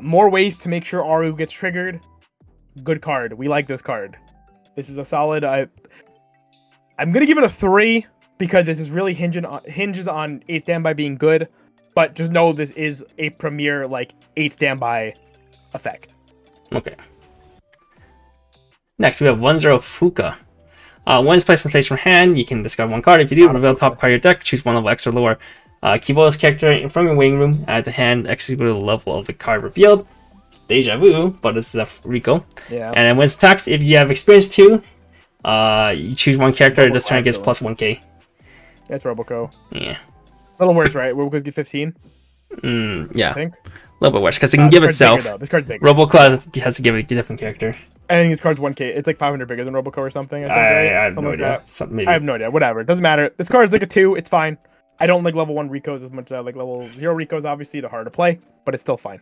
More ways to make sure Aru gets triggered. Good card. We like this card. This is a solid. I'm gonna give it a 3 because this is really hinges on 8 standby being good. But just know this is a premier like 8 standby effect. Okay. Next, we have 1-0 Fuka. When it's placed in station from hand, you can discard 1 card. If you do, reveal top card of your deck, choose 1 level X or lower. Kivo's character from your waiting room, add the hand, execute the level of the card revealed. Deja vu, but this is a Rico. Yeah. And then when it's attacked, if you have experience 2, you choose 1 character, this turn it gets +1k. That's Roboco. Yeah. A little worse, right? Roboco's get 15? Yeah. I think. A little bit worse, because it can give itself. Bigger, this card's big. Roboco has to give it a different character. I think this card's 1k. It's like 500 bigger than Roboco or something. I have no idea. I have no idea. Whatever. It doesn't matter. This card's like a 2. It's fine. I don't like level 1 Ricos as much as I like level 0 Ricos, obviously. They're hard to play, but it's still fine.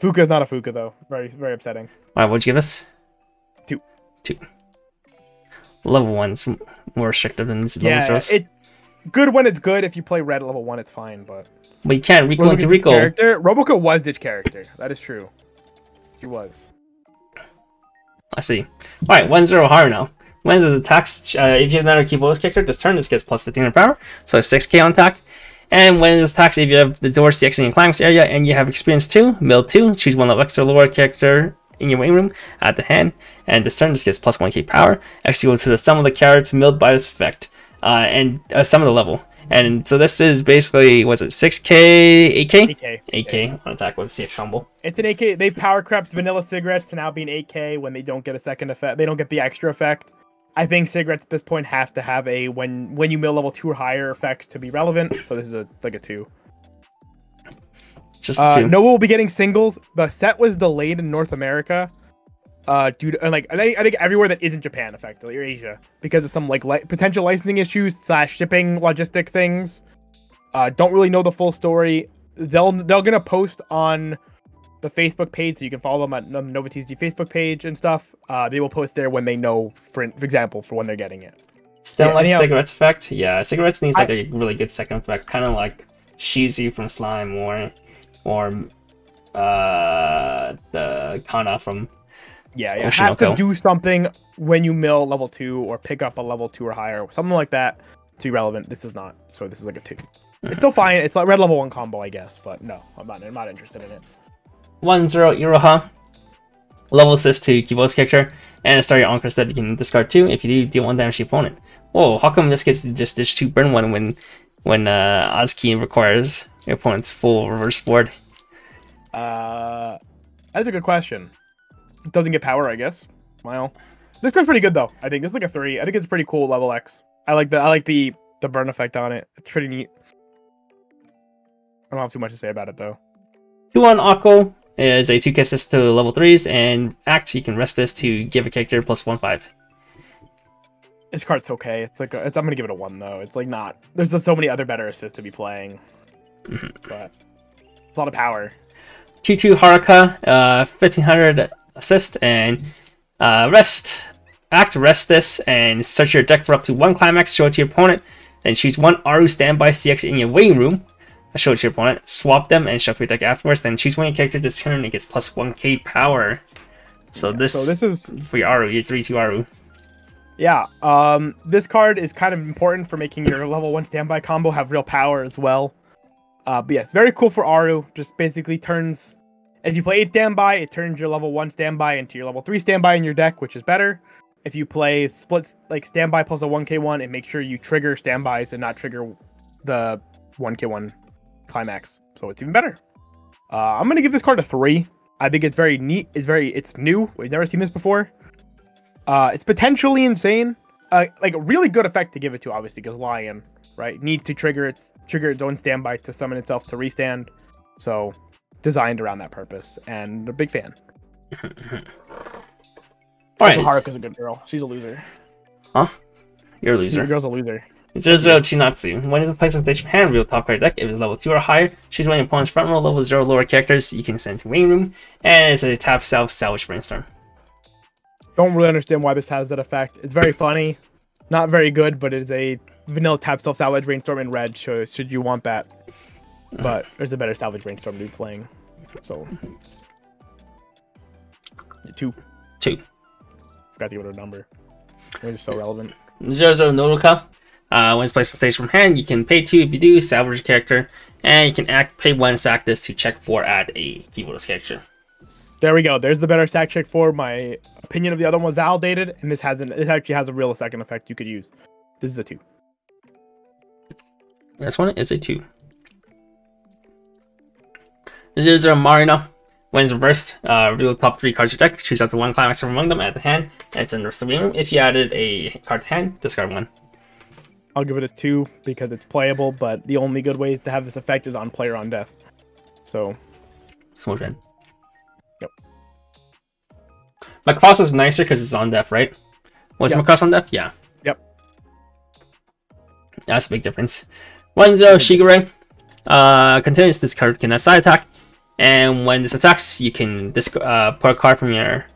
Fuka's not a Fuka, though. Very, very upsetting. Alright, what'd you give us? 2. Level 1's more restrictive than level 0s. Good when it's good. If you play red at level 1, it's fine, but you can't Rico into Rico. Roboco was ditch character. That is true. He was. I see. Alright, 1-0 Haru now. When it attacks, if you have another Kivo's character, this turn, this gets +1500 power, so it's 6k on attack. And when it attacks, if you have the door CX in your climax area and you have experience 2, mill 2, choose 1 level X or lower character in your waiting room, add the hand, and this turn, this gets +1k power. Execute to the sum of the cards milled by this effect, and sum of the level. And so this is basically, was it 6k, 8k? 8k on attack with CX combo. It's an 8k. They power crept vanilla cigarettes to now be an 8k when they don't get a second effect. They don't get the extra effect. I think cigarettes at this point have to have a when you mill level 2 or higher effect to be relevant. So this is like a 2. Just a 2. Noah will be getting singles. The set was delayed in North America. Due to like I think everywhere that isn't Japan, effectively, or Asia, because of some like potential licensing issues / shipping logistic things. Don't really know the full story. They're gonna post on the Facebook page, so you can follow them at Nova TCG Facebook page and stuff. They will post there when they know, for example, for when they're getting it. Still like cigarettes effect? Yeah, cigarettes needs like a really good second effect, kind of like Shizu from Slime or the Kana from. Yeah, it has to do something when you mill level 2 or pick up a level 2 or higher, something like that to be relevant. This is not, so this is like a 2. It's still fine. It's like red level 1 combo, I guess, but no, I'm not interested in it. 1-0 Iroha. Level assist to Kivo's character, and start your on-card step. You can discard 2. If you do, deal 1 damage to your opponent. Whoa, how come this gets just dish 2 burn 1 when Ozki requires your opponent's full reverse board? That's a good question. It doesn't get power, I guess. Well, this card's pretty good though. I think it's like a 3. I think it's pretty cool level X. I like the burn effect on it. It's pretty neat. I don't have too much to say about it though. 2-1 Akko is a 2k assist to level 3s, and act, you can rest this to give a character +1/5. This card's okay. I'm gonna give it a 1 though. It's like not. There's just so many other better assists to be playing. But it's a lot of power. 2-2 Haruka, 1500 assist, and rest this and search your deck for up to 1 climax, show it to your opponent, then choose 1 Aru standby CX in your waiting room, show it to your opponent, swap them, and shuffle your deck afterwards, then choose 1 your character this turn and it gets +1k power. So this is for your Aru, your 3-2 Aru. Yeah, this card is kind of important for making your level 1 standby combo have real power as well. But yes, very cool for Aru. Just basically turns, if you play 8 standby, it turns your level 1 standby into your level 3 standby in your deck, which is better. If you play split like standby plus a 1k1, it makes sure you trigger standbys and not trigger the 1k1 climax. So it's even better. I'm gonna give this card a 3. I think it's very neat. It's new. We've never seen this before. It's potentially insane. Like a really good effect to give it to, obviously, because Lion, right, needs to trigger its own standby to summon itself to restand. So designed around that purpose, and a big fan. Also, Haruka's a good girl. She's a loser. Huh? You're a loser. Your girl's a loser. It's 0-0 Chinatsu. When it's placed on stage from hand, reveal top card deck. If it's level 2 or higher, choose one of your opponent's front row level 0 lower characters. You can send to waiting room, and it's a tap salvage brainstorm. Don't really understand why this has that effect. It's very funny, not very good, but it's a vanilla tap salvage brainstorm in red. So should you want that, but there's a better salvage brainstorm to be playing. So 2. Forgot to give it a number. It was so relevant. 0-0 Nodoka. When it's placed on stage from hand, you can pay 2 if you do, salvage a character, and you can pay 1, sack this to check 4, add a keyboardless character. There we go. There's the better sack check 4. My opinion of the other one was validated, and this actually has a real second effect you could use. This is a 2. This one is a 2. 0-0 Marina. When it's reversed, reveal top 3 cards of your deck. Choose out the 1 climax from among them at the hand, and it's in the rest of the room. If you added a card to hand, discard 1. I'll give it a 2 because it's playable, but the only good ways to have this effect is on player on death. So, small trend. Yep. Macross is nicer because it's on death, right? Was Macross on death? Yeah. Yep. That's a big difference. 1-0 Shigure. Continues this card can side attack. And when this attacks, you can put a card from your...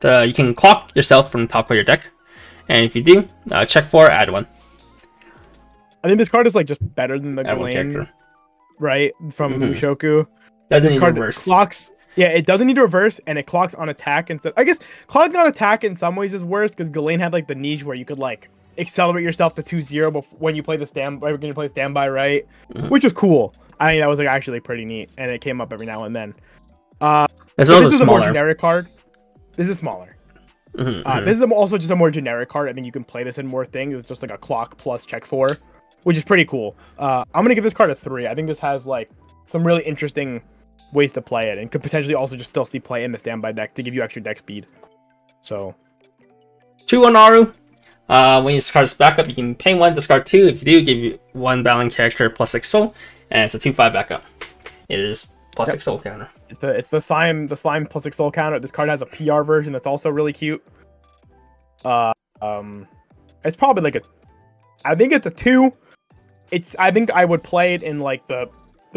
you can clock yourself from the top of your deck. And if you do, check 4, add 1. I think this card is like just better than the Galen, right? From Mushoku. Doesn't this card reverse. Clocks. Yeah, it doesn't need to reverse, and it clocks on attack instead. I guess clocking on attack in some ways is worse because Galen had like the niche where you could like accelerate yourself to 2-0 when you play the standby, right? Which was cool. I think that was like actually pretty neat, and it came up every now and then. This is a more generic card. This is smaller. This is also just a more generic card. I think you can play this in more things. It's just like a clock plus check 4, which is pretty cool. I'm gonna give this card a 3. I think this has like some really interesting ways to play it, and could potentially also just still see play in the standby deck to give you extra deck speed. So 2 on Aru. When you discard this backup, you can pay 1, discard 2. If you do, give you 1 battling character plus 6 soul, and it's a 2/5 backup. It is plus 6 soul counter. It's the slime plus 6 soul counter. This card has a PR version that's also really cute. It's probably like I think it's a 2. I think I would play it in like the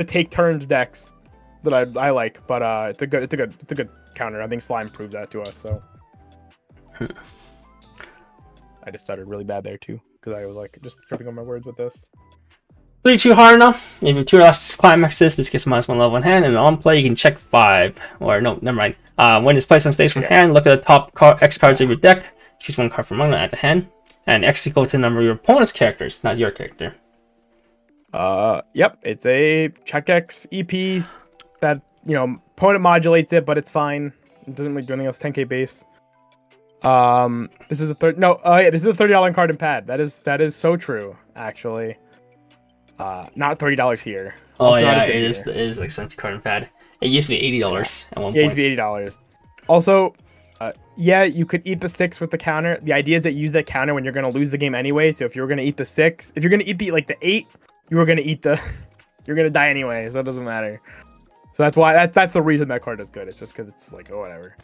take turns decks that I like, but it's a good counter. I think slime proves that to us. So I just started really bad there too because I was like just tripping on my words with this. 3-2 Haruna. If you have 2 last climaxes, this gets -1 level in hand, and on play you can check 5. Or no, never mind. When it's placed on stage from hand, look at the top X cards of your deck. Choose 1 card from among them at the hand, and X equal to the number of your opponent's characters, not your character. Yep, it's a check X EP that opponent modulates it, but it's fine. It doesn't really do anything else. 10k base. This is a this is a $30 card and pad. That is so true, actually. Not $30 here. Oh also yeah, it is like $70 card and pad. It used to be $80 at one point. Yeah, it used to be $80. Also, yeah, you could eat the 6 with the counter. The idea is that you use that counter when you're gonna lose the game anyway. So if you were gonna eat the 6, if you're gonna eat the 8, you were gonna eat the, you're gonna die anyway. So it doesn't matter. So that's why that's the reason that card is good. It's just because it's like whatever,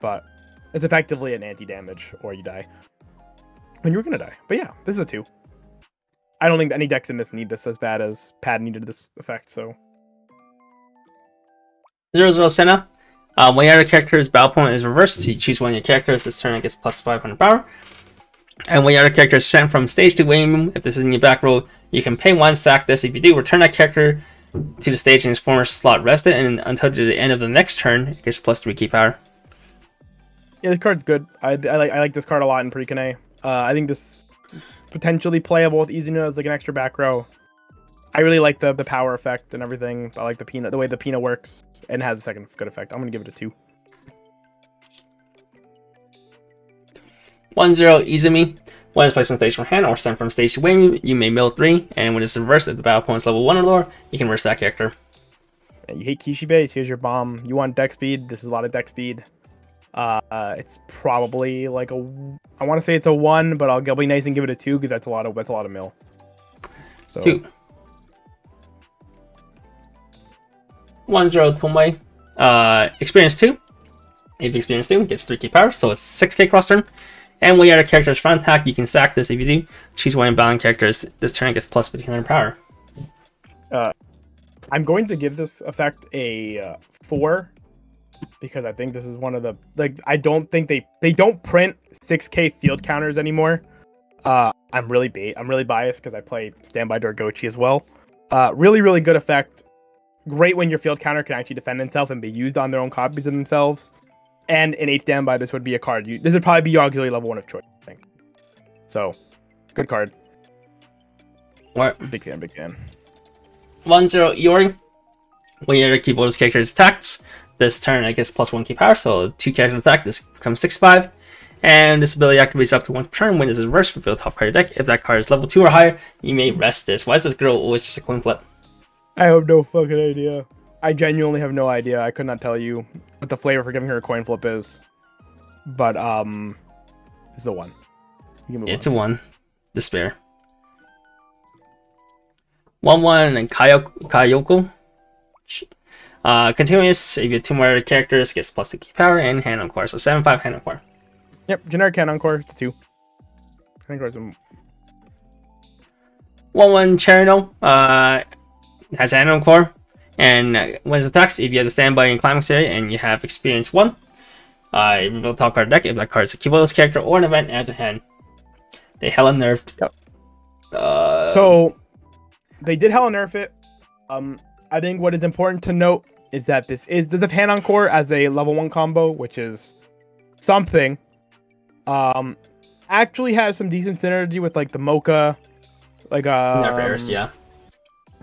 but it's effectively an anti-damage or you die when you're gonna die. But yeah, this is a 2. I don't think any decks in this need this as bad as Pad needed this effect, so. 0-0 Senna. When your character's battle point is reversed, you choose 1 of your characters. This turn it gets plus 500 power. And when your character is sent from stage to waiting room, if this is in your back row, you can pay 1, sack this. If you do, return that character to the stage in its former slot rested, and until the end of the next turn, it gets plus 3 key power. Yeah, this card's good. I like this card a lot in Pre-Kane. I think this is potentially playable with Izuna as like an extra back row. I really like the power effect and everything. I like the way the Pina works, and has a second good effect. I'm gonna give it a 2. 1-0 Izumi. When it's placed on stage from hand or sent from stage to wing, you may mill 3, and when it's reversed at the battle opponent's level 1 or lower, you can reverse that character. And you hate Kishi base, here's your bomb. You want deck speed, this is a lot of deck speed. It's probably like I want to say it's a 1, but I'll be nice and give it a 2 because that's a lot of mill. So 2. 1-0 Tomoe. Experience 2. If experience 2, it gets 3k power, so it's 6k cross turn. And when you add a character's front attack, you can sack this. If you do, choose one inbound characters. This turn gets plus 1500 power. I'm going to give this effect a 4 because I think this is one of the I don't think they don't print 6k field counters anymore. I'm really biased because I play Standby Dorgochi as well. Really good effect. Great when your field counter can actually defend itself and be used on their own copies of themselves. And in 8 standby, this would be a card. This would probably be your auxiliary level 1 of choice, I think. So, good card. What? Big fan. 1-0 Iori. When your keyboard's character is attacked, this turn it gets plus 1k power, so 2 character attack, this becomes 6-5. And this ability activates up to 1 turn when this is reversed from the top card of your deck. If that card is level 2 or higher, you may rest this. Why is this girl always just a coin flip? I have no fucking idea. I genuinely have no idea. I could not tell you what the flavor for giving her a coin flip is. But, it's a 1. It's a 1. Despair. 1-1 and Kayoko. Continuous, if you have 2 more characters, gets plus 2k power and hand on core. So 7-5 hand on core. Yep, generic hand on core. It's 2. Hand on core is 1-1 Cherno. Has hand on core. And when it attacks, if you have the standby in climax area and you have experience 1, reveal top card deck. If that card is a keyboardless character or an event, add to hand. They hella nerfed. Yep. So they did hella nerf it. I think what is important to note is that this have hand on core as a level 1 combo, which is something. Actually has some decent synergy with like the Mocha, like nerf Eris, yeah.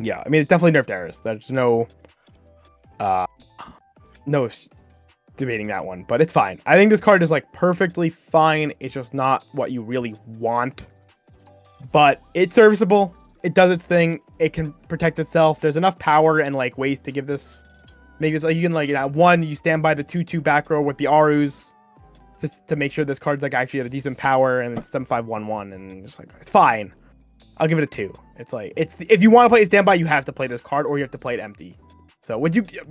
Yeah, I mean, it's definitely nerfed Eris. There's no debating that one, but it's fine. I think this card is like perfectly fine. It's just not what you really want, but it's serviceable. It does its thing. It can protect itself. There's enough power and like ways to make this like you can like one, you stand by the 2/2 back row with the Arus just to make sure this card's like actually at a decent power, and it's 7/5/1/1, and just like it's fine. I'll give it a 2. It's like if you want to play a standby, you have to play this card, or you have to play it empty. So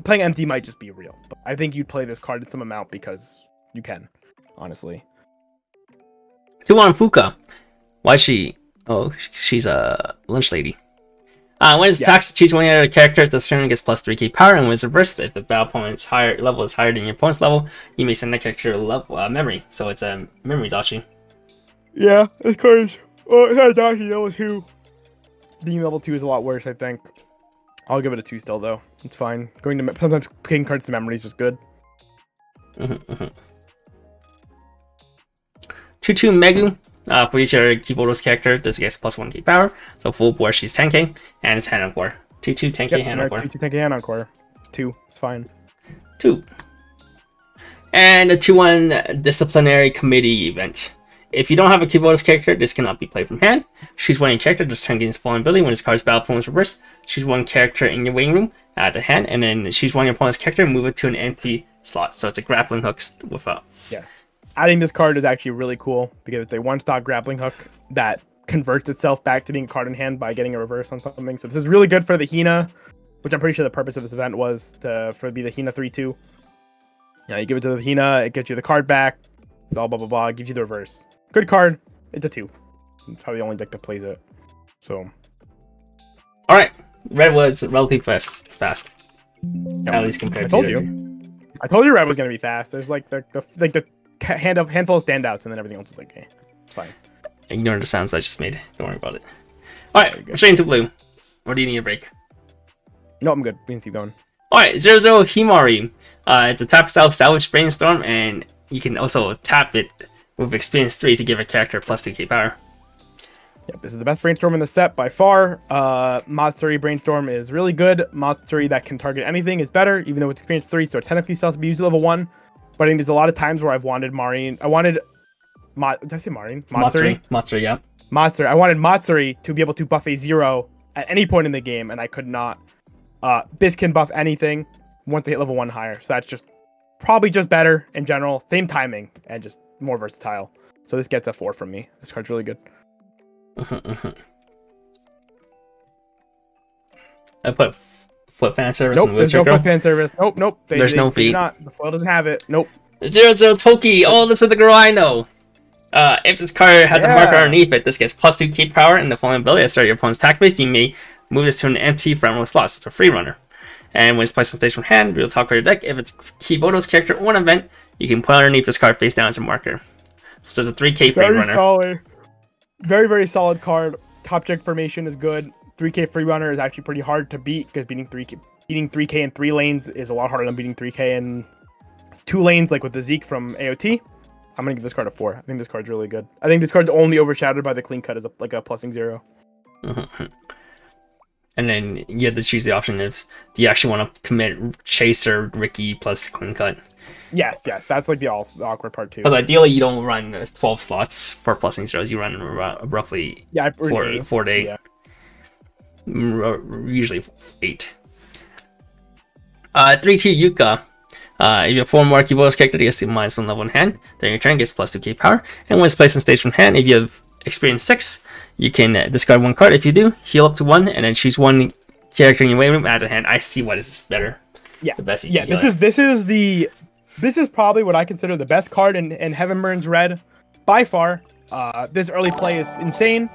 playing empty might just be real, but I think you'd play this card in some amount because you can, honestly. 2-1 Fuka. Why is she? Oh, she's a lunch lady. When it's attacks, choose one of the characters. This turn gets plus 3k power, and when it's reversed, if the battle opponent's level is higher than your opponent's level, you may send that character level memory. So it's a memory dachi. Yeah, this card is. Well, it's not dachi level 2. Being level 2 is a lot worse, I think. I'll give it a 2 still, though. It's fine. Sometimes picking cards to memory is just good. 2-2 Megu. For each other keyboardless character, this gets plus 1k power. So full board, she's 10k, and it's hand on core. 2-2 10k hand on core. 2-2 10k hand on core. It's 2. It's fine. 2. And a 2-1 disciplinary committee event. If you don't have a keyboardless character, this cannot be played from hand. Choose one character, this turn gains vulnerability. When this card's battle opponent's reversed, choose one character in your waiting room, add to hand, and then choose one of your opponent's character and move it to an empty slot. So it's a grappling hook with a... Yeah. Adding this card is actually really cool because it's a one-stock grappling hook that converts itself back to being a card in hand by getting a reverse on something. So this is really good for the Hina, which I'm pretty sure the purpose of this event was to be the Hina 3/2. Yeah, you give it to the Hina, it gets you the card back. It's all blah blah blah. It gives you the reverse. Good card. It's a 2. It's probably the only deck that plays it. So, all right, Red was relatively fast. Yep. At least compared to. I told you Red was gonna be fast. There's like the handful of standouts, and then everything else is like, okay, it's fine. Ignore the sounds I just made. Don't worry about it. All right, we're straight into blue. Or do you need a break? No, I'm good. We can keep going. All right, 0-0 Himari. It's a tap self salvage brainstorm, and you can also tap it with experience 3 to give a character plus 2k power. Yep, this is the best Brainstorm in the set by far. Matsuri Brainstorm is really good. Matsuri that can target anything is better, even though it's experience 3, so it technically still has to be used at level 1. But I think there's a lot of times where I've wanted Marine. Did I say Marine? Matsuri? Matsuri, yeah. Matsuri. I wanted Matsuri to be able to buff a 0 at any point in the game, and I could not. Bis can buff anything once they hit level 1 higher, so that's just probably just better in general. Same timing, and just more versatile. So this gets a 4 from me. This card's really good. I put foot fan service. Nope, there's no foot fan service. Nope. There's no feet. The foil doesn't have it. Nope. 0-0 Toki. Oh, this is the girl I know. If this card has a marker underneath it, this gets plus 2 keep power, and the following ability: at the start of your opponent's attack phase, you may move this to an empty front row slot. So it's a free runner. And when it's placed on stage from hand, reveal top card of your deck. If it's Kiboto's character or an event, you can put underneath this card face down as a marker. So it's a 3k free runner. Solid. Very, very solid card. Top deck formation is good. 3k free runner is actually pretty hard to beat, because beating 3k in 3 lanes is a lot harder than beating 3k in 2 lanes, like with the Zeke from AOT. I'm going to give this card a 4. I think this card's really good. I think this card's only overshadowed by the clean cut as like a +0. And then you have to choose the option if do you actually want to commit Chase or Ricky plus clean cut. Yes. That's like the awkward part too. Because ideally you don't run 12 slots for +0s. You run roughly 4 to 8. Yeah. Usually 8. 3-2 Yuka. If you have 4 more Kiboto's character, it gets -1 level in hand. During your turn, it gets plus 2k power. And when it's placed on stage from hand, if you have experience 6, you can discard 1 card. If you do, heal up to 1, and then choose 1 character in your waiting room, add to hand. I see what is better. Yeah, the best. Yeah, this is probably what I consider the best card in Heaven Burns Red by far. This early play is insane.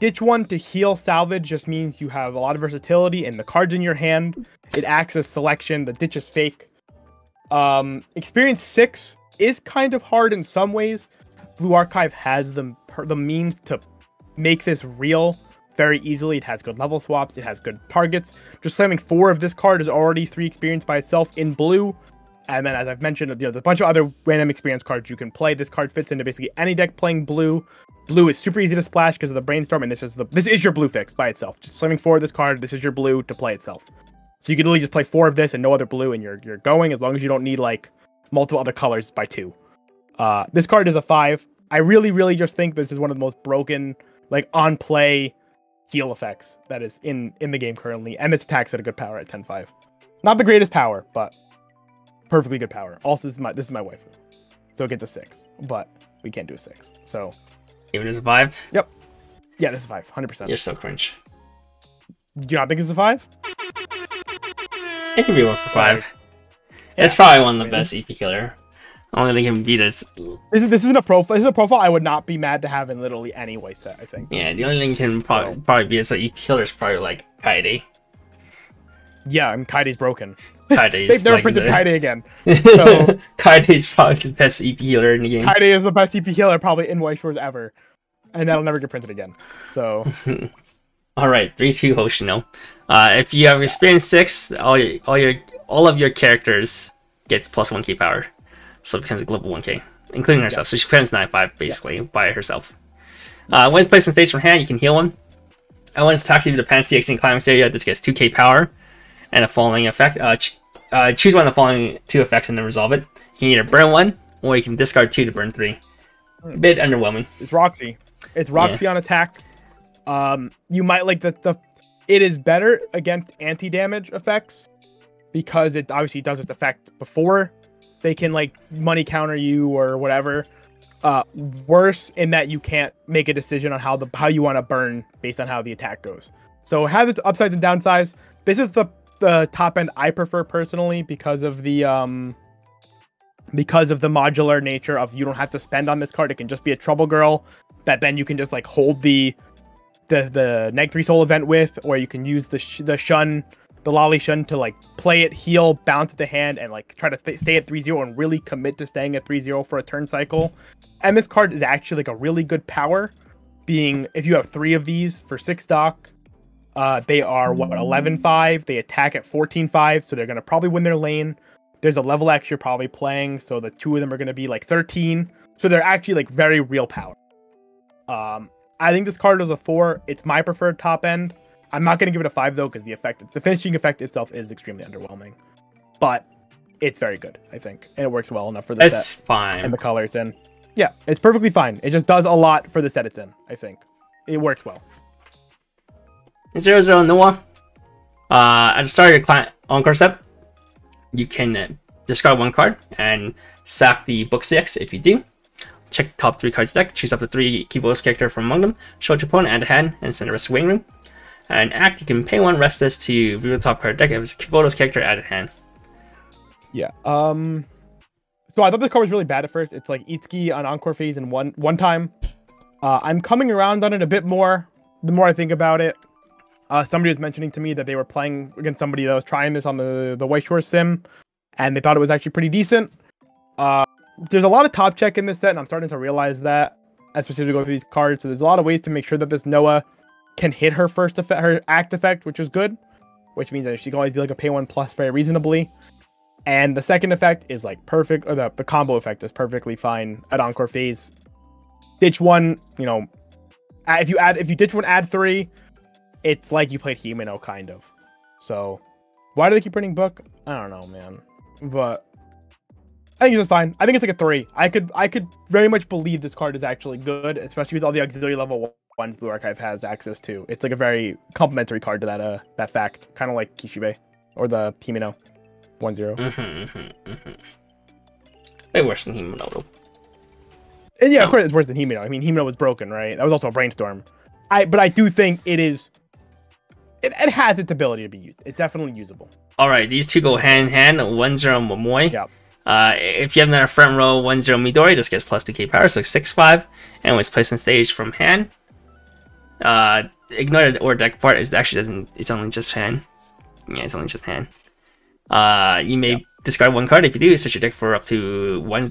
Ditch 1 to heal salvage just means you have a lot of versatility, and the cards in your hand, it acts as selection. The ditch is fake. Experience 6 is kind of hard in some ways. Blue Archive has the means to make this real very easily. It has good level swaps. It has good targets. Just slamming 4 of this card is already 3 experience by itself in blue. And then, as I've mentioned, there's a bunch of other random experience cards you can play. This card fits into basically any deck playing blue. Blue is super easy to splash because of the Brainstorm, and this is your blue fix by itself. Just slamming 4 of this card, this is your blue to play itself. So you can literally just play 4 of this and no other blue, and you're going, as long as you don't need like multiple other colors by 2. This card is a 5. I really just think this is one of the most broken, like, on play heal effects that is in the game currently, and its attacks at a good power at 10-5. Not the greatest power, but perfectly good power. Also, this is my wife, so it gets a 6, but we can't do a 6. So even as a 5. Yep. Yeah, this is 5, 100%. You're so cringe. Do you not think it's a 5? It can be 1 for 5. Yeah. It's probably one of the best EP killer. I don't think it can beat this. This isn't a profile. This is a profile I would not be mad to have in literally any way set, I think. Yeah, the only thing can probably be as an EP killer is probably like Kaede. Yeah, and Kaide's broken. They've never printed Kaede again. So Kaide's probably the best EP healer in the game. Kaede is the best EP healer probably in Weiss Schwarz ever. And that'll never get printed again. So Alright, 3-2 Hoshino. If you have experience 6, all of your characters gets plus 1k power. So it becomes a global 1k, including herself. So she becomes 9-5 basically by herself. When it's placed on stage from hand, you can heal 1. And when it's attacks you to the Panty X in Climax area, this gets 2k power and a following effect. Choose one of the following 2 effects and then resolve it. You can either burn 1, or you can discard 2 to burn 3. A bit underwhelming. It's Roxy. It's Roxy on attack. You might like it is better against anti-damage effects because it obviously does its effect before they can like money counter you or whatever. Worse in that you can't make a decision on how you want to burn based on how the attack goes. So it has its upsides and downsides. This is the top end I prefer personally because of the modular nature of you don't have to spend on this card. It can just be a Trouble Girl that then you can just like hold the neg 3 soul event with, or you can use the shun, the Lolly Shun to like play it, heal, bounce it to hand, and like try to stay at 3-0 and really commit to staying at 3-0 for a turn cycle. And this card is actually like a really good power, being if you have 3 of these for 6 stock, they are 11-5. They attack at 14-5, so they're gonna probably win their lane. There's a level X you're probably playing, so the two of them are going to be like 13. So they're actually like very real power. I think this card is a 4. It's my preferred top end. I'm not going to give it a 5 though, because the finishing effect itself is extremely underwhelming. But it's very good, I think, and it works well enough for the set. It's fine. And the color it's in. Yeah, it's perfectly fine. It just does a lot for the set it's in, I think. It works well. 0-0 Noah. At the start of your client Encore step, you can discard 1 card and sack the book CX. If you do, check the top 3 cards of the deck, choose up to 3 key voice character from among them, show it to your opponent, add a hand, and send the rest to waiting room. And act, you can pay 1, rest this to view the top card of the deck. If it's a key voice character, add a hand. Yeah. So I thought the card was really bad at first. It's like Itsuki on Encore phase in one time. I'm coming around on it a bit more the more I think about it. Somebody was mentioning to me that they were playing against somebody that was trying this on the Weiss Schwarz sim, and they thought it was actually pretty decent. There's a lot of top check in this set, and I'm starting to realize that, especially to go through these cards. So there's a lot of ways to make sure that this Noah can hit her first effect, her act effect, which is good, which means that she can always be like a pay 1 plus very reasonably. And the second effect is like perfect, or the combo effect is perfectly fine at Encore phase. Ditch 1, you know, if you ditch 1, add 3. It's like you played Himeno, kind of. So, why do they keep printing book? I don't know, man. But I think it's just fine. I think it's like a 3. I could very much believe this card is actually good, especially with all the auxiliary level 1s Blue Archive has access to. It's like a very complementary card to that fact, kind of like Kishibe or the Himeno 1-0. Way worse than Himeno, though. And yeah, of course it's worse than Himeno. I mean, Himeno was broken, right? That was also a brainstorm. But I do think it is. It has its ability to be used. It's definitely usable. All right, these two go hand in hand. 1-0 Momoi. Yep. If you have another front row 1-0 Midori, this gets plus 2k power, so 6-5, and when it's placed on stage from hand, ignore the or deck part. It actually doesn't. It's only just hand. Yeah, it's only just hand. You may discard 1 card. If you do, search your deck for up to one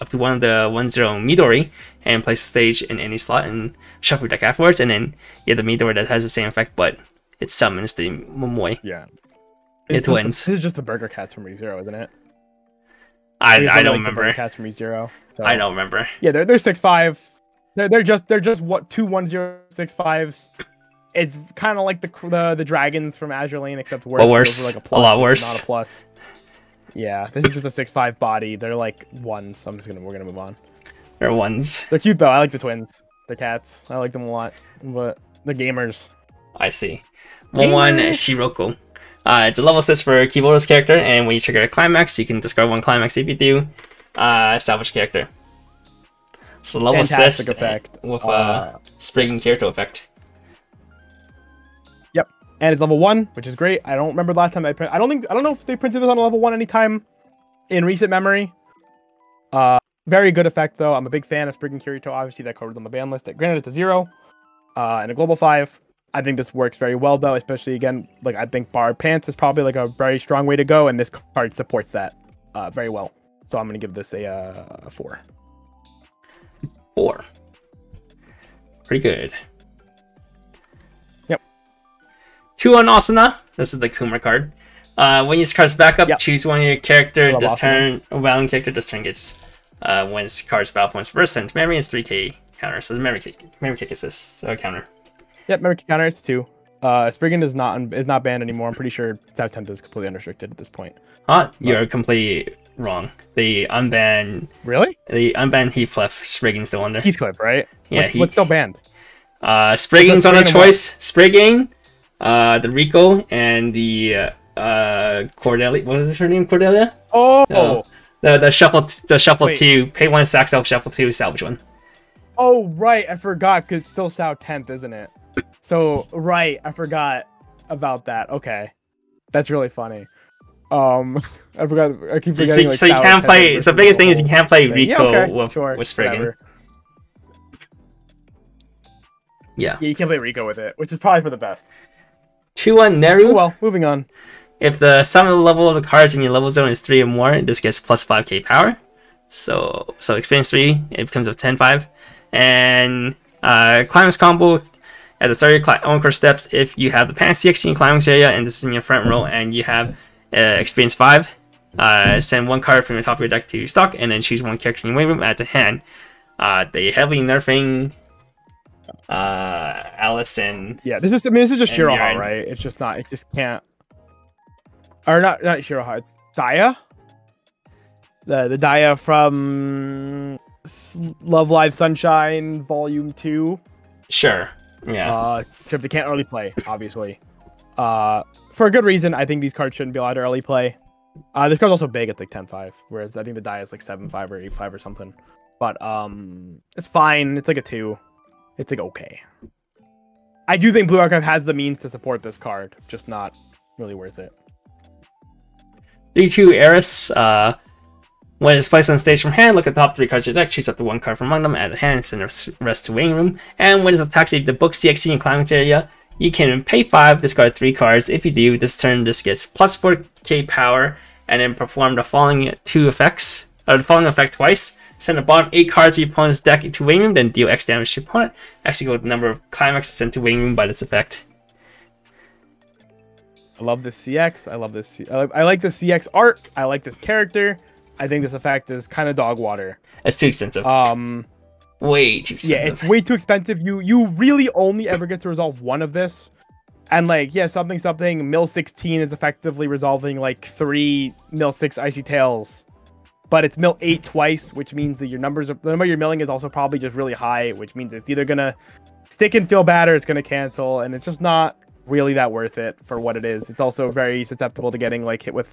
of the 1-0 Midori and place the stage in any slot and shuffle your deck afterwards. And then you have the Midori that has the same effect, but it summons the Momoi. Yeah. It wins. This is just the Burger Cats from ReZero, isn't it? I don't remember. Burger Cats from ReZero. So. I don't remember. Yeah, they're 6-5. They're just what 2 1-0 6-5s. It's kind of like the dragons from Azure Lane, except worse. Well, worse. Like a plus, a lot worse. Not a plus. Yeah, this is just a 6-5 body. They're like 1s. So we're gonna move on. They're 1s. They're cute though. I like the twins. The cats. I like them a lot. But the gamers. I see. 1-1 Shiroko. It's a level 6 for Kibota's character, and when you trigger a climax, you can discard 1 climax. If you do, salvage character. So level 6 effect with Sprigging character effect. Yep, and it's level 1, which is great. I don't remember the last time I don't know if they printed this on a level 1 anytime in recent memory. Very good effect though. I'm a big fan of Sprigging Kirito. Obviously, that card was on the ban list. Granted, it's a 0 and a global 5. I think this works very well though, especially again, like I think Barred Pants is probably like a very strong way to go, and this card supports that very well. So I'm gonna give this a 4. 4. Pretty good. Yep. 2 on Asuna. This is the Kuma card. When you use cards back up, choose one of your character. This turn, a Wailing character. This turn gets when its cards battle points first, send memory is 3k counter. So the memory kick is this counter. Yep, memory kick counter. It's 2. Spriggan is not banned anymore. I'm pretty sure South 10th is completely unrestricted at this point. You're completely wrong. They unbanned. Really? They unbanned Heathcliff. Spriggan's still under. Heathcliff, right? Yeah. What's still banned? Spriggan's on a choice. Spriggan, the Rico, and the Cordelia. What is her name? Cordelia. Oh. The shuffle. The shuffle 2. Pay 1 sack self. Shuffle 2. Salvage 1. Oh right, I forgot because it's still South 10th, isn't it? So right, I forgot about that. Okay, that's really funny. I forgot. I keep forgetting. So you can't play. So the biggest thing is you can't play Rico with Spriggan. Yeah, you can't play Rico with it, which is probably for the best. 2-1 Neru. Oh, well, moving on. If the sum of the level of the cards in your level zone is 3 or more, this gets plus 5k power. So experience 3, it becomes a 10-5. And climax combo at the start of your Encore steps, if you have the Pan CX in your climax area and this is in your front row and you have experience 5, Send one card from the top of your deck to stock, and then choose one character in your wing room, add to hand. They heavily nerfing Alice and this is just Shiroha, right? It's just not. It just can't. Or not Shiroha. It's Daya. The Daya from Love Live Sunshine Volume 2. Sure. Yeah. Except they can't early play, obviously. For a good reason. I think these cards shouldn't be allowed to early play. This card's also big. It's like 10-5, whereas I think the Daya is like 7-5 or 8-5 or something. But it's fine. It's like a 2. It's like okay. I do think Blue Archive has the means to support this card, just not really worth it. 3/2 Eris. When it's placed on stage from hand, look at the top 3 cards of your deck, choose up to 1 card from among them, add the hand, send the rest to waiting room. And when it attacks the book's TXT in climax area, you can pay 5, discard 3 cards. If you do, this turn this gets plus 4k power, and then perform the following 2 effects, or the following effect twice. Send the bottom 8 cards of your opponent's deck into waiting room, then deal X damage to your opponent. Execute the number of climaxes sent to waiting room by this effect. I love this CX. I love this. I like the CX art. I like this character. I think this effect is kind of dog water. It's too expensive. Way too expensive. Yeah, it's way too expensive. You really only ever get to resolve 1 of this. And like, yeah, something mill 16 is effectively resolving like 3 mill 6 Icy Tails. But it's mill 8 twice, which means that the number you're milling is also probably just really high, which means it's either gonna stick and feel bad or it's gonna cancel, and it's just not really that worth it for what it is. It's also very susceptible to getting like hit with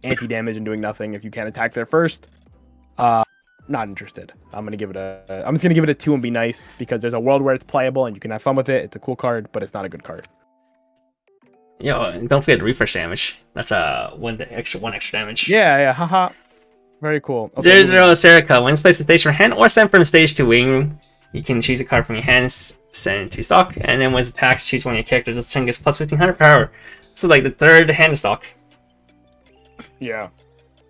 anti-damage and doing nothing if you can't attack there first. Not interested. I'm just gonna give it a 2 and be nice, because there's a world where it's playable and you can have fun with it. It's a cool card, but it's not a good card. Yo, and don't forget the refresh damage. That's one extra damage. Yeah, haha. Very cool. Okay, 0/0 Serica. When it's placed on stage from hand or sent from stage to waiting room, you can choose a card from your hand, send it to stock, and then when it attacks, choose one of your characters. This turn gets plus 1500 power. This is like the 3rd hand stock. Yeah.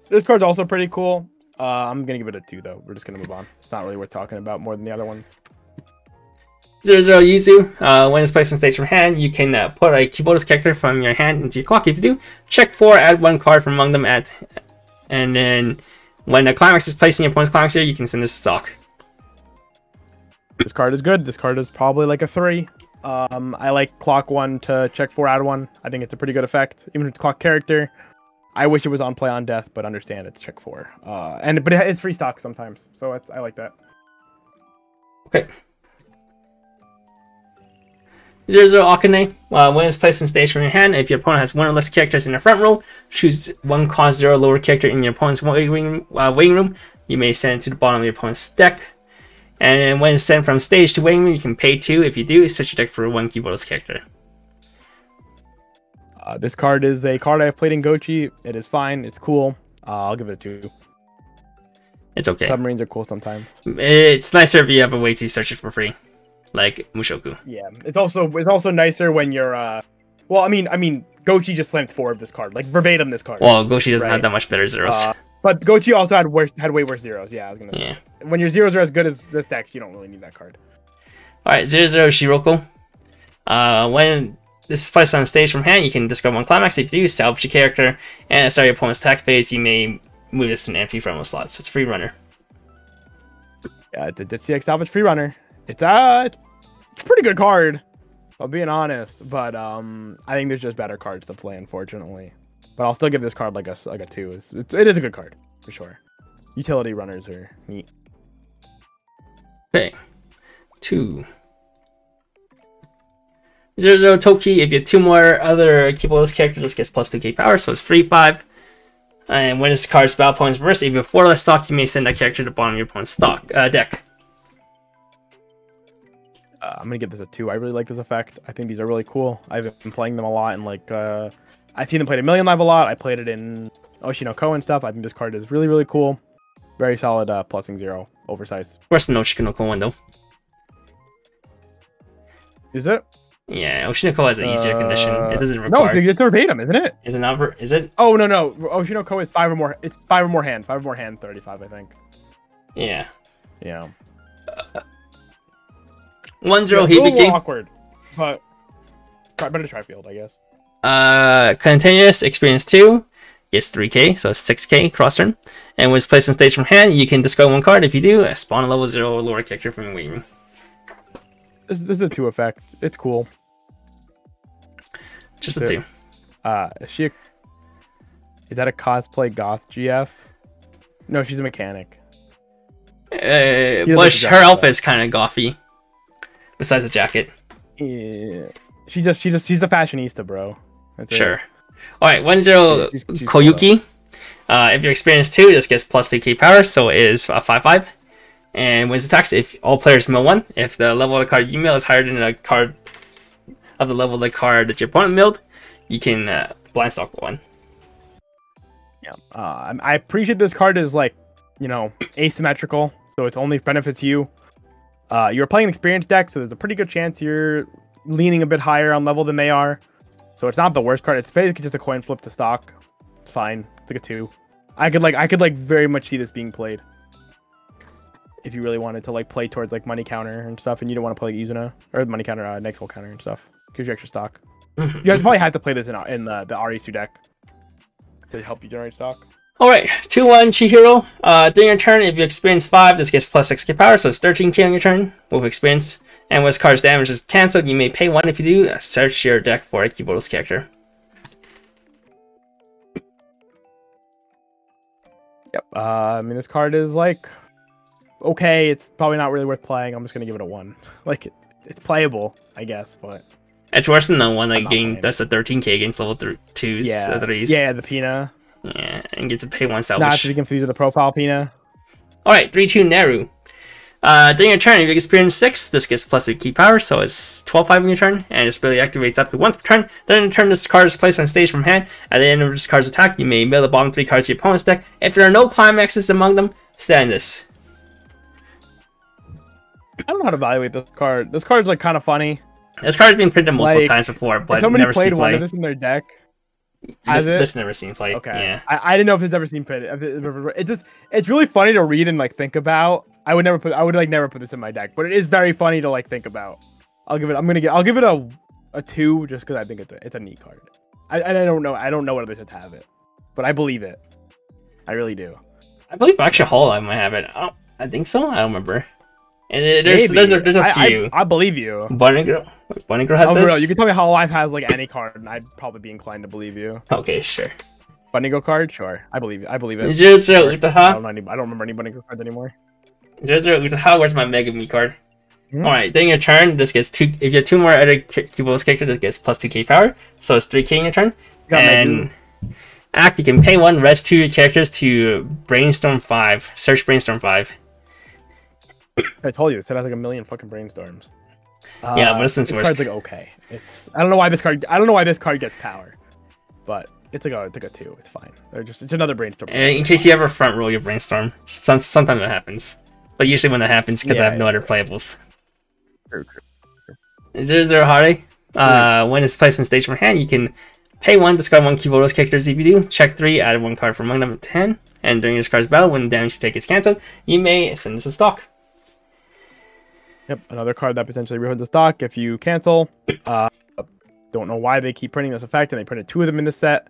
This card's also pretty cool. I'm gonna give it a 2 though. We're just gonna move on. It's not really worth talking about more than the other ones. 0/0 Yuzu. When it's placed on stage from hand, you can put a keyboardist character from your hand into your clock. If you do, check 4, add 1 card from among them, and then when the climax is placed in your opponent's climax here, you can send this to stock. This card is good. This card is probably like a 3. I like clock 1 to check 4, add 1. I think it's a pretty good effect, even if it's clock character. I wish it was on play on death, but understand it's check 4. But it's free stock sometimes, so I like that. Okay. 0/0 Akane. When it's placed on stage from your hand, if your opponent has 1 or less characters in the front row, choose 1 cost 0 lower character in your opponent's waiting room. You may send it to the bottom of your opponent's deck. And when it's sent from stage to waiting room, you can pay 2. If you do, search your deck for 1 keyboardist character. This card is a card I've played in Gochi. It is fine. It's cool. I'll give it a 2. It's okay. Submarines are cool sometimes. It's nicer if you have a way to search it for free, like Mushoku. Yeah, it's also nicer when you're. Well, I mean, Gochi just slammed 4 of this card, like verbatim this card. Well, Gochi doesn't have that much better zeros. But Gochi also had way worse zeros. Yeah, I was gonna say. Yeah. When your zeros are as good as this deck, you don't really need that card. All right, 0/0 Shiroko. When this is placed on stage from hand, you can discard 1 climax. If you do, salvage your character, and at the start of your opponent's attack phase, you may move this to an empty front row slot. So it's a free runner. Yeah, it's a CX salvage free runner. It's a pretty good card, I'll being honest. But I think there's just better cards to play, unfortunately. But I'll still give this card like a 2. It is a good card for sure. Utility runners are neat. Okay, 2. 0/0 Toki. If you have 2 more other keyboardist characters, this gets plus 2k power, so it's 3/5. And when this card's battle points reversed, if you have 4 less stock, you may send that character to the bottom of your opponent's deck. I'm gonna give this a 2. I really like this effect. I think these are really cool. I've been playing them a lot, and like I've seen them played in Million Live a lot. I played it in Oshinoko and stuff. I think this card is really, really cool. Very solid plusing 0, oversized. Where's the Oshinoko one though? Is it? Yeah, Oshinoko has an easier condition. It doesn't require. No, it's verbatim, isn't it? Is it not? Is it? Oh no. Oshinoko is 5 or more. It's 5 or more hand. 5 or more hand. 35, I think. Yeah. Yeah. 1/0 Hibiki. A little awkward, but better try field, I guess. Continuous experience 2. gets 3k, so it's 6k cross turn. And when it's placed on stage from hand, you can discard 1 card. If you do, spawn a level 0 or lower character from your waiting. This is a 2 effect. It's cool. Just a 2. Is that a cosplay goth GF? No, she's a mechanic. But her outfit is kind of gothy. Besides the jacket. Yeah. She's the fashionista, bro. That's sure. It. Alright, 1-0 Koyuki. Cool, if you're experience 2, this gets plus 2k power, so it is 5/5. And when it attacks, if all players mill 1, if the level of the card you mill is higher than the card of the level of the card that your opponent milled, you can blind stalk 1. Yeah. I appreciate this card is like, you know, asymmetrical, so it's only benefits you. You're playing an experienced deck, so there's a pretty good chance you're leaning a bit higher on level than they are. So it's not the worst card. It's basically just a coin flip to stock. It's fine. It's like a 2. I could very much see this being played. If you really wanted to like play towards like money counter and stuff, and you don't want to play like Izuna or money counter, Nexal counter and stuff, gives you extra stock. You guys probably have to play this in the Arisu deck to help you generate stock. Alright, 2-1 Chihiro. During your turn, if you experience 5, this gets plus 6k power, so it's 13k on your turn with experience. And when this card's damage is cancelled, you may pay 1. If you do, search your deck for a Kivoto's character. Yep. I mean, this card is like okay. It's probably not really worth playing. I'm just gonna give it a 1. Like it's playable, I guess, but it's worse than the one that that's a 13k against level 2s, yeah, 3s. Yeah, the Pina. Yeah, and gets a pay 1 salvage. Not to be confused with the profile Pina. Alright, 3-2 Neru. During your turn, if you experience 6, this gets plus 2 key power, so it's 12-5 on your turn, and its ability activates up to 1 per turn. Then in turn, this card is placed on stage from hand. At the end of this card's attack, you may mill the bottom 3 cards to your opponent's deck. If there are no climaxes among them, stand this. I don't know how to evaluate this card. This card's like kind of funny. This card's been printed multiple times before, but somebody never played seen one play. of this in their deck. This never seen play. Okay. Yeah. I didn't know if it's ever seen play. It's really funny to read and like think about. I would never put this in my deck, but it is very funny to like think about. I'll give it a 2 just because I think it's a neat card. I don't know what other sets have it, but I believe it. I really do. I believe actually Hololive might have it. I think so. I don't remember. And there's a few. I believe you. Bunny Girl has this. Bro, you can tell me Hololive has like any card, and I'd probably be inclined to believe you. Okay, sure. Bunny Girl card, sure. I believe it. I don't remember any Bunny Girl cards anymore. 0-0 Utaha, where's my Mega Me card? Alright, during your turn, this gets 2. If you have 2 more other Kibo's character, this gets plus 2k power. So it's 3k in your turn. And act, you can pay 1, rest 2 of your characters to Brainstorm 5. Search Brainstorm 5. I told you, it said I has like a million fucking brainstorms. Yeah, but this card's like okay. I don't know why this card gets power, but it's like a 2. It's fine. It's another brainstorm. In case you ever front roll your brainstorm, sometimes that happens. But usually when that happens, because I have no other playables. True. 0-0 Hare. When it's placed in stage from hand, you can pay 1, discard 1 Kivoto's characters if you do. Check 3, add 1 card from among them to hand. And during this card's battle, when the damage you take is cancelled, you may send this to stock. Yep, another card that potentially refunds the stock if you cancel. Don't know why they keep printing this effect, and they printed 2 of them in this set.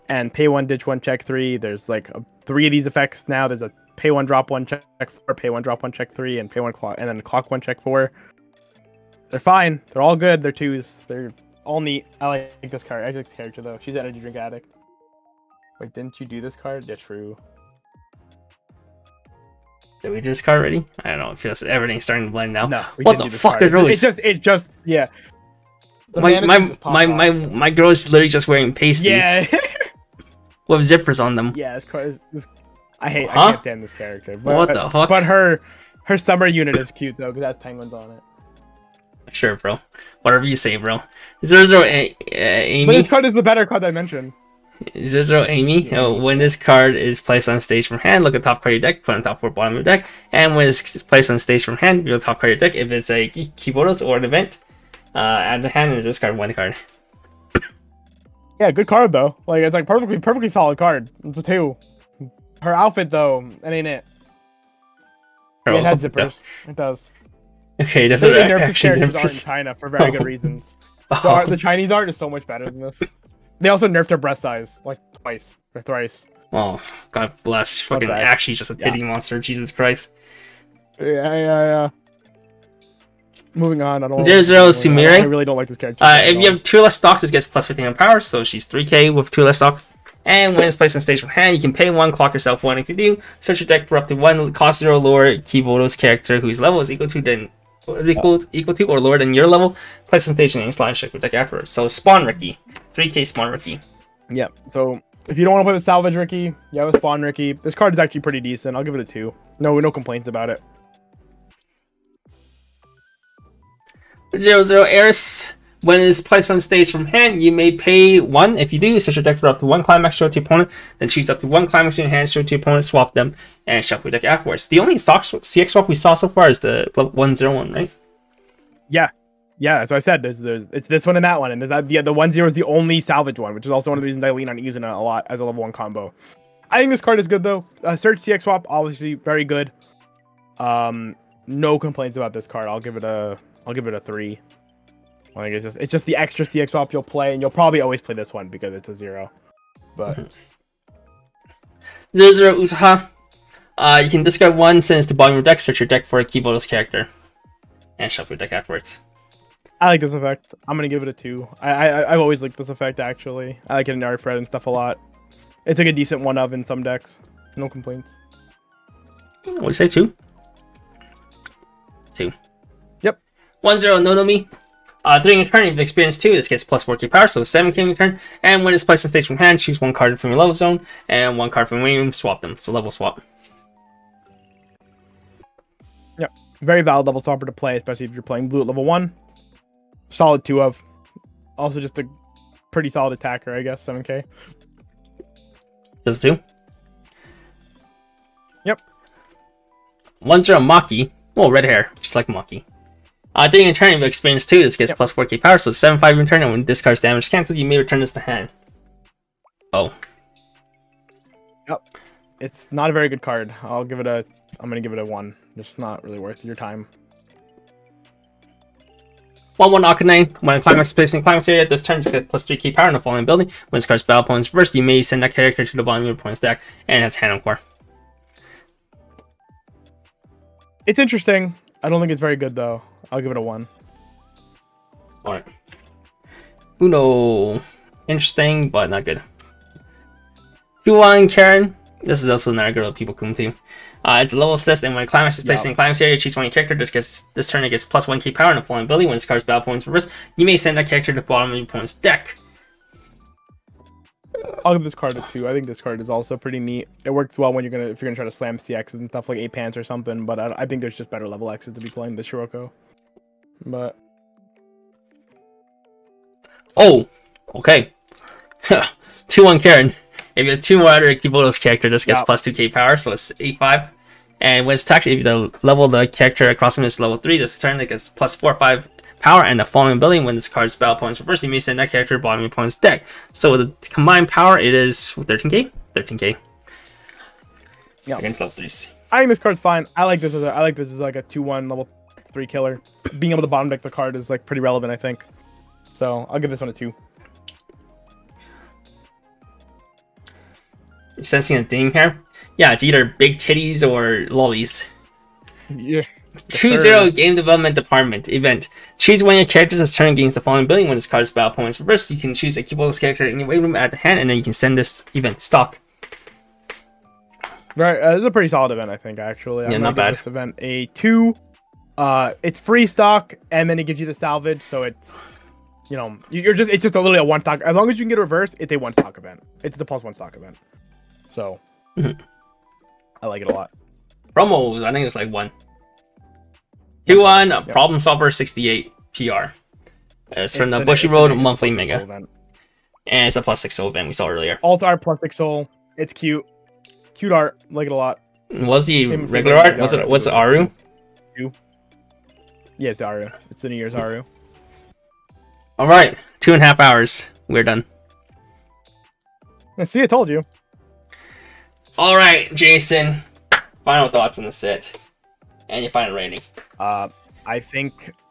And pay 1, ditch 1, check 3. There's like 3 of these effects now. There's a pay 1, drop 1, check 4, pay 1, drop 1, check 3, and pay 1 clock, and then clock 1, check 4. They're fine. They're all good. They're 2s. They're all neat. I like this card. I like this character though. She's an energy drink addict. Wait, didn't you do this card? Yeah, true. Did we do this card already? I don't know. It feels everything's starting to blend now. No, what the fuck is Rose? It just yeah. My girl is literally just wearing pasties. Yeah. With zippers on them. Yeah, this card is. I can't stand this character. But, what the fuck? But her summer unit is cute though, because that's penguins on it. Sure, bro. Whatever you say, bro. 0-0 Amy. But this card is the better card I mentioned. 0-0 Amy. Yeah. When this card is placed on stage from hand, look at top card of your deck, put on top or bottom of your deck. And when it's placed on stage from hand, view the top card of your deck. If it's a Kibotos or an event, add the hand and discard 1 card. Yeah, good card though. Like it's like perfectly solid card. It's a 2. Her outfit though, that ain't it. It has zippers. It does. Okay, that's what characters are in China for very good reasons. The Chinese art is so much better than this. They also nerfed her breast size like twice or thrice. Oh, God bless. Fucking actually just a titty monster. Jesus Christ. Yeah. Moving on. I don't. 0-0 Sumire. I really don't like this character. If you have 2 less stock, this gets plus 15 power, so she's 3k with 2 less stock. And when it's placed on stage from hand, you can pay 1, clock yourself 1. If you do, search your deck for up to 1 cost 0 lower Kivoto's character whose level is equal to or lower than your level. Place on stage and any slime check your deck afterwards. So Spawn Ricky, 3k Spawn Ricky. Yeah. So if you don't want to play the Salvage Ricky, you have a Spawn Ricky. This card is actually pretty decent. I'll give it a 2. No complaints about it. 0-0 Eris. When it is placed on stage from hand, you may pay 1. If you do, search your deck for up to 1 climax, show it to your opponent, then choose up to 1 climax in your hand, show it to your opponent, swap them, and shuffle your deck afterwards. The only stock CX swap we saw so far is the 1-0 right? Yeah. As I said, it's this one and that one, and the 1-0 is the only salvage one, which is also one of the reasons I lean on using it a lot as a level 1 combo. I think this card is good though. Search CX swap, obviously very good. No complaints about this card. I'll give it a 3. I think it's just the extra CX swap you'll play, and you'll probably always play this one because it's a 0. But 0-0 Usaha. You can discard 1, send it to the bottom of your deck, search your deck for a Kivoto's character, and shuffle your deck afterwards. I like this effect. I'm gonna give it a 2. I've always liked this effect actually. I like it in Fred and stuff a lot. It's like a decent one of in some decks. No complaints. What do you say, 2? 2. Yep. 1-0 Nonomi. During a turn, if you experience 2, this gets plus 4k power, so 7k in your turn. And when it's placed on stage from hand, choose 1 card from your level zone and 1 card from your waiting room, swap them. So level swap. Yep. Very valid level swapper to play, especially if you're playing blue at level 1. Solid 2 of. Also just a pretty solid attacker, I guess, 7k. Does 2? Yep. 1-0 Maki. Well, red hair, just like Maki. During your turn, if you experience 2, this gets plus 4k power, so 7-5 in your turn, and when this card's damage cancelled, you may return this to hand. Oh. Yep. It's not a very good card. I'm gonna give it a 1. Just not really worth your time. 1-1 Akane. When a climax is placed in climax area, this turn just gets plus 3k power in the following building. When this card's battle opponent's reversed, you may send that character to the bottom of your opponent's deck, and it has hand on core. It's interesting. I don't think it's very good though. I'll give it a 1. Alright. Uno. Interesting, but not good. 2-1 Karen. This is also another girl that people come to. It's a level assist, and when a climax is placed in a climax area, choose 1 character. This turn it gets plus 1k power in the following ability. When this card's battle points reverse, you may send that character to the bottom of your opponent's deck. I'll give this card a 2. I think this card is also pretty neat. It works well when if you're gonna try to slam CXs and stuff like 8 pants or something. But I think there's just better level X's to be playing the Shiroko. But oh, okay. 2-1 Karen. If you have 2 more other Kivoto's character, this gets plus 2k power, so it's 8-5. And when it's attacked, if you level the character across him is level 3, this turn it gets plus 4-5 power, and the following ability, when this card's battle points reverse, you may send that character to the bottom of your opponent's deck. So with the combined power, it is 13k? 13k. Yeah. Against level 3s. I think this card's fine. I like this as like a 2-1 level 3 killer. Being able to bottom deck the card is like pretty relevant, I think. So I'll give this one a 2. You're sensing a theme here? Yeah, it's either big titties or lollies. Yeah. 2-0 Game Development Department event. Choose one of your characters as turn against the following building. When this card's battle points reversed, you can choose a Kivoto's character in your waiting room at the hand, and then you can send this event to stock. Right, this is a pretty solid event, I think. Actually, yeah, not bad. This event a 2. It's free stock, and then it gives you the salvage, so it's, you know, it's just literally a 1 stock. As long as you can get a reverse, it's a 1 stock event. It's the +1 stock event. So I like it a lot. Promos, I think it's like 1. 2-1 Problem Solver 68 PR. It's from the Bushy Road monthly mega. And it's a +6 soul event we saw earlier. Alt art +6 soul. It's cute. Cute art. Like it a lot. Was the regular art? What's the Aru? Yeah, it's the Aru. It's the New Year's Aru. Alright. 2.5 hours. We're done. See, I told you. Alright, Jason. Final thoughts on the set. And your final rating. I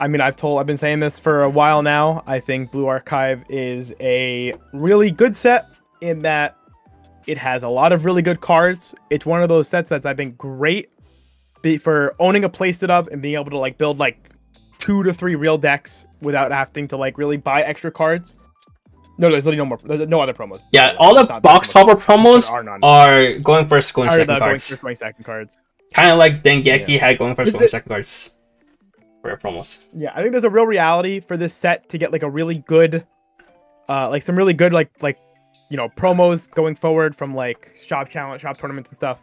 mean, I've been saying this for a while now. I think Blue Archive is a really good set in that it has a lot of really good cards. It's one of those sets that's, I think, great for owning a playset of and being able to like build like 2 to 3 real decks without having to like really buy extra cards. No, there's literally no more. There's no other promos. Yeah, all the box topper promos are going first, going second cards. Going second cards. Kind of like Dengeki had going first, going second cards for promos. Yeah, I think there's a real reality for this set to get like a really good, like some really good like you know promos going forward from like shop tournaments and stuff.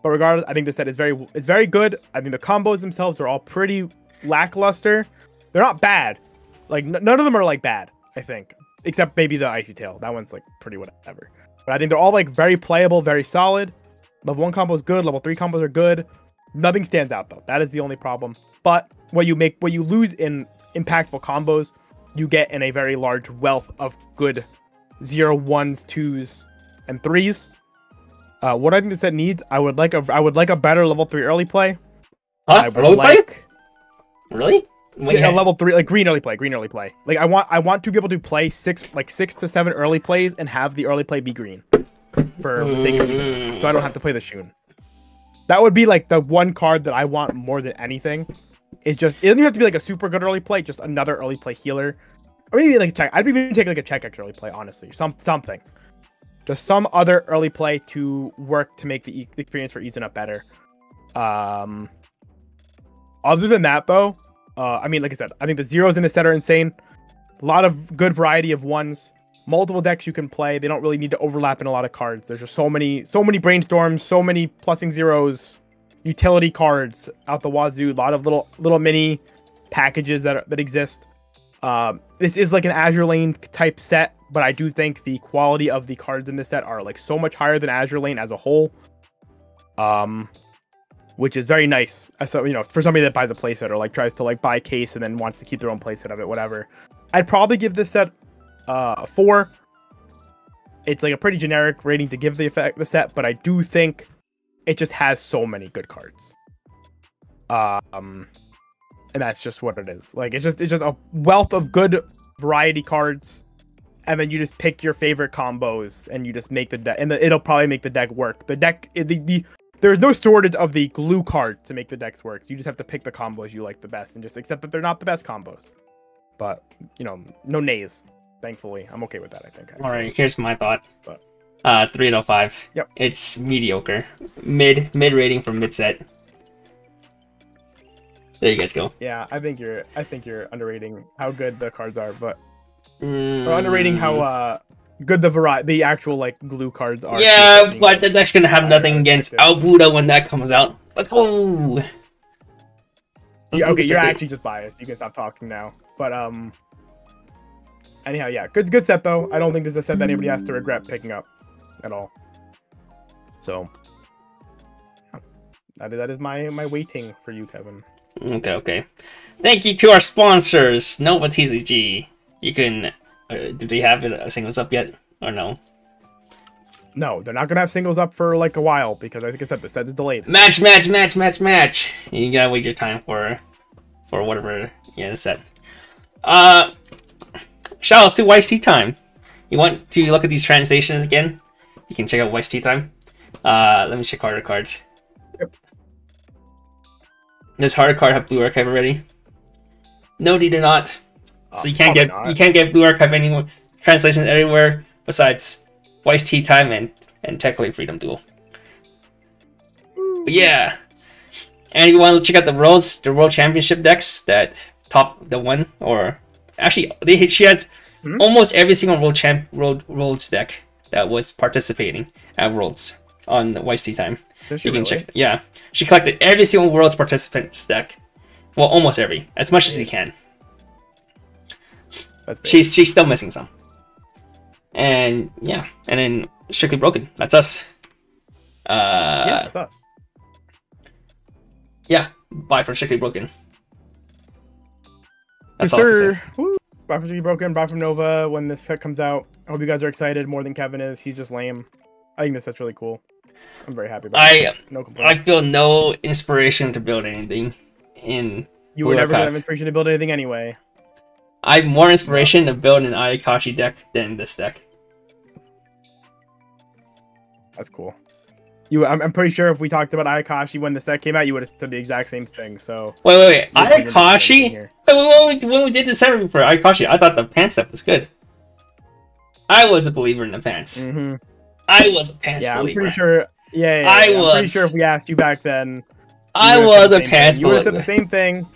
But regardless, I think this set is very good. I think the combos themselves are all pretty lackluster. They're not bad. Like none of them are like bad. I think. Except maybe the Icy Tail. That one's like pretty whatever. But I think they're all like very playable, very solid. Level 1 combos good. Level 3 combos are good. Nothing stands out though. That is the only problem. But what you lose in impactful combos, you get in a very large wealth of good 0, 1s, 2s, and 3s. What I think this set needs, I would like a better level 3 early play. Huh? Early play? Really? Yeah, level 3, like green early play. Like I want to be able to play 6 to 7 early plays and have the early play be green for the sake of it, so I don't have to play the Shun. That would be like the one card that I want more than anything. It doesn't even have to be like a super good early play, just another early play healer, or maybe like a check. I'd even take like a check X early play, honestly, something, just some other early play to work to make the experience for Eason up better. Other than that, though. I mean, like I said, I think the zeros in this set are insane. A lot of good variety of 1s. Multiple decks you can play. They don't really need to overlap in a lot of cards. There's just so many brainstorms, so many plussing zeros, utility cards out the wazoo. A lot of little mini packages that exist. This is like an Azure Lane type set, but I do think the quality of the cards in this set are like so much higher than Azure Lane as a whole. Which is very nice. So, you know, for somebody that buys a playset or like tries to like buy a case and then wants to keep their own playset of it, whatever. I'd probably give this set a 4. It's like a pretty generic rating to give the set, but I do think it just has so many good cards. And that's just what it is. Like it's just a wealth of good variety cards, and then you just pick your favorite combos and you just make the deck, and it'll probably make the deck work. The deck There is no shortage of the glue card to make the decks work. So you just have to pick the combos you like the best and just accept that they're not the best combos. But, you know, no nays. Thankfully, I'm okay with that, I think. All right, here's my thought. 3 out of 5. Yep. It's mediocre. Mid rating for mid set. There you guys go. Yeah, I think you're underrating how good the cards are, but or underrating how good the actual like glue cards are. Yeah, but the deck's gonna have nothing against Albuda when that comes out. Let's go. Yeah, okay, you're actually just biased. You can stop talking now. But anyhow, yeah, good set though. I don't think this is a set that anybody has to regret picking up at all. So that is my waiting for you, Kevin. Okay. Thank you to our sponsors, Nova TCG. You can. Do they have singles up yet or no? No, they're not gonna have singles up for like a while because I think I said the set is delayed. Match. You gotta wait your time for whatever the set. Shoutouts to Weiss Tea Time. You want to look at these translations again? You can check out Weiss Tea Time. Let me check harder cards. Yep. Does harder card have Blue Archive already? No, they do not. So you can't get Blue Archive anymore. Translations everywhere besides Weiss Tea Time and technically Freedom Duel. But yeah, and if you want to check out the World Championship decks that top the one, or actually she has almost every single Worlds deck that was participating at Worlds on the Weiss Tea Time. You can check. Yeah, she collected every single Worlds participants deck. Well, almost every, as much as she can. She's still missing some. And yeah, and then Strictly Broken. That's us. Yeah, that's us. Yeah, buy for Strictly Broken. That's all I can say. Woo. Buy for Strictly Broken, buy from Nova when this set comes out. I hope you guys are excited more than Kevin is. He's just lame. I think this set's really cool. I'm very happy about it. No complaints. I feel no inspiration to build anything in You were never gonna have inspiration to build anything anyway. I have more inspiration to build an Ayakashi deck than this deck. That's cool. I'm pretty sure if we talked about Ayakashi when the set came out, you would have said the exact same thing. So wait. Ayakashi? When we did the set for Ayakashi, I thought the pants stuff was good. I was a believer in the pants. I was a pants believer. I'm pretty sure. I'm pretty sure if we asked you back then, I was a pants believer. You would have said the same thing.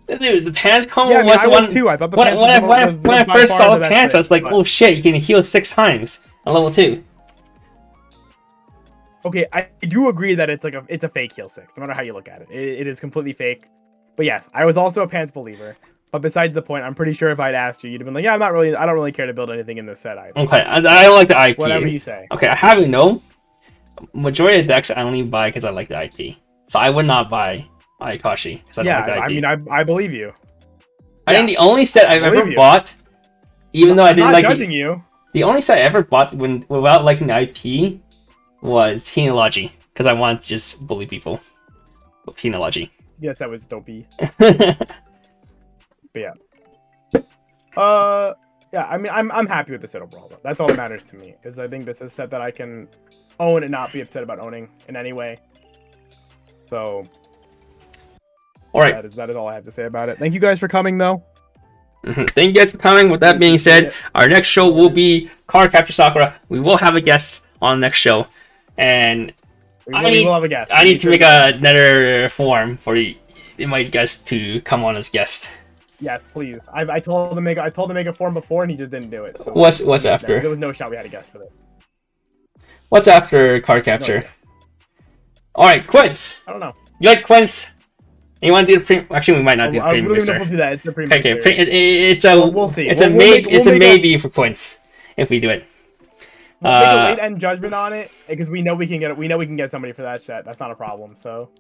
Dude, the pants combo was the one. Too. I thought the when I first saw the pants, I was like, "Oh shit, you can heal 6 times on level 2." Okay, I do agree that it's a fake heal 6, no matter how you look at it. It is completely fake. But yes, I was also a pants believer. But besides the point, I'm pretty sure if I'd asked you, you'd have been like, "Yeah, I don't really care to build anything in this set either." Okay, I don't like the IP. Whatever you say. Okay, I have you know, majority of decks I only buy because I like the IP. So I would not buy Ayakashi because I don't like the IP. I mean, I believe you. I think the only set I've ever bought, even though I didn't like judging you. The only set I ever bought without liking the IP was Henology, because I wanted to just bully people with Henology. Yes, that was dopey. But yeah. Yeah, I mean, I'm happy with the set overall, though. That's all that matters to me, because I think this is a set that I can own and not be upset about owning in any way. So, all right. That is all I have to say about it. Thank you guys for coming, though. Thank you guys for coming. With that being said, our next show will be Card Capture Sakura. We will have a guest on the next show. And I need to make another form for my guest to come on as guest. Yeah, please. I told him to make a form before, and he just didn't do it. So what's after? There was no shot we had a guest for this. What's after card capture? No, all right, Quince. I don't know. You like Quince? You want to do the premium? Actually, we might not do the premium booster. We'll do that. It's a premium. Okay, it's a we'll see. It's a maybe for Quince if we do it. We'll make a late end judgment on it because we know we can get it. We know we can get somebody for that set. That's not a problem. So,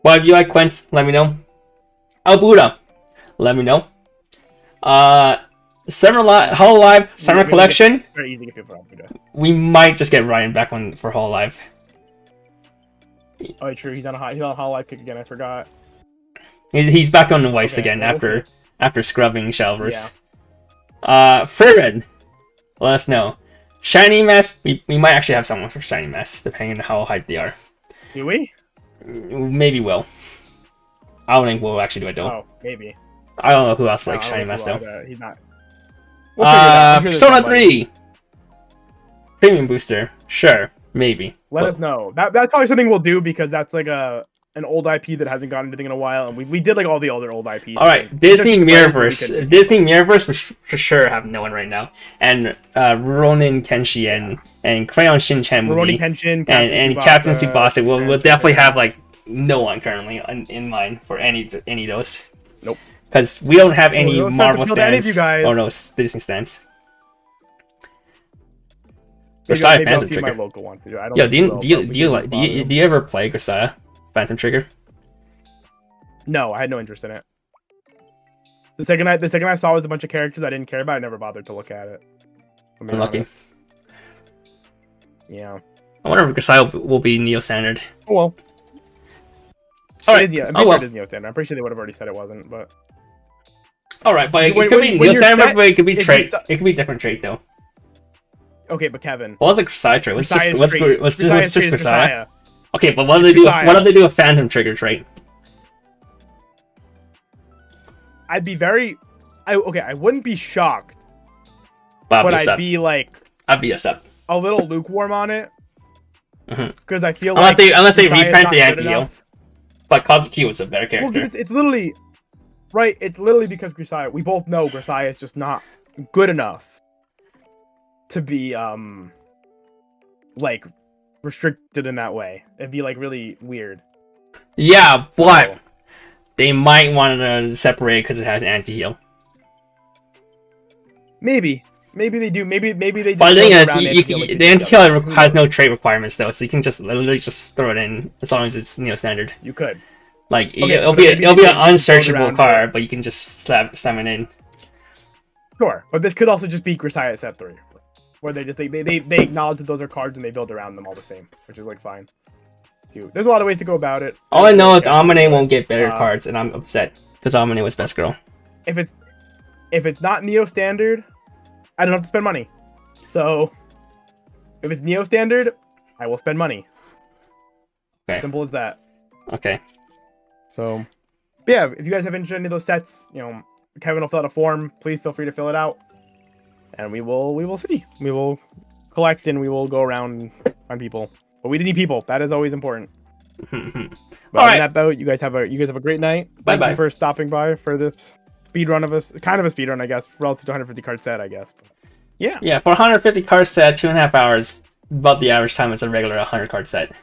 well, if you like Quince, let me know. Albuda, let me know. Hololive Summer Collection. Very easy to get people for. We might just get Ryan back on for Hololive. Oh, true. He's on Hololive kick again. I forgot. He's back on the Weiss again after scrubbing Shelvers. Yeah. Furred, let us know. Shiny Mess, we might actually have someone for Shiny Mess, depending on how hyped they are. Do we? Maybe we'll. I don't think we'll actually do it though. Oh, maybe. I don't know who else likes Shiny Mess though. He's not. Persona 3! Premium booster. Sure, maybe. Let us know. That's probably something we'll do because that's like an old IP that hasn't gotten anything in a while, and we did like all the other old IPs. All right, Disney Mirrorverse. Disney Mirrorverse for sure have no one right now, and Rurouni Kenshin and Crayon Shin-chan movie, and Captain Tsubasa. We'll definitely have like no one currently in mind for any of those. Nope. Because we don't have any Marvel stands. Oh no, Disney stands. Grisaya Phantom Trigger. Yeah, do you ever play Grisaya Phantom Trigger? No, I had no interest in it. The second I saw was a bunch of characters I didn't care about, I never bothered to look at it. Unlucky. Yeah. I wonder if Grisaya will be Neo Standard. Oh well. Alright. I'm pretty sure it is Neo Standard. I'm pretty sure they would have already said it wasn't, but. Alright, but it could be Neo Standard, but it could be trait. It could be different trait though. Okay, but Kevin. What was a Grisaya trait? Let's just Grisaya. Okay, but what do they do? What do they do with Phantom Trigger trait? I'd be very. I wouldn't be shocked. But I'd be like. I'd be upset. A little lukewarm on it. Because I feel unless they reprint the anti-heal. But Kazuki was a better character. Well, it's literally. Right, it's literally because Grisaya. We both know Grisaya is just not good enough to be like restricted in that way. It'd be like really weird. Yeah, but they might want to separate because it has anti-heal. Maybe they do. Maybe they. But the thing is, the anti-heal has no trait requirements though, so you can just literally just throw it in as long as it's Standard. You could. Like it'll be an unsearchable card, but you can just slam it in. Sure, but this could also just be Grisaya set 3. Where they just they acknowledge that those are cards and they build around them all the same, which is like fine. Dude, there's a lot of ways to go about it. All I know is Amane won't get better cards, and I'm upset. Because Amine was best girl. If it's not Neo Standard, I don't have to spend money. So if it's Neo Standard, I will spend money. Okay. Simple as that. Okay. So, but yeah, if you guys have interest in any of those sets, you know, Kevin will fill out a form. Please feel free to fill it out, and we will see. We will collect and we will go around and find people. But we need people. That is always important. But on that note, you guys have a great night. Bye bye. Thank you for stopping by for this speed run of us, kind of a speed run, I guess, relative to 150 card set, I guess. But yeah. Yeah, for 150 card set, 2.5 hours, about the average time it's a regular 100 card set.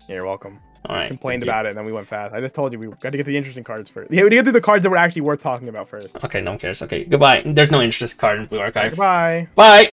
Yeah, you're welcome. All right. Complained about it, and then we went fast. I just told you we got to get the interesting cards first. Yeah, we got to do the cards that were actually worth talking about first. Okay, no one cares. Okay, goodbye. There's no interest card in Blue Archive. Goodbye. Bye.